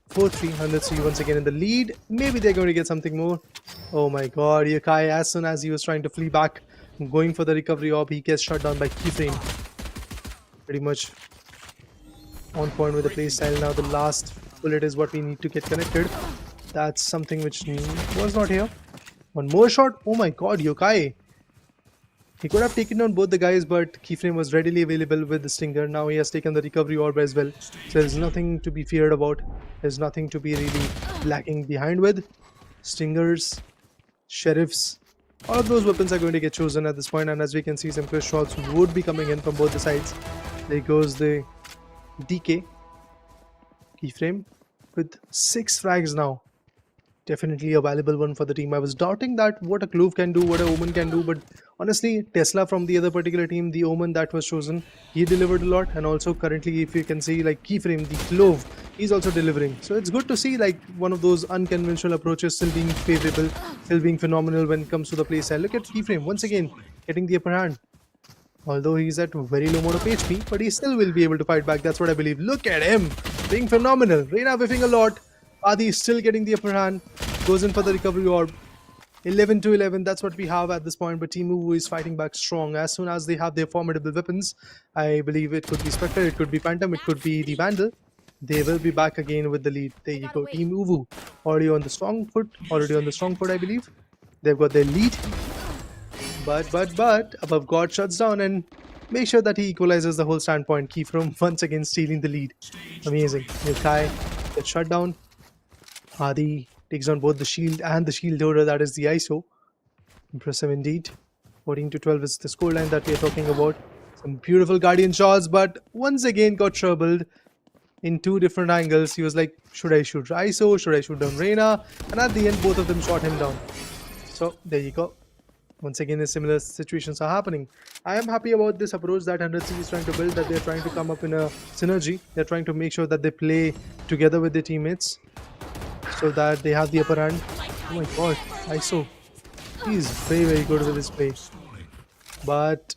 4-3, 100C once again in the lead. Maybe they're going to get something more. Oh my god, Yokai, as soon as he was trying to flee back, going for the recovery orb, he gets shut down by Keyframe. Pretty much on point with the playstyle. Now the last bullet is what we need to get connected. That's something which was not here. One more shot. Oh my god, Yokai. He could have taken down both the guys, but Keyframe was readily available with the stinger. Now he has taken the recovery orb as well. So there's nothing to be feared about. There's nothing to be really lacking behind with. Stingers, sheriffs, all of those weapons are going to get chosen at this point. And as we can see, some crisp shots would be coming in from both the sides. There goes the DK. Keyframe with 6 frags now. Definitely a valuable one for the team. I was doubting that what a Clove can do, what a Omen can do, but honestly, Tesla from the other particular team, the Omen that was chosen, he delivered a lot. And also currently, if you can see, like Keyframe, the Clove, he's also delivering. So it's good to see like one of those unconventional approaches still being favorable, still being phenomenal when it comes to the playstyle. Look at Keyframe once again getting the upper hand. Although he's at very low amount of HP, but he still will be able to fight back. That's what I believe. Look at him being phenomenal. Reina whiffing a lot. Adi is still getting the upper hand. Goes in for the recovery orb. 11-11. That's what we have at this point. But Team Uwu is fighting back strong. As soon as they have their formidable weapons, I believe it could be Spectate, it could be Phantom, it could be the Vandal. They will be back again with the lead. There you go. Team Uwu already on the strong foot. I believe. They've got their lead. But above God shuts down and make sure that he equalizes the whole standpoint. Keyframe once again stealing the lead. Amazing. Yokai gets shut down. Adi takes on both the shield and the shield holder, that is the ISO. Impressive indeed. 14-12 is the scoreline that we are talking about. Some beautiful guardian shots, but once again got troubled in 2 different angles. He was like, should I shoot ISO? Should I shoot down Reina? And at the end, both of them shot him down. So there you go. Once again, similar situations are happening. I am happy about this approach that 100C is trying to build, that they're trying to come up in a synergy. They're trying to make sure that they play together with their teammates, so that they have the upper hand. Oh my god, ISO. He's very good with his play. But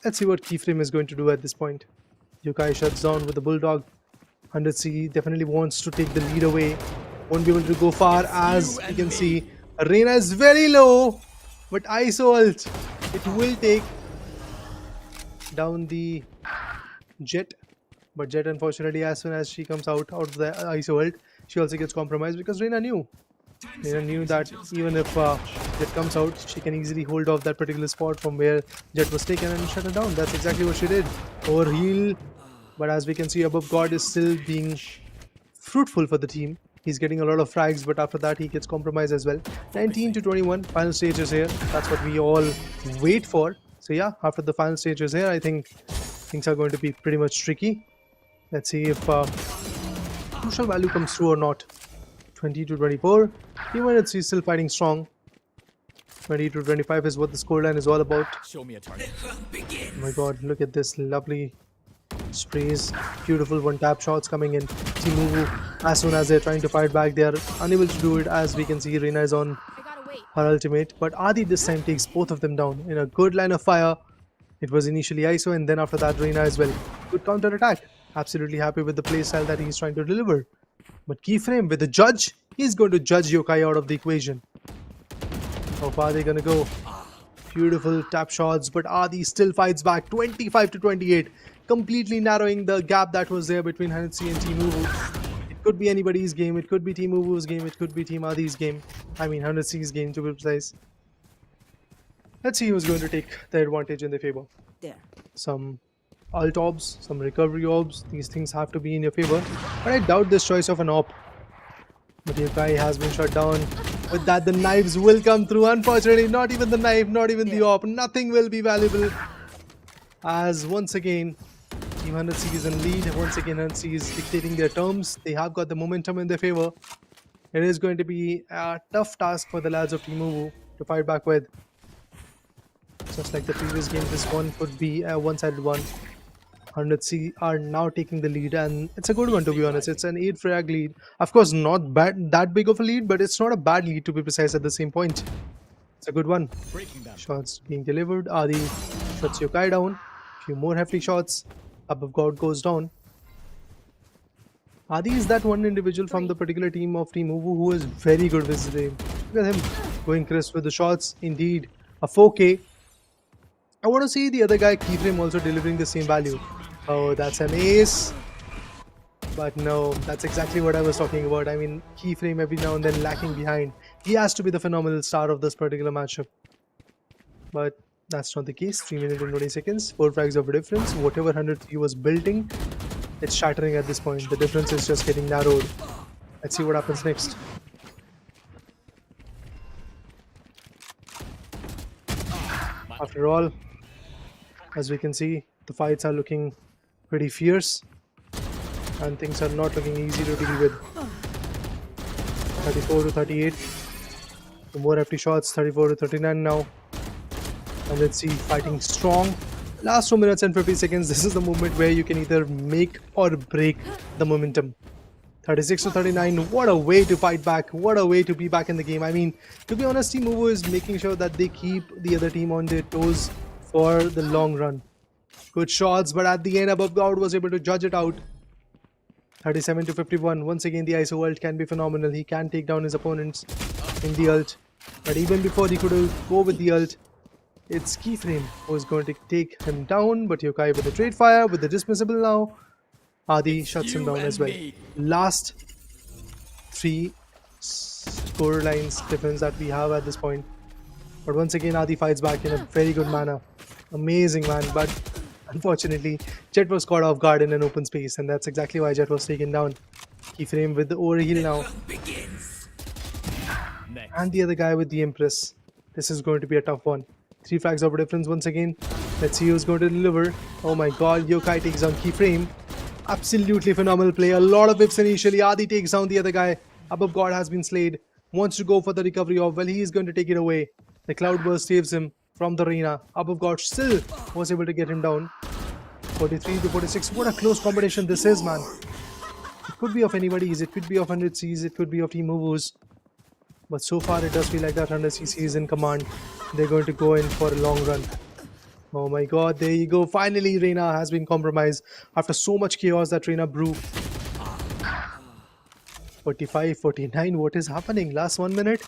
let's see what Keyframe is going to do at this point. Yokai shuts down with the Bulldog. 100C definitely wants to take the lead away. Won't be able to go far, as you can see. Reina is very low, but ISO ult, it will take down the Jet. But Jet, unfortunately, as soon as she comes out of the ISO ult, she also gets compromised, because Reina knew that even if Jet comes out, she can easily hold off that particular spot from where Jet was taken and shut her down. That's exactly what she did. Overheal, but as we can see, above God is still being fruitful for the team. He's getting a lot of frags, but after that he gets compromised as well. 19 to 21, final stage is here. That's what we all wait for. So yeah, after the final stage is here, I think things are going to be pretty much tricky. Let's see if crucial value comes through or not. 20 to 24. Team Bandits is still fighting strong. 20 to 25 is what the scoreline is all about. Show me a target. Oh my god, look at this lovely sprays. Beautiful one-tap shots coming in. Timuvu, as soon as they're trying to fight back, they are unable to do it. As we can see, Reina is on her ultimate. But Adi this time takes both of them down in a good line of fire. It was initially ISO and then after that Reina as well. Good counter attack. Absolutely happy with the playstyle that he's trying to deliver. But Keyframe with the judge, he's going to judge Yokai out of the equation. How far are they going to go? Beautiful tap shots, but Adi still fights back. 25 to 28. Completely narrowing the gap that was there between Hanetsi and Team Uwu. It could be anybody's game. It could be Team Uwu's game. It could be Team Adi's game. I mean Hanetsi's game to be precise. Let's see who's going to take the advantage in their favor. There. Some ult orbs, some recovery orbs. These things have to be in your favor. But I doubt this choice of an op. But Yokai has been shut down. With that, the knives will come through. Unfortunately, not even the knife, not even the op. Nothing will be valuable. As once again, Team Hanetsi is in lead. Once again, Hanetsi is dictating their terms. They have got the momentum in their favor. It is going to be a tough task for the lads of Team Uwu to fight back with. Just like the previous game, this one could be a one-sided one. Hanetsi are now taking the lead, and it's a good one to be honest. It's an 8 frag lead. Of course, not bad, that big of a lead, but it's not a bad lead to be precise at the same point. It's a good one. Shots being delivered. Adi shuts Yokai down. Few more hefty shots. Above God goes down. Adi is that one individual from the particular team of Team Uwu who is very good with his aim. Look at him going crisp with the shots. Indeed, a 4K. I want to see the other guy, Keyframe, also delivering the same value. Oh, that's an ace. But no, that's exactly what I was talking about. I mean, Keyframe every now and then lacking behind. He has to be the phenomenal star of this particular matchup. But that's not the case. 3 minutes and 20 seconds. 4 frags of a difference. Whatever 103 was building, it's shattering at this point. The difference is just getting narrowed. Let's see what happens next. After all, as we can see, the fights are looking pretty fierce and things are not looking easy to deal with. 34 to 38. The more hefty shots. 34 to 39 now. And let's see, fighting strong. Last 2 minutes and 50 seconds. This is the moment where you can either make or break the momentum. 36 to 39. What a way to fight back. What a way to be back in the game. I mean, to be honest, Team Uwu is making sure that they keep the other team on their toes for the long run. Good shots, but at the end, Above God was able to judge it out. 37 to 51. Once again, the ISO ult can be phenomenal. He can take down his opponents in the ult. But even before he could go with the ult, it's Keyframe who is going to take him down. But Yokai with the trade fire, with the dismissible now. Adi shuts him down as well. Last 3 score lines difference that we have at this point. But once again, Adi fights back in a very good manner. Amazing, man. But unfortunately, Jet was caught off guard in an open space, and that's exactly why Jet was taken down. Keyframe with the overheal now. And the other guy with the Empress. This is going to be a tough one. 3 frags of a difference once again. Let's see who's going to deliver. Oh my god, Yokai takes down Keyframe. Absolutely phenomenal play. A lot of whips initially. Adi takes down the other guy. Above God has been slayed. Wants to go for the recovery of. Well, he is going to take it away. The Cloudburst saves him from the arena. Above God still was able to get him down. 43 to 46. What a close competition this is, man. It could be of anybody's. It could be of 100C's. It could be of Team Uwu's. But so far, it does feel like that 100cc is in command. They're going to go in for a long run. Oh my god, there you go. Finally, Reina has been compromised after so much chaos that Reina brew. 45, 49. What is happening? Last 1 minute?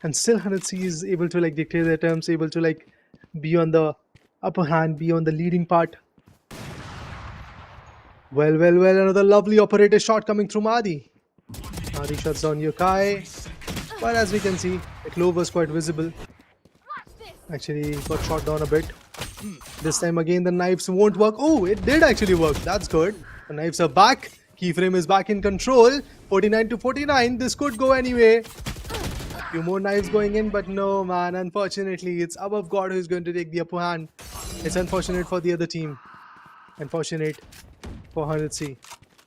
And still 100C is able to like dictate their terms, able to like be on the upper hand, be on the leading part. Well, another lovely operator shot coming through Adi. Adi shuts down Yokai. But as we can see, the globe was quite visible. Actually got shot down a bit. This time again the knives won't work. Oh, it did actually work. That's good. The knives are back. Keyframe is back in control. 49 to 49. This could go anyway. Few more knives going in, but no, man. Unfortunately, it's Above God who's going to take the upper hand. It's unfortunate for the other team. Unfortunate for 100C.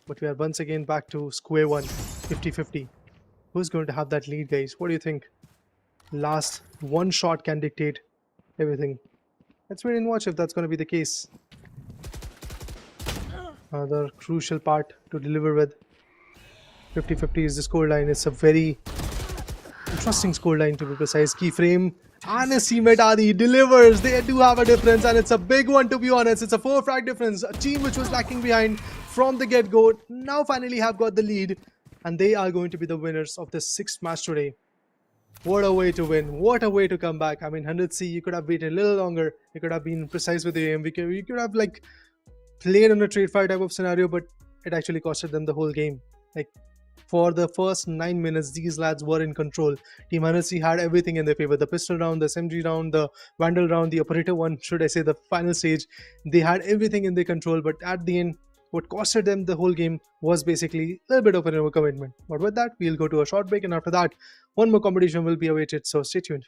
But we are once again back to square one. 50-50. Who's going to have that lead, guys? What do you think? Last one shot can dictate everything. Let's wait and watch if that's going to be the case. Another crucial part to deliver with. 50-50 is the scoreline. It's a very interesting scoreline to be precise. Keyframe and a Seamet Adi delivers. They do have a difference, and it's a big one, to be honest. It's a 4-frag difference. A team which was lacking behind from the get-go now finally have got the lead, and they are going to be the winners of this 6th match today. What a way to win. What a way to come back. I mean, 100C, you could have waited a little longer. You could have been precise with the aim. You could have like played on a trade fire type of scenario, but it actually costed them the whole game. Like, for the first 9 minutes, these lads were in control. Team 100C had everything in their favor. The pistol round, the SMG round, the Vandal round, the operator one, should I say, the final stage. They had everything in their control, but at the end, what costed them the whole game was basically a little bit of an overcommitment. But with that, we'll go to a short break, and after that, one more competition will be awaited, so stay tuned.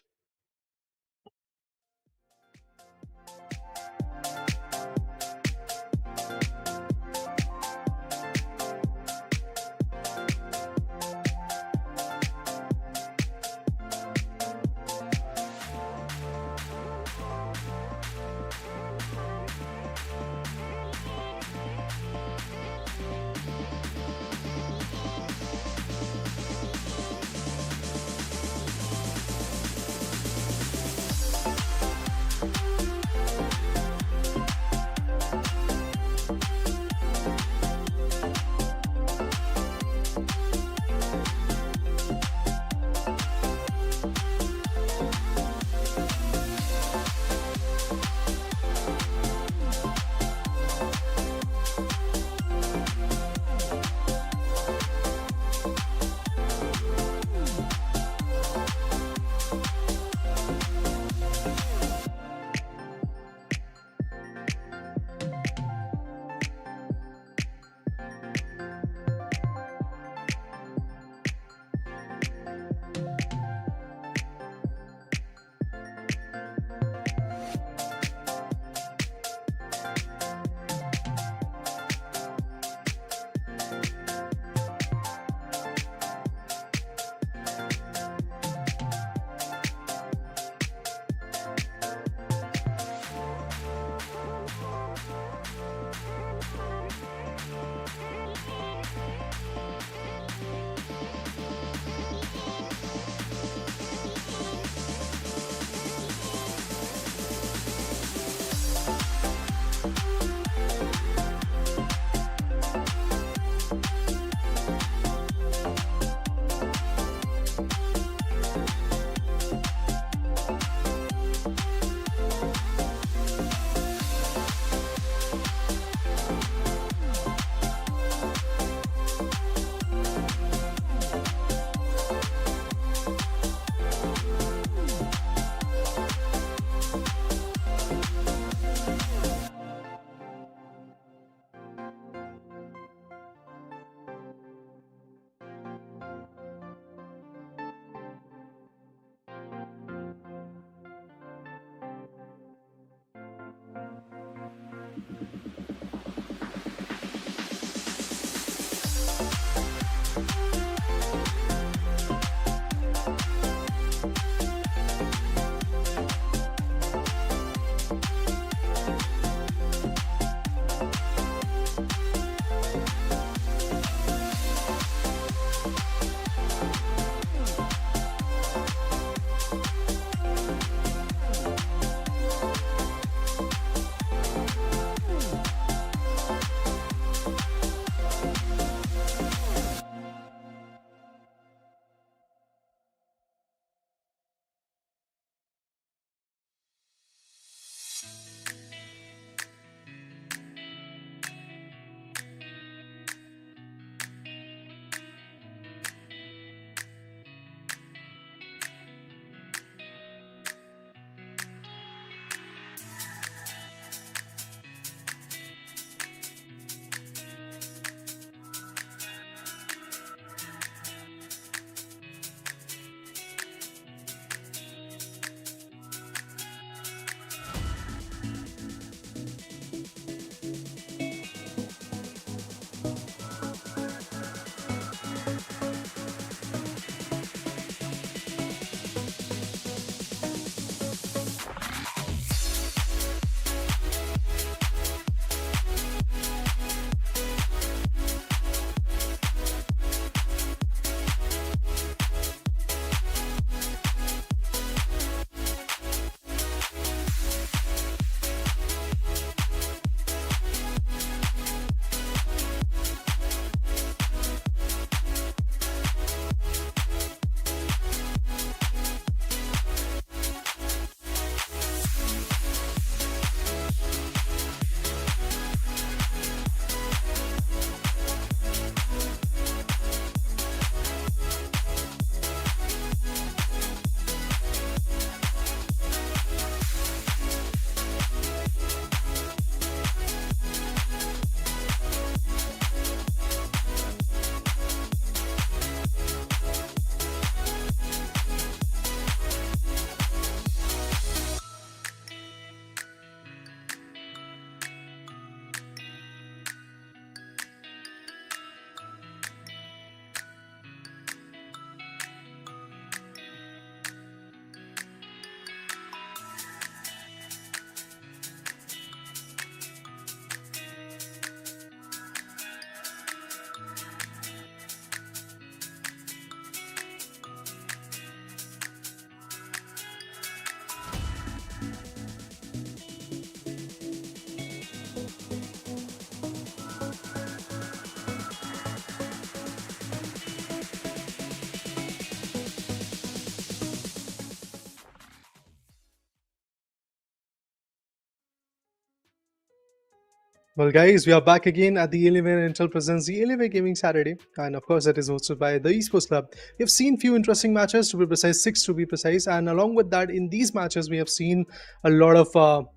Well, guys, we are back again at the Alienware Intel presents the Alienware Gaming Saturday, and of course, it is hosted by the Esports Club. We have seen few interesting matches, to be precise, 6 to be precise, and along with that, in these matches, we have seen a lot of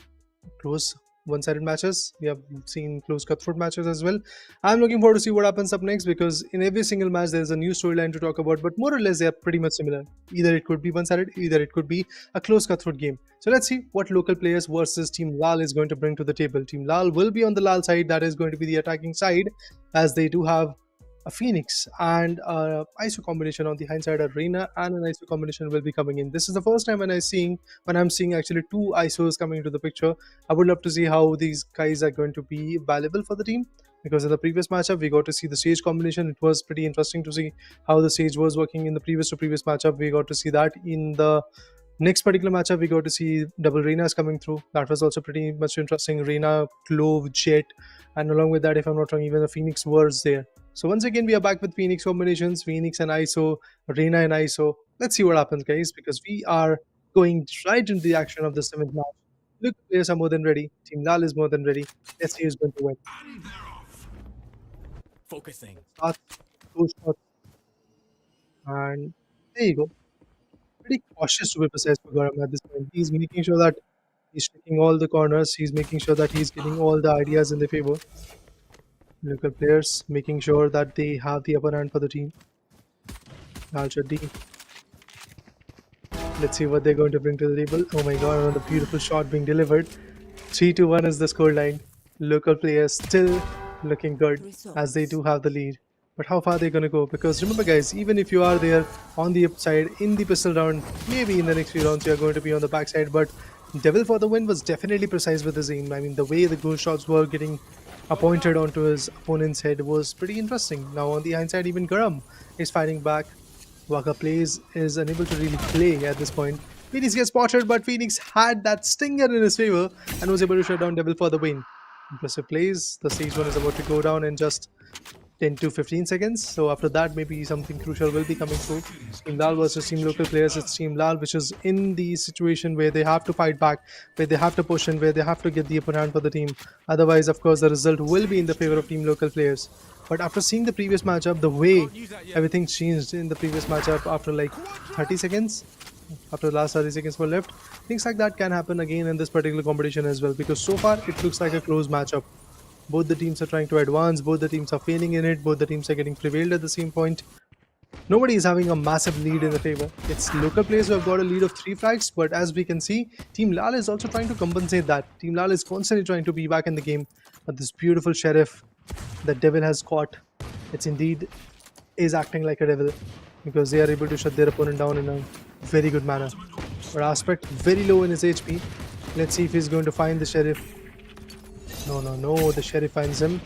close one-sided matches. We have seen close cutthroat matches as well. I'm looking forward to see what happens up next because in every single match there's a new storyline to talk about, but more or less they are pretty much similar. Either it could be one-sided, either it could be a close cutthroat game. So let's see what local players versus Team Lal is going to bring to the table. Team Lal will be on the Lal side, that is going to be the attacking side, as they do have a Phoenix and a ISO combination on the hindsight arena, and an ISO combination will be coming in. This is the first time when I'm seeing actually two ISOs coming into the picture. I would love to see how these guys are going to be valuable for the team, because in the previous matchup we got to see the Sage combination. It was pretty interesting to see how the Sage was working in the previous matchup. We got to see that in the next particular matchup. We got to see double Reynas coming through. That was also pretty much interesting. Reyna, Clove, Jet, and along with that, if I'm not wrong, even the Phoenix was there. So once again, we are back with Phoenix combinations, Phoenix and ISO, Reyna and ISO. Let's see what happens, guys, because we are going right into the action of the 7th match. Look, players are more than ready. Team Lal is more than ready. Let's see who's going to win. Focusing. Start, two shots, and there you go. Pretty cautious to be precise for Garam at this point. He's making sure that he's checking all the corners. He's making sure that he's getting all the ideas in their favor. Local players making sure that they have the upper hand for the team. Alcha D. Let's see what they're going to bring to the table. Oh my god, another beautiful shot being delivered. 3-1 is the scoreline. Local players still looking good as they do have the lead. But how far are they going to go? Because remember, guys, even if you are there on the upside in the pistol round, maybe in the next few rounds you are going to be on the backside. But Devil for the win was definitely precise with his aim. I mean, the way the goal shots were getting appointed onto his opponent's head was pretty interesting. Now on the hindsight, even Garam is fighting back. Waka plays is unable to really play at this point. Phoenix gets spotted, but Phoenix had that stinger in his favor and was able to shut down Devil for the win. Impressive plays. The stage 1 is about to go down in just 10 to 15 seconds. So after that, maybe something crucial will be coming through. Team Lal versus Team Local players. It's Team Lal which is in the situation where they have to fight back, where they have to push in, where they have to get the upper hand for the team. Otherwise, of course, the result will be in the favor of Team Local players. But after seeing the previous matchup, the way everything changed in the previous matchup after like 30 seconds, after the last 30 seconds were left, things like that can happen again in this particular competition as well, because so far it looks like a close matchup. Both the teams are trying to advance, both the teams are failing in it, both the teams are getting prevailed at the same point. Nobody is having a massive lead in the favor. It's local players who have got a lead of 3 frags, but as we can see, Team Lal is also trying to compensate that. Team Lal is constantly trying to be back in the game, but this beautiful sheriff that Devil has caught, it's indeed is acting like a devil, because they are able to shut their opponent down in a very good manner. But Aspect very low in his HP. Let's see if he's going to find the sheriff. No, the sheriff finds him.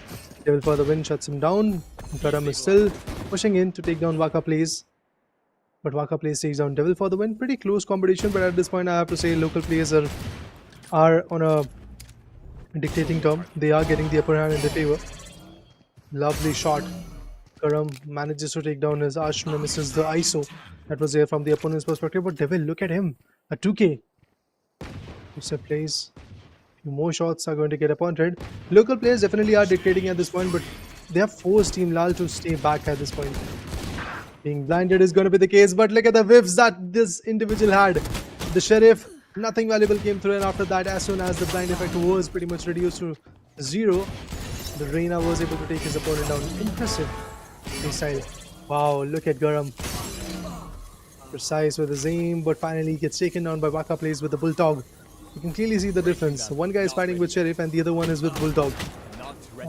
Devil for the win shuts him down. Garam is still pushing in to take down Waka Plays. But Waka Plays takes down Devil for the win. Pretty close competition, but at this point I have to say local players are on a dictating term. They are getting the upper hand in their favor. Lovely shot. Garam manages to take down his arch nemesis, the ISO that was there from the opponent's perspective. But Devil, look at him. A 2K. Yusuf plays. Few more shots are going to get appointed. Local players definitely are dictating at this point, but they have forced Team Lal to stay back at this point. Being blinded is going to be the case, but look at the whiffs that this individual had. The sheriff, nothing valuable came through, and after that, as soon as the blind effect was pretty much reduced to 0, the Reyna was able to take his opponent down. Impressive freestyle. Wow, look at Garam. Precise with his aim, but finally gets taken down by Waka Plays with the Bulldog. You can clearly see the difference. One guy is fighting with Sheriff and the other one is with Bulldog.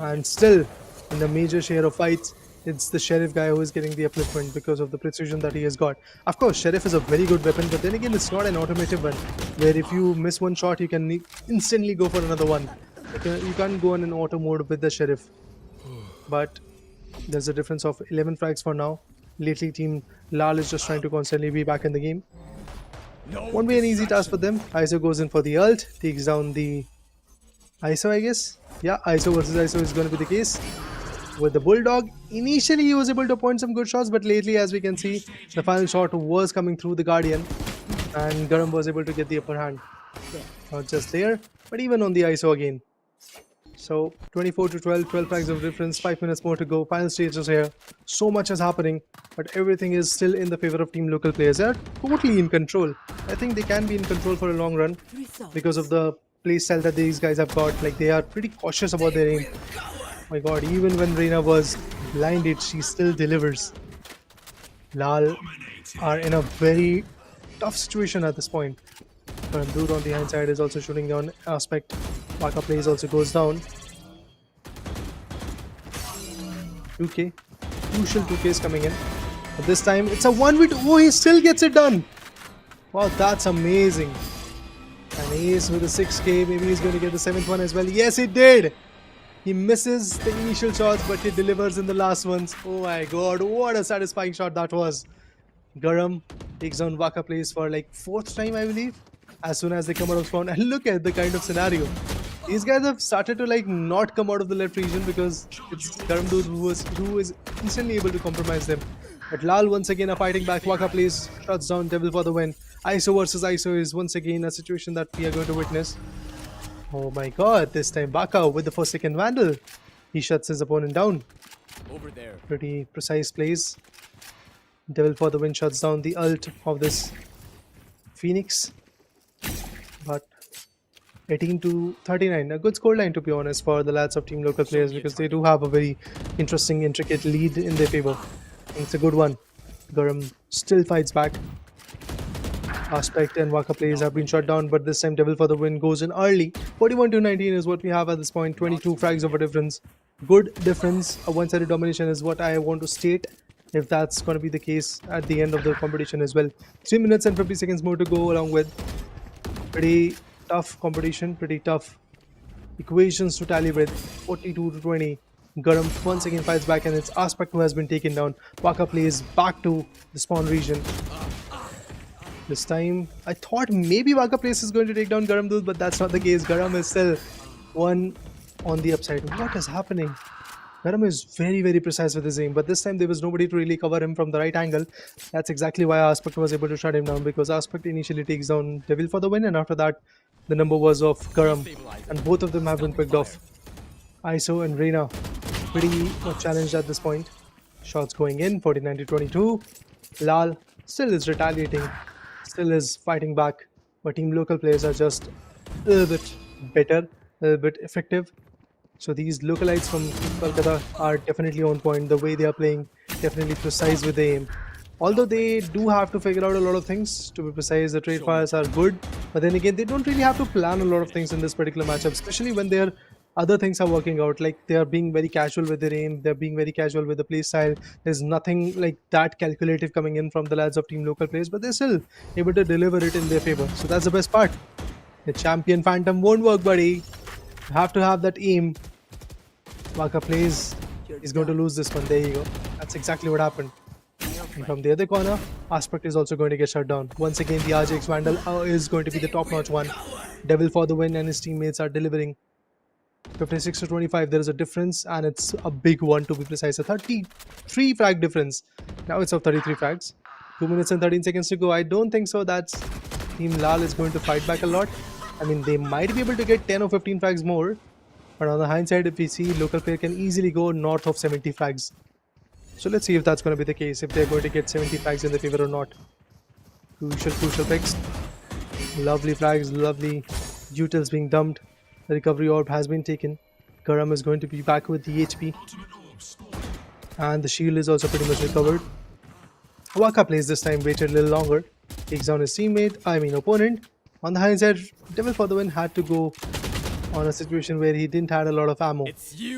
And still, in the major share of fights, it's the Sheriff guy who is getting the upliftment because of the precision that he has got. Of course, Sheriff is a very good weapon, but then again, it's not an automated one, where if you miss one shot, you can instantly go for another one. You can't go on an auto mode with the Sheriff. But there's a difference of 11 frags for now. Lately, Team Lal is just trying to constantly be back in the game. Won't be an easy task for them. ISO goes in for the ult, takes down the ISO, I guess. Yeah, ISO versus ISO is going to be the case. With the Bulldog, initially he was able to point some good shots, but lately, as we can see, the final shot was coming through the Guardian, and Garam was able to get the upper hand. Not just there, but even on the ISO again. So 24 to 12, 12 frags of difference, 5 minutes more to go. Final stages here. So much is happening, but everything is still in the favor of team local players. They are totally in control. I think they can be in control for a long run because of the play style that these guys have got. Like, they are pretty cautious about their aim. My god, even when Reina was blinded, she still delivers. Lal are in a very tough situation at this point. But Dude on the hindsight is also shooting down Aspect. Waka plays also goes down. 2k. Crucial 2k is coming in. But this time it's a 1v2. Oh, he still gets it done. Wow, that's amazing. An ace with a 6k. Maybe he's going to get the 7th one as well. Yes, he did. He misses the initial shots, but he delivers in the last ones. Oh my god, what a satisfying shot that was. Garam takes down Waka plays for like 4th time, I believe, as soon as they come out of spawn. And look at the kind of scenario. These guys have started to like not come out of the left region because it's Garam Dude who is instantly able to compromise them. But Lal once again are fighting back. Waka plays, shuts down Devil for the win. ISO versus ISO is once again a situation that we are going to witness. Oh my god, this time Baka with the Forsaken Vandal. He shuts his opponent down. Over there. Pretty precise plays. Devil for the win shuts down the ult of this Phoenix. But 18 to 39, a good scoreline to be honest for the lads of team local players, because they do have a very interesting, intricate lead in their favor. It's a good one. Garam still fights back. Aspect and Waka plays have been shut down, but this time Devil for the win goes in early. 41 to 19 is what we have at this point. 22 frags of a difference. Good difference. A one-sided domination is what I want to state, if that's going to be the case at the end of the competition as well. 3 minutes and 50 seconds more to go, along with pretty tough competition, pretty tough equations to tally with. 42 to 20. Garam once again fights back, and it's Aspect who has been taken down. Waka plays back to the spawn region. This time, I thought maybe Waka Place is going to take down Garam Dude, but that's not the case. Garam is still one on the upside. What is happening? Garam is very, very precise with his aim, but this time there was nobody to really cover him from the right angle. That's exactly why Aspect was able to shut him down, because Aspect initially takes down Devil for the win, and after that, the number was of Garam, and both of them have been picked off. ISO and Reina pretty much challenged at this point. Shots going in, 49 to 22. Lal still is retaliating. Still is fighting back, but team local players are just a little bit better, a little bit effective. So these localites from Kolkata are definitely on point. The way they are playing, definitely precise with the aim. Although they do have to figure out a lot of things to be precise. The trade fires are good, but then again, they don't really have to plan a lot of things in this particular matchup, especially when their other things are working out. Like, they are being very casual with their aim, they're being very casual with the play style. There's nothing like that calculative coming in from the lads of team local players, but they're still able to deliver it in their favor. So that's the best part. The champion phantom won't work, buddy. You have to have that aim. Waka plays, he's going to lose this one. There you go. That's exactly what happened. And from the other corner, Aspect is also going to get shut down. Once again, the RJX Vandal is going to be the top-notch one. Devil for the win, and his teammates are delivering. 56 to 25, there is a difference, and it's a big one to be precise. A 33 frag difference. Now it's of 33 frags. 2 minutes and 13 seconds to go. I don't think so that's Team Lal is going to fight back a lot. I mean, they might be able to get 10 or 15 frags more, but on the hindsight, if we see, local player can easily go north of 70 frags. So let's see if that's going to be the case, if they're going to get 70 frags in their favor or not. Crucial picks. Lovely frags, lovely utils being dumped. The recovery orb has been taken. Garam is going to be back with the HP. And the shield is also pretty much recovered. Waka plays this time, waited a little longer. Takes down his opponent. On the hindsight, Devil for the win had to go on a situation where he didn't have a lot of ammo.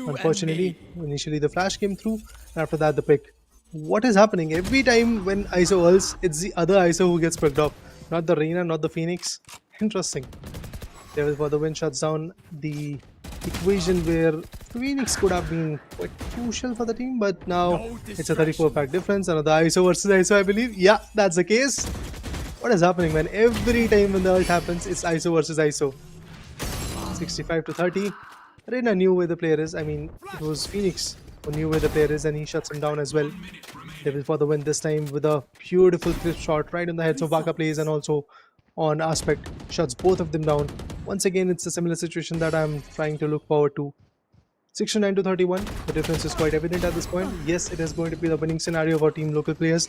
Unfortunately, initially the flash came through, and after that the pick. What is happening? Every time when ISO ults, it's the other ISO who gets picked off. Not the Reina, not the Phoenix. Interesting. Devil for the win shuts down the equation where Phoenix could have been quite crucial for the team, but now it's a 34 pack difference. Another ISO versus ISO, I believe. Yeah, that's the case. What is happening, man? Every time when the ult happens, it's ISO versus ISO. 65 to 30. Reina knew where the player is. I mean, it was Phoenix who knew where the player is, and he shuts him down as well. Devil for the win this time with a beautiful crisp shot right in the heads of Waka plays, and also on Aspect. Shuts both of them down. Once again, it's a similar situation that I'm trying to look forward to. 69 to 31. The difference is quite evident at this point. Yes, it is going to be the winning scenario for Team Local players.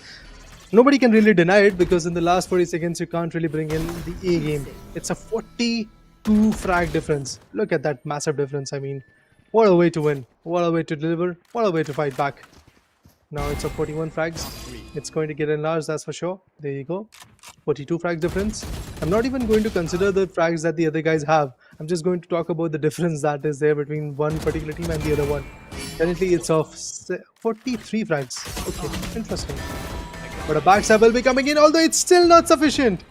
Nobody can really deny it because in the last 40 seconds you can't really bring in the A game. It's a 42 frag difference. Look at that massive difference. I mean, what a way to win, what a way to deliver, what a way to fight back. Now it's a 41 frags. It's going to get enlarged, that's for sure. There you go. 42 frags difference. I'm not even going to consider the frags that the other guys have. I'm just going to talk about the difference that is there between one particular team and the other one. Currently it's of 43 frags. Okay, interesting. But a backstab will be coming in, although it's still not sufficient.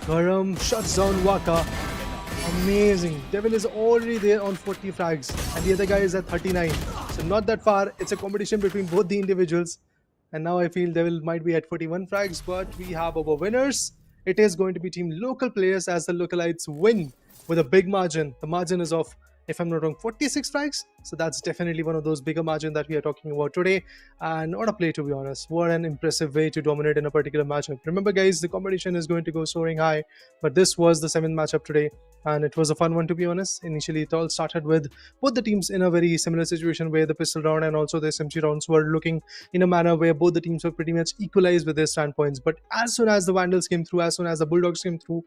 Garam shuts down Waka. Amazing. Devil is already there on 40 frags and the other guy is at 39. So not that far. It's a competition between both the individuals. And now I feel Devil might be at 41 frags, but we have our winners. It is going to be Team Local players as the Localites win with a big margin. The margin is of, if I'm not wrong, 46 frags. So that's definitely one of those bigger margin that we are talking about today. And what a play, to be honest. What an impressive way to dominate in a particular matchup. Remember guys, the competition is going to go soaring high, but this was the 7th matchup today. And it was a fun one, to be honest. Initially, it all started with both the teams in a very similar situation where the pistol round and also the SMG rounds were looking in a manner where both the teams were pretty much equalized with their standpoints. But as soon as the Vandals came through, as soon as the Bulldogs came through,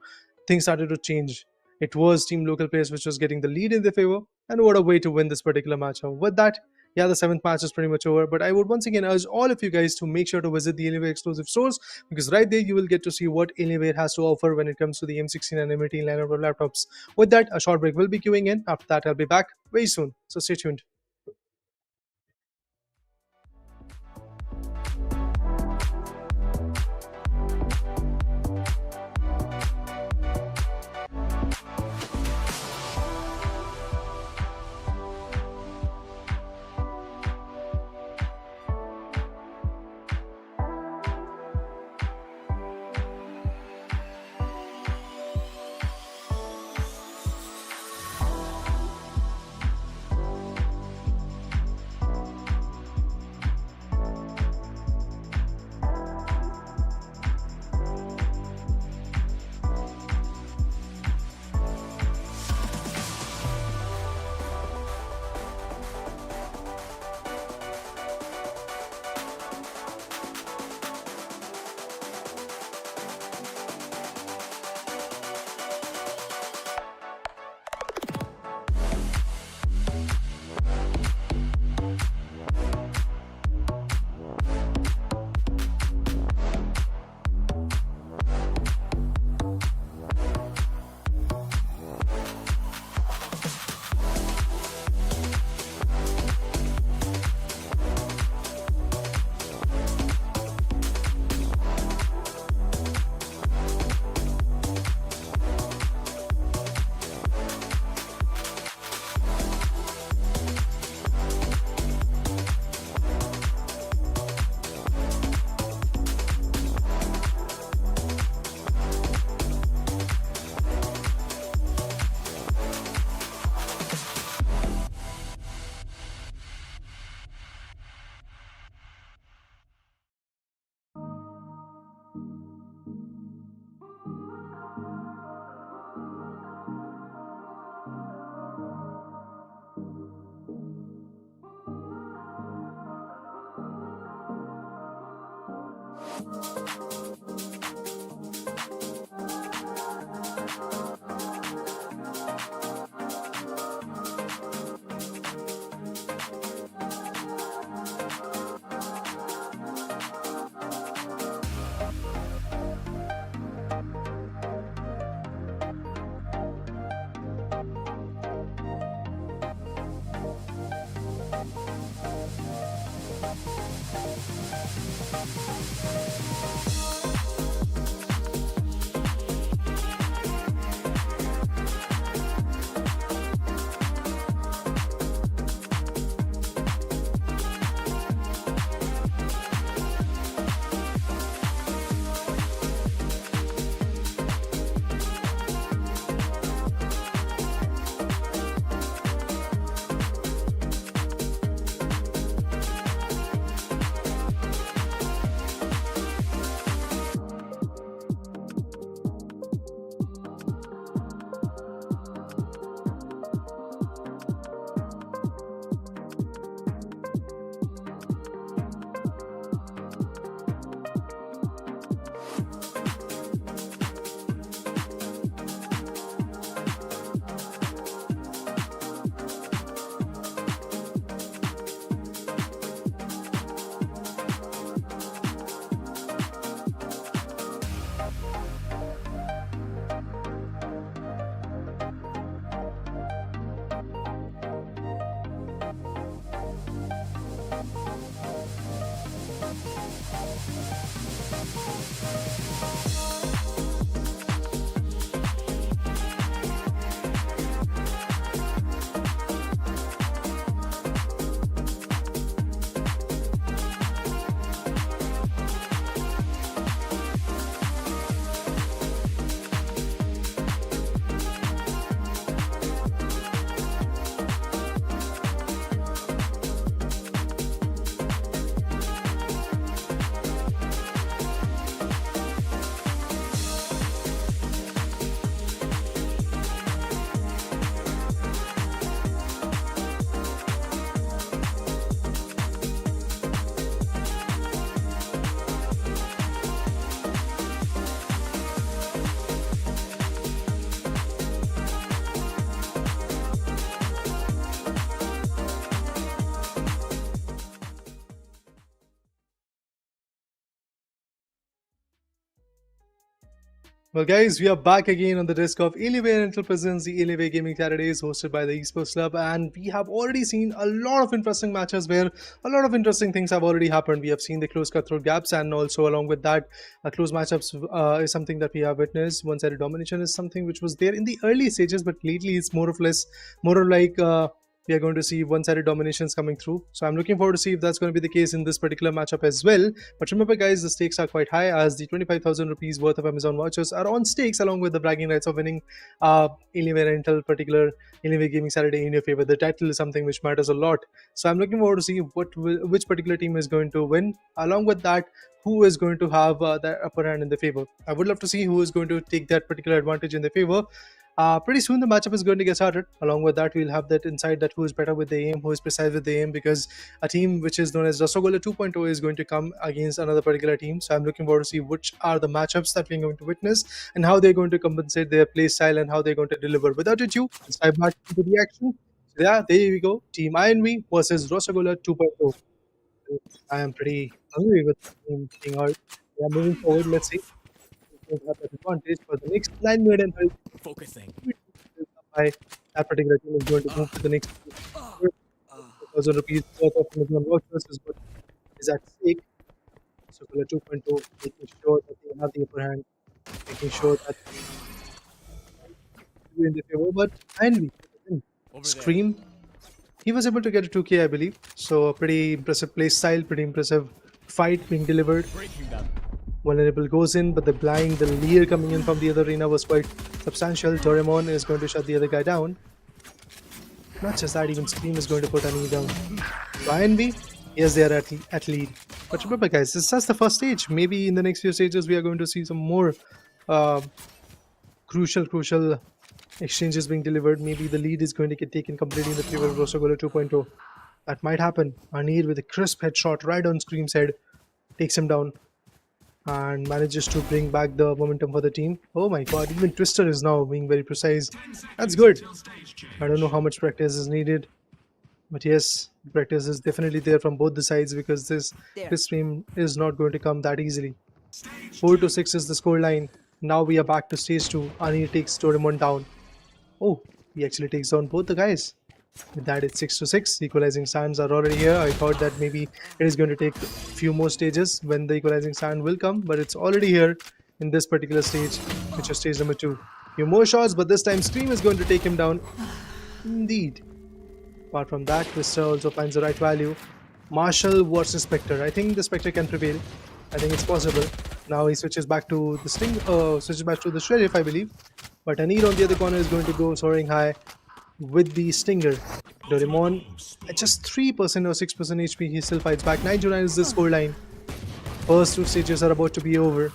things started to change. It was Team Local players which was getting the lead in their favor, and what a way to win this particular matchup. With that, yeah, the 7th match is pretty much over, but I would once again urge all of you guys to make sure to visit the Alienware exclusive stores, because right there you will get to see what Alienware has to offer when it comes to the M16 and M18 lineup of laptops. With that, a short break will be queuing in. After that, I'll be back very soon, so stay tuned. Well, guys, we are back again on the desk of Alienware Rental Presents, the Alienware Gaming Saturdays hosted by the Esports Club, and we have already seen a lot of interesting matches where a lot of interesting things have already happened. We have seen the close cutthroat gaps, and also along with that, close matchups is something that we have witnessed. One-sided domination is something which was there in the early stages, but lately it's more or like. We are going to see one-sided dominations coming through. So I'm looking forward to see if that's going to be the case in this particular matchup as well. But remember, guys, the stakes are quite high as the 25,000 rupees worth of Amazon vouchers are on stakes along with the bragging rights of winning Alienware Rental, particular Alienware Gaming Saturday in your favor. The title is something which matters a lot. So I'm looking forward to see which particular team is going to win. Along with that, who is going to have that upper hand in the favor. I would love to see who is going to take that particular advantage in the favor. Pretty soon the matchup is going to get started. Along with that, we'll have that insight that who is better with the aim, who is precise with the aim, because a team which is known as Rasogola 2.0 is going to come against another particular team. So I'm looking forward to see which are the matchups that we're going to witness and how they're going to compensate their play style and how they're going to deliver. Without ado, let's dive back into the action. So yeah, there we go. Team INV versus Rasogola 2.0. I am pretty hungry with the team being out. Yeah, moving forward, let's see. Have that advantage for the next 9 minutes and 30 Focusing. by that particular team is going to move to the next 1,000 rupees worth of Amazon vouchers is what is at stake. So Killer 2.0 making sure that they have the upper hand, making sure that they in the favor. But finally, Scream, he was able to get a 2K, I believe. So a pretty impressive play style, pretty impressive fight being delivered. Breaking them. Vulnerable goes in, but the blind, the leer coming in from the other arena was quite substantial. Doraemon is going to shut the other guy down. Not just that, even Scream is going to put Annie down. INV, yes, they are at lead. But remember, guys, this is just the first stage. Maybe in the next few stages, we are going to see some more crucial exchanges being delivered. Maybe the lead is going to get taken completely in the favor of Rosogola 2.0. That might happen. Anir with a crisp headshot right on Scream's head takes him down and manages to bring back the momentum for the team. Oh my god, even Twister is now being very precise. That's good. I don't know how much practice is needed, but yes, practice is definitely there from both the sides because this stream is not going to come that easily. 4-6 is the scoreline. Now we are back to stage 2. Anir takes Doraemon down. Oh, he actually takes down both the guys. With that, it's 6-6. Equalizing stands are already here. I thought that maybe it is going to take a few more stages when the equalizing stand will come, but it's already here in this particular stage, which is stage number 2. Few more shots, but this time Scream is going to take him down. Indeed. Apart from that, Twister also finds the right value. Marshall versus Spectre. I think the Spectre can prevail. I think it's possible. Now he switches back to the switches back to the Sheriff, I believe. But Anir on the other corner is going to go soaring high with the Stinger. Doraemon at just 3% or 6% HP, he still fights back. 9-9 is the scoreline. First 2 stages are about to be over.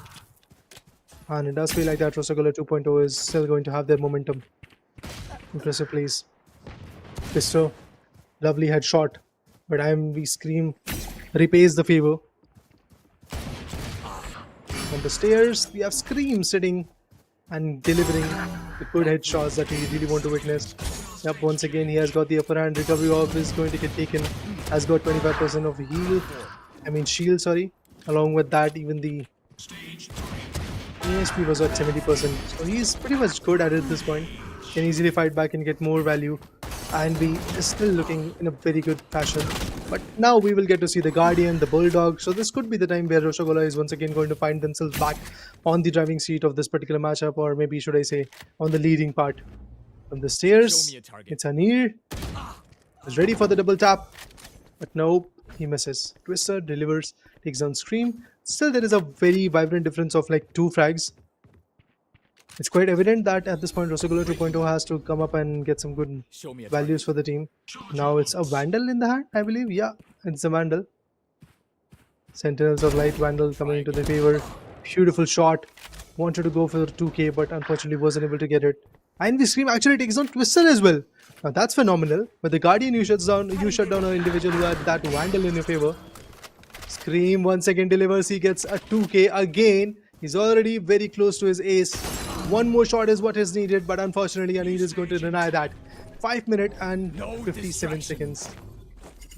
And it does feel like that Rosogola 2.0 is still going to have their momentum. Impressive plays. Pisto, lovely headshot. But IMV Scream repays the favor. On the stairs, we have Scream sitting and delivering the good headshots that we really want to witness. Yep, once again he has got the upper hand. Recovery orb is going to get taken. Has got 25% of shield, sorry. Along with that, even the HP was at 70%. So he's pretty much good at it at this point. Can easily fight back and get more value. And we is still looking in a very good fashion. But now we will get to see the Guardian, the Bulldog. So this could be the time where Rosogola is once again going to find themselves back on the driving seat of this particular matchup, or maybe should I say on the leading part. From the stairs, it's Anir. He's ready for the double tap. But nope, he misses. Twister delivers, takes down Scream. Still there is a very vibrant difference of like 2 frags. It's quite evident that at this point Rosogola 2.0 has to come up and get some good values for the team. Now it's a Vandal in the hand, I believe. Yeah, it's a Vandal. Sentinels of Light Vandal coming into the favor. Beautiful shot. Wanted to go for 2K, but unfortunately wasn't able to get it. And the Scream actually takes down Twister as well. Now that's phenomenal. With the Guardian, you shut down an individual who had that Vandal in your favor. Scream once again delivers. He gets a 2K again. He's already very close to his ace. One more shot is what is needed, but unfortunately Anil is going to deny that. 5 minutes and 57 seconds.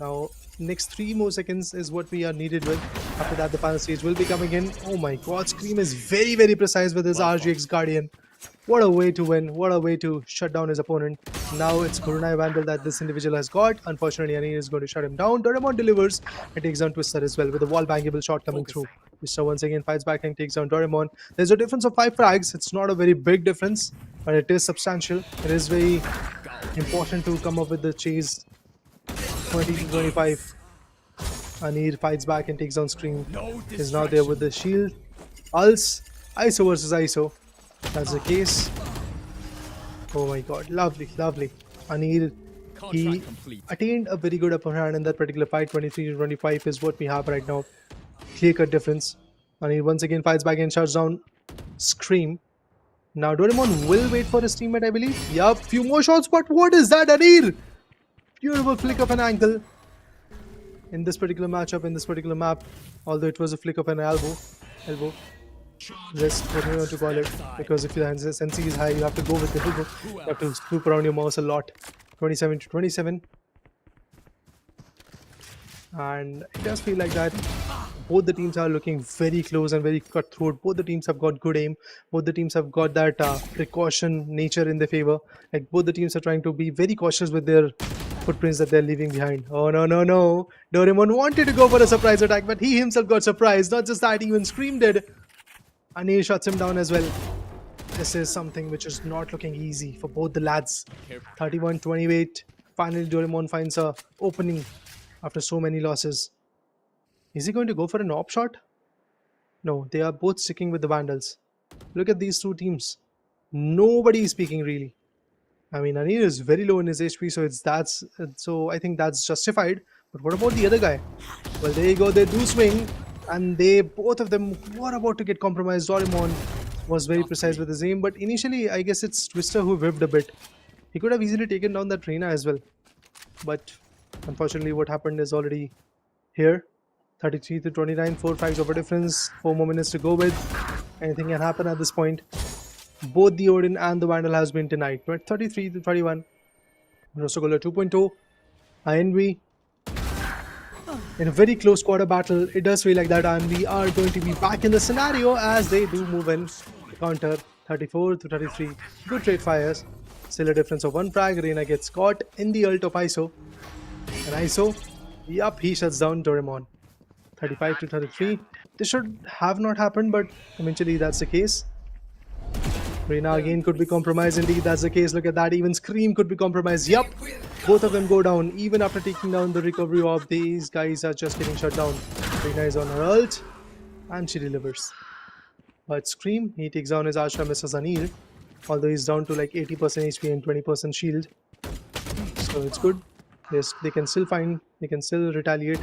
Now Next 3 more seconds is what we are needed with. After that, the final stage will be coming in. Oh my god, Scream is very, very precise with his RGX Guardian. What a way to win. What a way to shut down his opponent. Now it's Kurunai Vandal that this individual has got. Unfortunately, Ani is going to shut him down. Doraemon delivers and takes down Twister as well with a wall bangable shot coming through. Twister once again fights back and takes down Doraemon. There's a difference of 5 frags. It's not a very big difference, but it is substantial. It is very important to come up with the chase. 20 to 25. Anir fights back and takes down Scream. Is now there with the shield. Pulse. ISO versus ISO. That's the case. Oh my god, lovely, lovely. Anir, he attained a very good upper hand in that particular fight. 23 to 25 is what we have right now. Clear cut difference. Anir once again fights back and shuts down Scream. Now Doraemon will wait for his teammate, I believe. Yup, few more shots, but what is that, Anir? Beautiful flick of an ankle. In this particular matchup, in this particular map, although it was a flick of an elbow, wrist, whatever you want to call it, because if your sensi is high, you have to go with the elbow. You have to swoop around your mouse a lot. 27 to 27. And it does feel like that. Both the teams are looking very close and very cutthroat. Both the teams have got good aim. Both the teams have got that precaution nature in their favor. Like both the teams are trying to be very cautious with their footprints that they're leaving behind. Oh no, no, no. Doraemon wanted to go for a surprise attack, but he himself got surprised. Not just that, even Scream did. Anil shuts him down as well. This is something which is not looking easy for both the lads. 31-28. Finally, Doraemon finds a opening after so many losses. Is he going to go for an op shot? No, they are both sticking with the Vandals. Look at these two teams. Nobody is speaking really. I mean, Anil is very low in his HP, so I think that's justified. But what about the other guy? Well, there you go. They do swing, and both of them were about to get compromised. Doraemon was very precise with his aim, but initially, I guess it's Twister who whipped a bit. He could have easily taken down that Reina as well, but unfortunately, what happened is already here. 33 to 29, 4 frags over difference, 4 more minutes to go with. Anything can happen at this point. Both the Odin and the Vandal has been denied. But 33 to 31. Rosogola 2.0. INV. In a very close quarter battle, it does feel like that, and we are going to be back in the scenario as they do move in. Counter 34 to 33. Good trade fires. Still a difference of 1 frag. Reina gets caught in the ult of ISO. And ISO, yup, he shuts down Doraemon. 35 to 33. This should have not happened, but eventually that's the case. Reina again could be compromised. Indeed, that's the case. Look at that. Even Scream could be compromised. Yup. Both of them go down. Even after taking down the recovery of these guys are just getting shut down. Reina is on her ult. And she delivers. But Scream, he takes down his Ashra Mrs. Anil. Although he's down to like 80% HP and 20% shield. So it's good. Yes, they can still retaliate.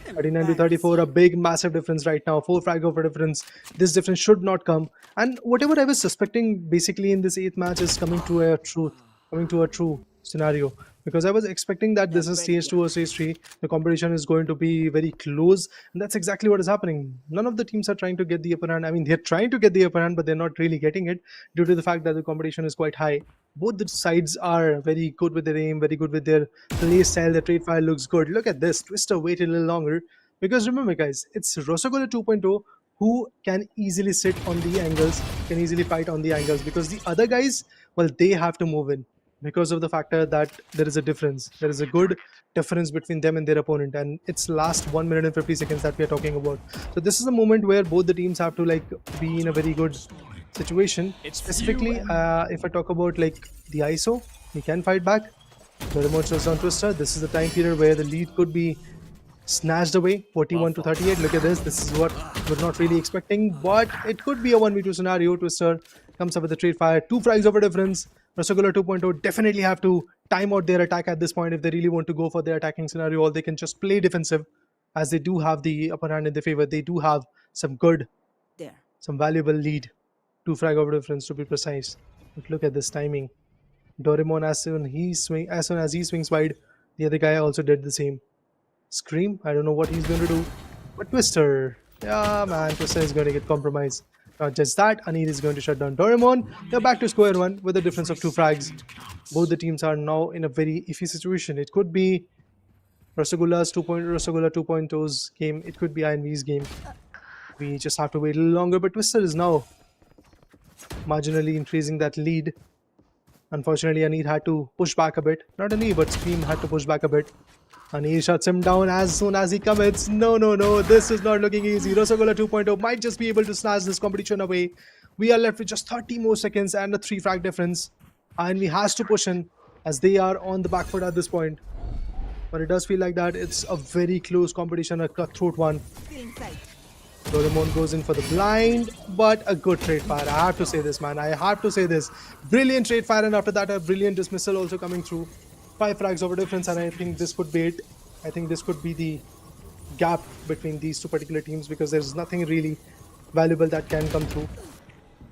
39 to 34, a big massive difference right now. 4 frag over difference. This difference should not come. And whatever I was suspecting basically in this 8th match is coming to a true scenario. Because I was expecting that this is stage 2 or stage 3. The competition is going to be very close. And that's exactly what is happening. None of the teams are trying to get the upper hand. I mean, they're trying to get the upper hand, but they're not really getting it due to the fact that the competition is quite high. Both the sides are very good with their aim, very good with their play style. The trade fire looks good. Look at this. Twister waited a little longer. Because remember, guys, it's Rosogola 2.0 who can easily sit on the angles, can easily fight on the angles. Because the other guys, well, they have to move in. Because of the factor that there is a difference. There is a good difference between them and their opponent. And it's last 1 minute and 50 seconds that we are talking about. So this is a moment where both the teams have to like be in a very good situation. Specifically, if I talk about like the ISO, he can fight back. Doraemon shows down Twister. This is the time period where the lead could be snatched away. 41 to 38. Look at this. This is what we're not really expecting, but it could be a 1v2 scenario. Twister comes up with a trade fire. 2 frags over difference. Rosogola 2.0 definitely have to time out their attack at this point if they really want to go for their attacking scenario, or they can just play defensive as they do have the upper hand in their favor. They do have some valuable lead. 2 frag over difference to be precise. But look at this timing. Doraemon, as soon as he swings wide, the other guy also did the same. Scream, I don't know what he's going to do. But Twister, yeah man, Twister is going to get compromised. Not just that, Anil is going to shut down Doraemon. They're back to square one with a difference of 2 frags. Both the teams are now in a very iffy situation. It could be Rasagula's 2.0's game. It could be INV's game. We just have to wait a little longer, but Twister is now marginally increasing that lead. Unfortunately, Anir had to push back a bit. Not Anir, but Scream had to push back a bit. Anir shuts him down as soon as he commits. No. This is not looking easy. Rosagula 2.0 might just be able to snatch this competition away. We are left with just 30 more seconds and a 3 frag difference. INV has to push in as they are on the back foot at this point. But it does feel like that it's a very close competition, a cutthroat one. Doraemon goes in for the blind, but a good trade fire. I have to say this, man. I have to say this. Brilliant trade fire, and after that, a brilliant dismissal also coming through. 5 frags over difference, and I think this could be it. I think this could be the gap between these two particular teams because there's nothing really valuable that can come through.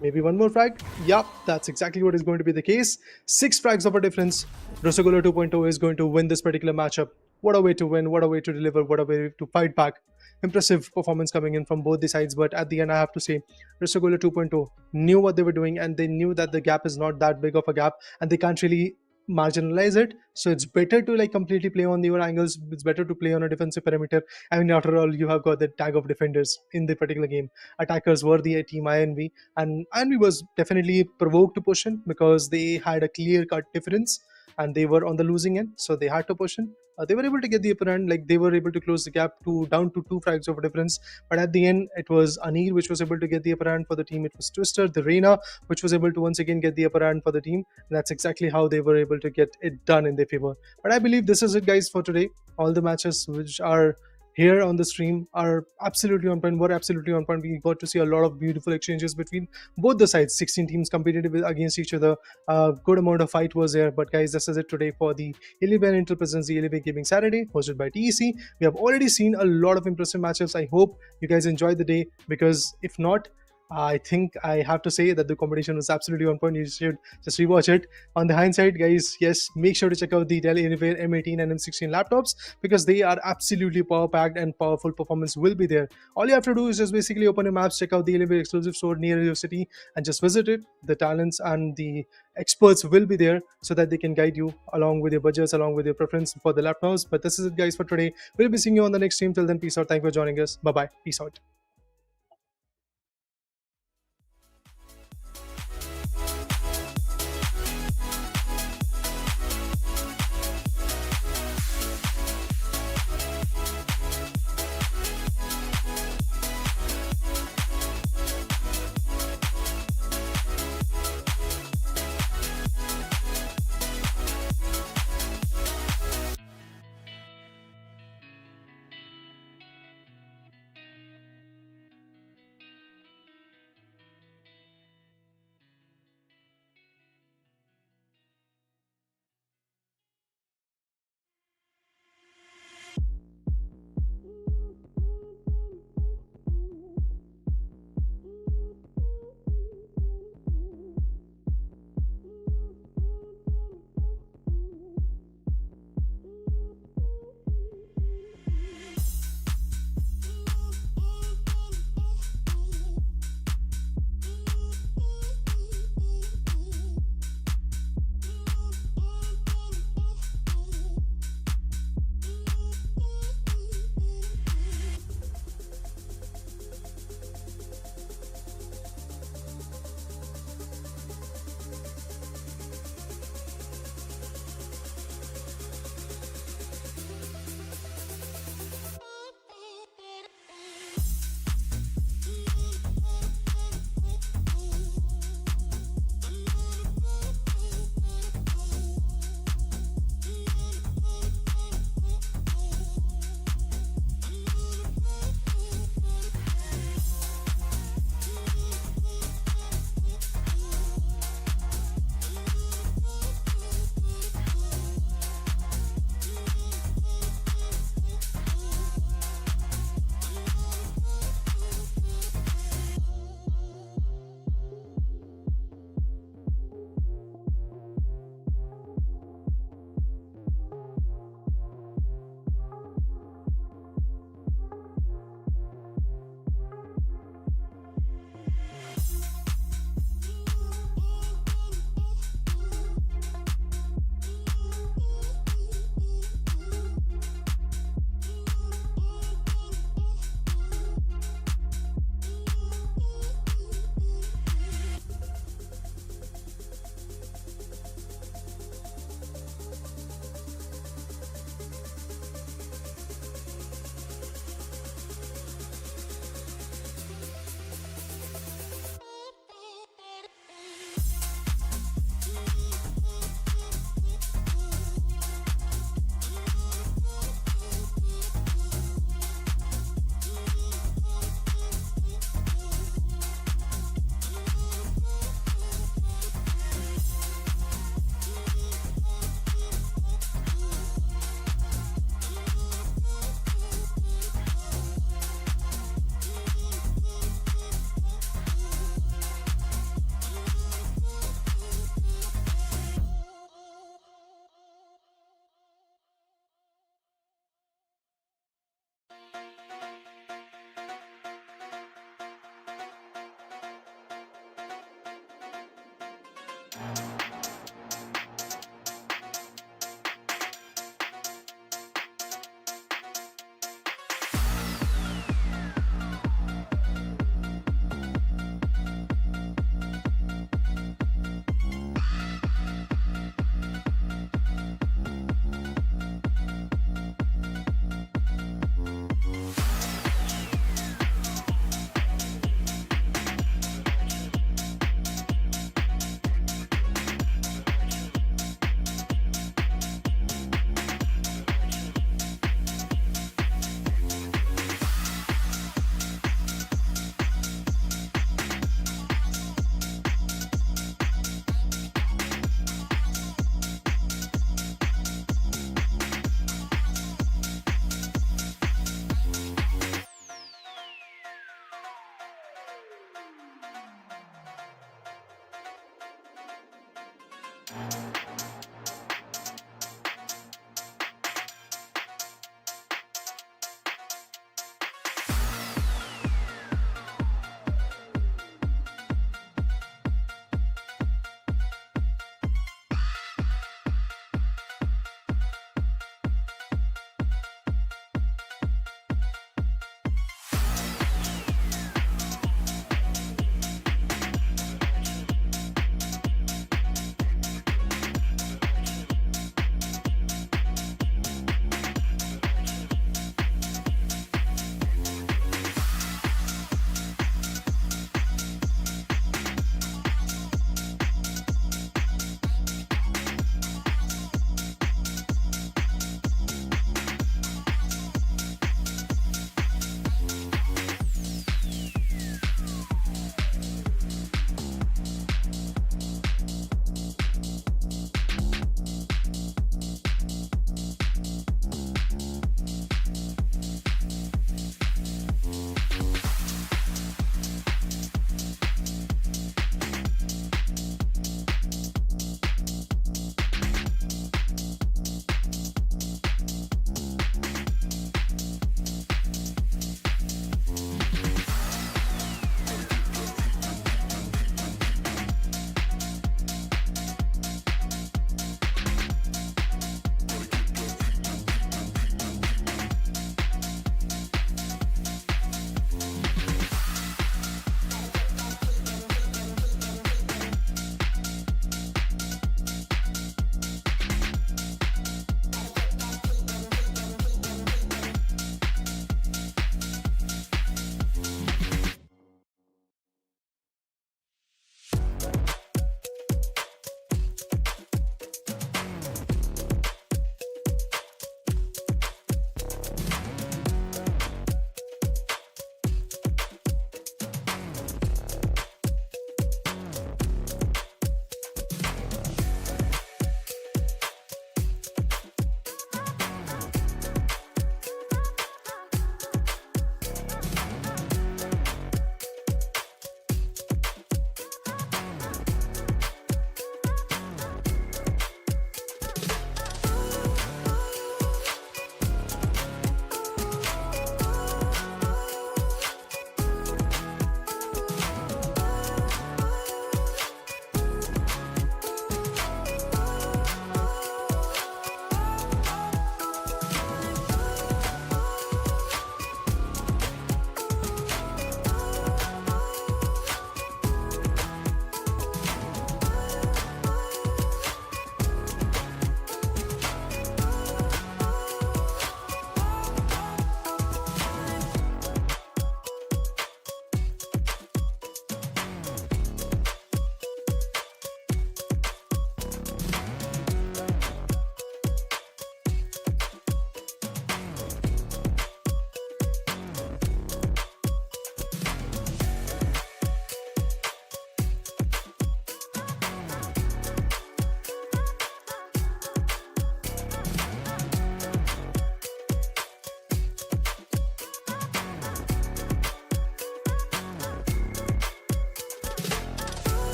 Maybe one more frag? Yup, that's exactly what is going to be the case. 6 frags over difference. Rosagolo 2.0 is going to win this particular matchup. What a way to win, what a way to deliver, what a way to fight back. Impressive performance coming in from both the sides, but at the end I have to say Rosagolo 2.0 knew what they were doing, and they knew that the gap is not that big of a gap and they can't really marginalize it. So it's better to like completely play on your angles. It's better to play on a defensive perimeter. I mean, after all, you have got the tag of defenders in the particular game. Attackers were the team INV, and INV was definitely provoked to push in because they had a clear cut difference and they were on the losing end, so they had to push in. They were able to get the upper hand, like they were able to close the gap to down to 2 frags of difference. But at the end, it was Anir which was able to get the upper hand for the team. It was Twister, the Reina, which was able to once again get the upper hand for the team. And that's exactly how they were able to get it done in their favor. But I believe this is it, guys, for today. All the matches which are here on the stream are absolutely on point, were absolutely on point. We got to see a lot of beautiful exchanges between both the sides. 16 teams competed against each other. Good amount of fight was there. But guys, this is it today for the Alienware Intel presents the Alienware Gaming Saturday hosted by TEC. We have already seen a lot of impressive matches. I hope you guys enjoyed the day, because if not, I think I have to say that the competition was absolutely on point. You should just rewatch it. On the hindsight, guys, yes, make sure to check out the Dell Alienware M18 and M16 laptops, because they are absolutely power packed and powerful performance will be there. All you have to do is just basically open your maps, check out the Alienware exclusive store near your city, and just visit it. The talents and the experts will be there so that they can guide you along with your budgets, along with your preference for the laptops. But this is it, guys, for today. We'll be seeing you on the next stream. Till then, peace out. Thank you for joining us. Bye bye. Peace out.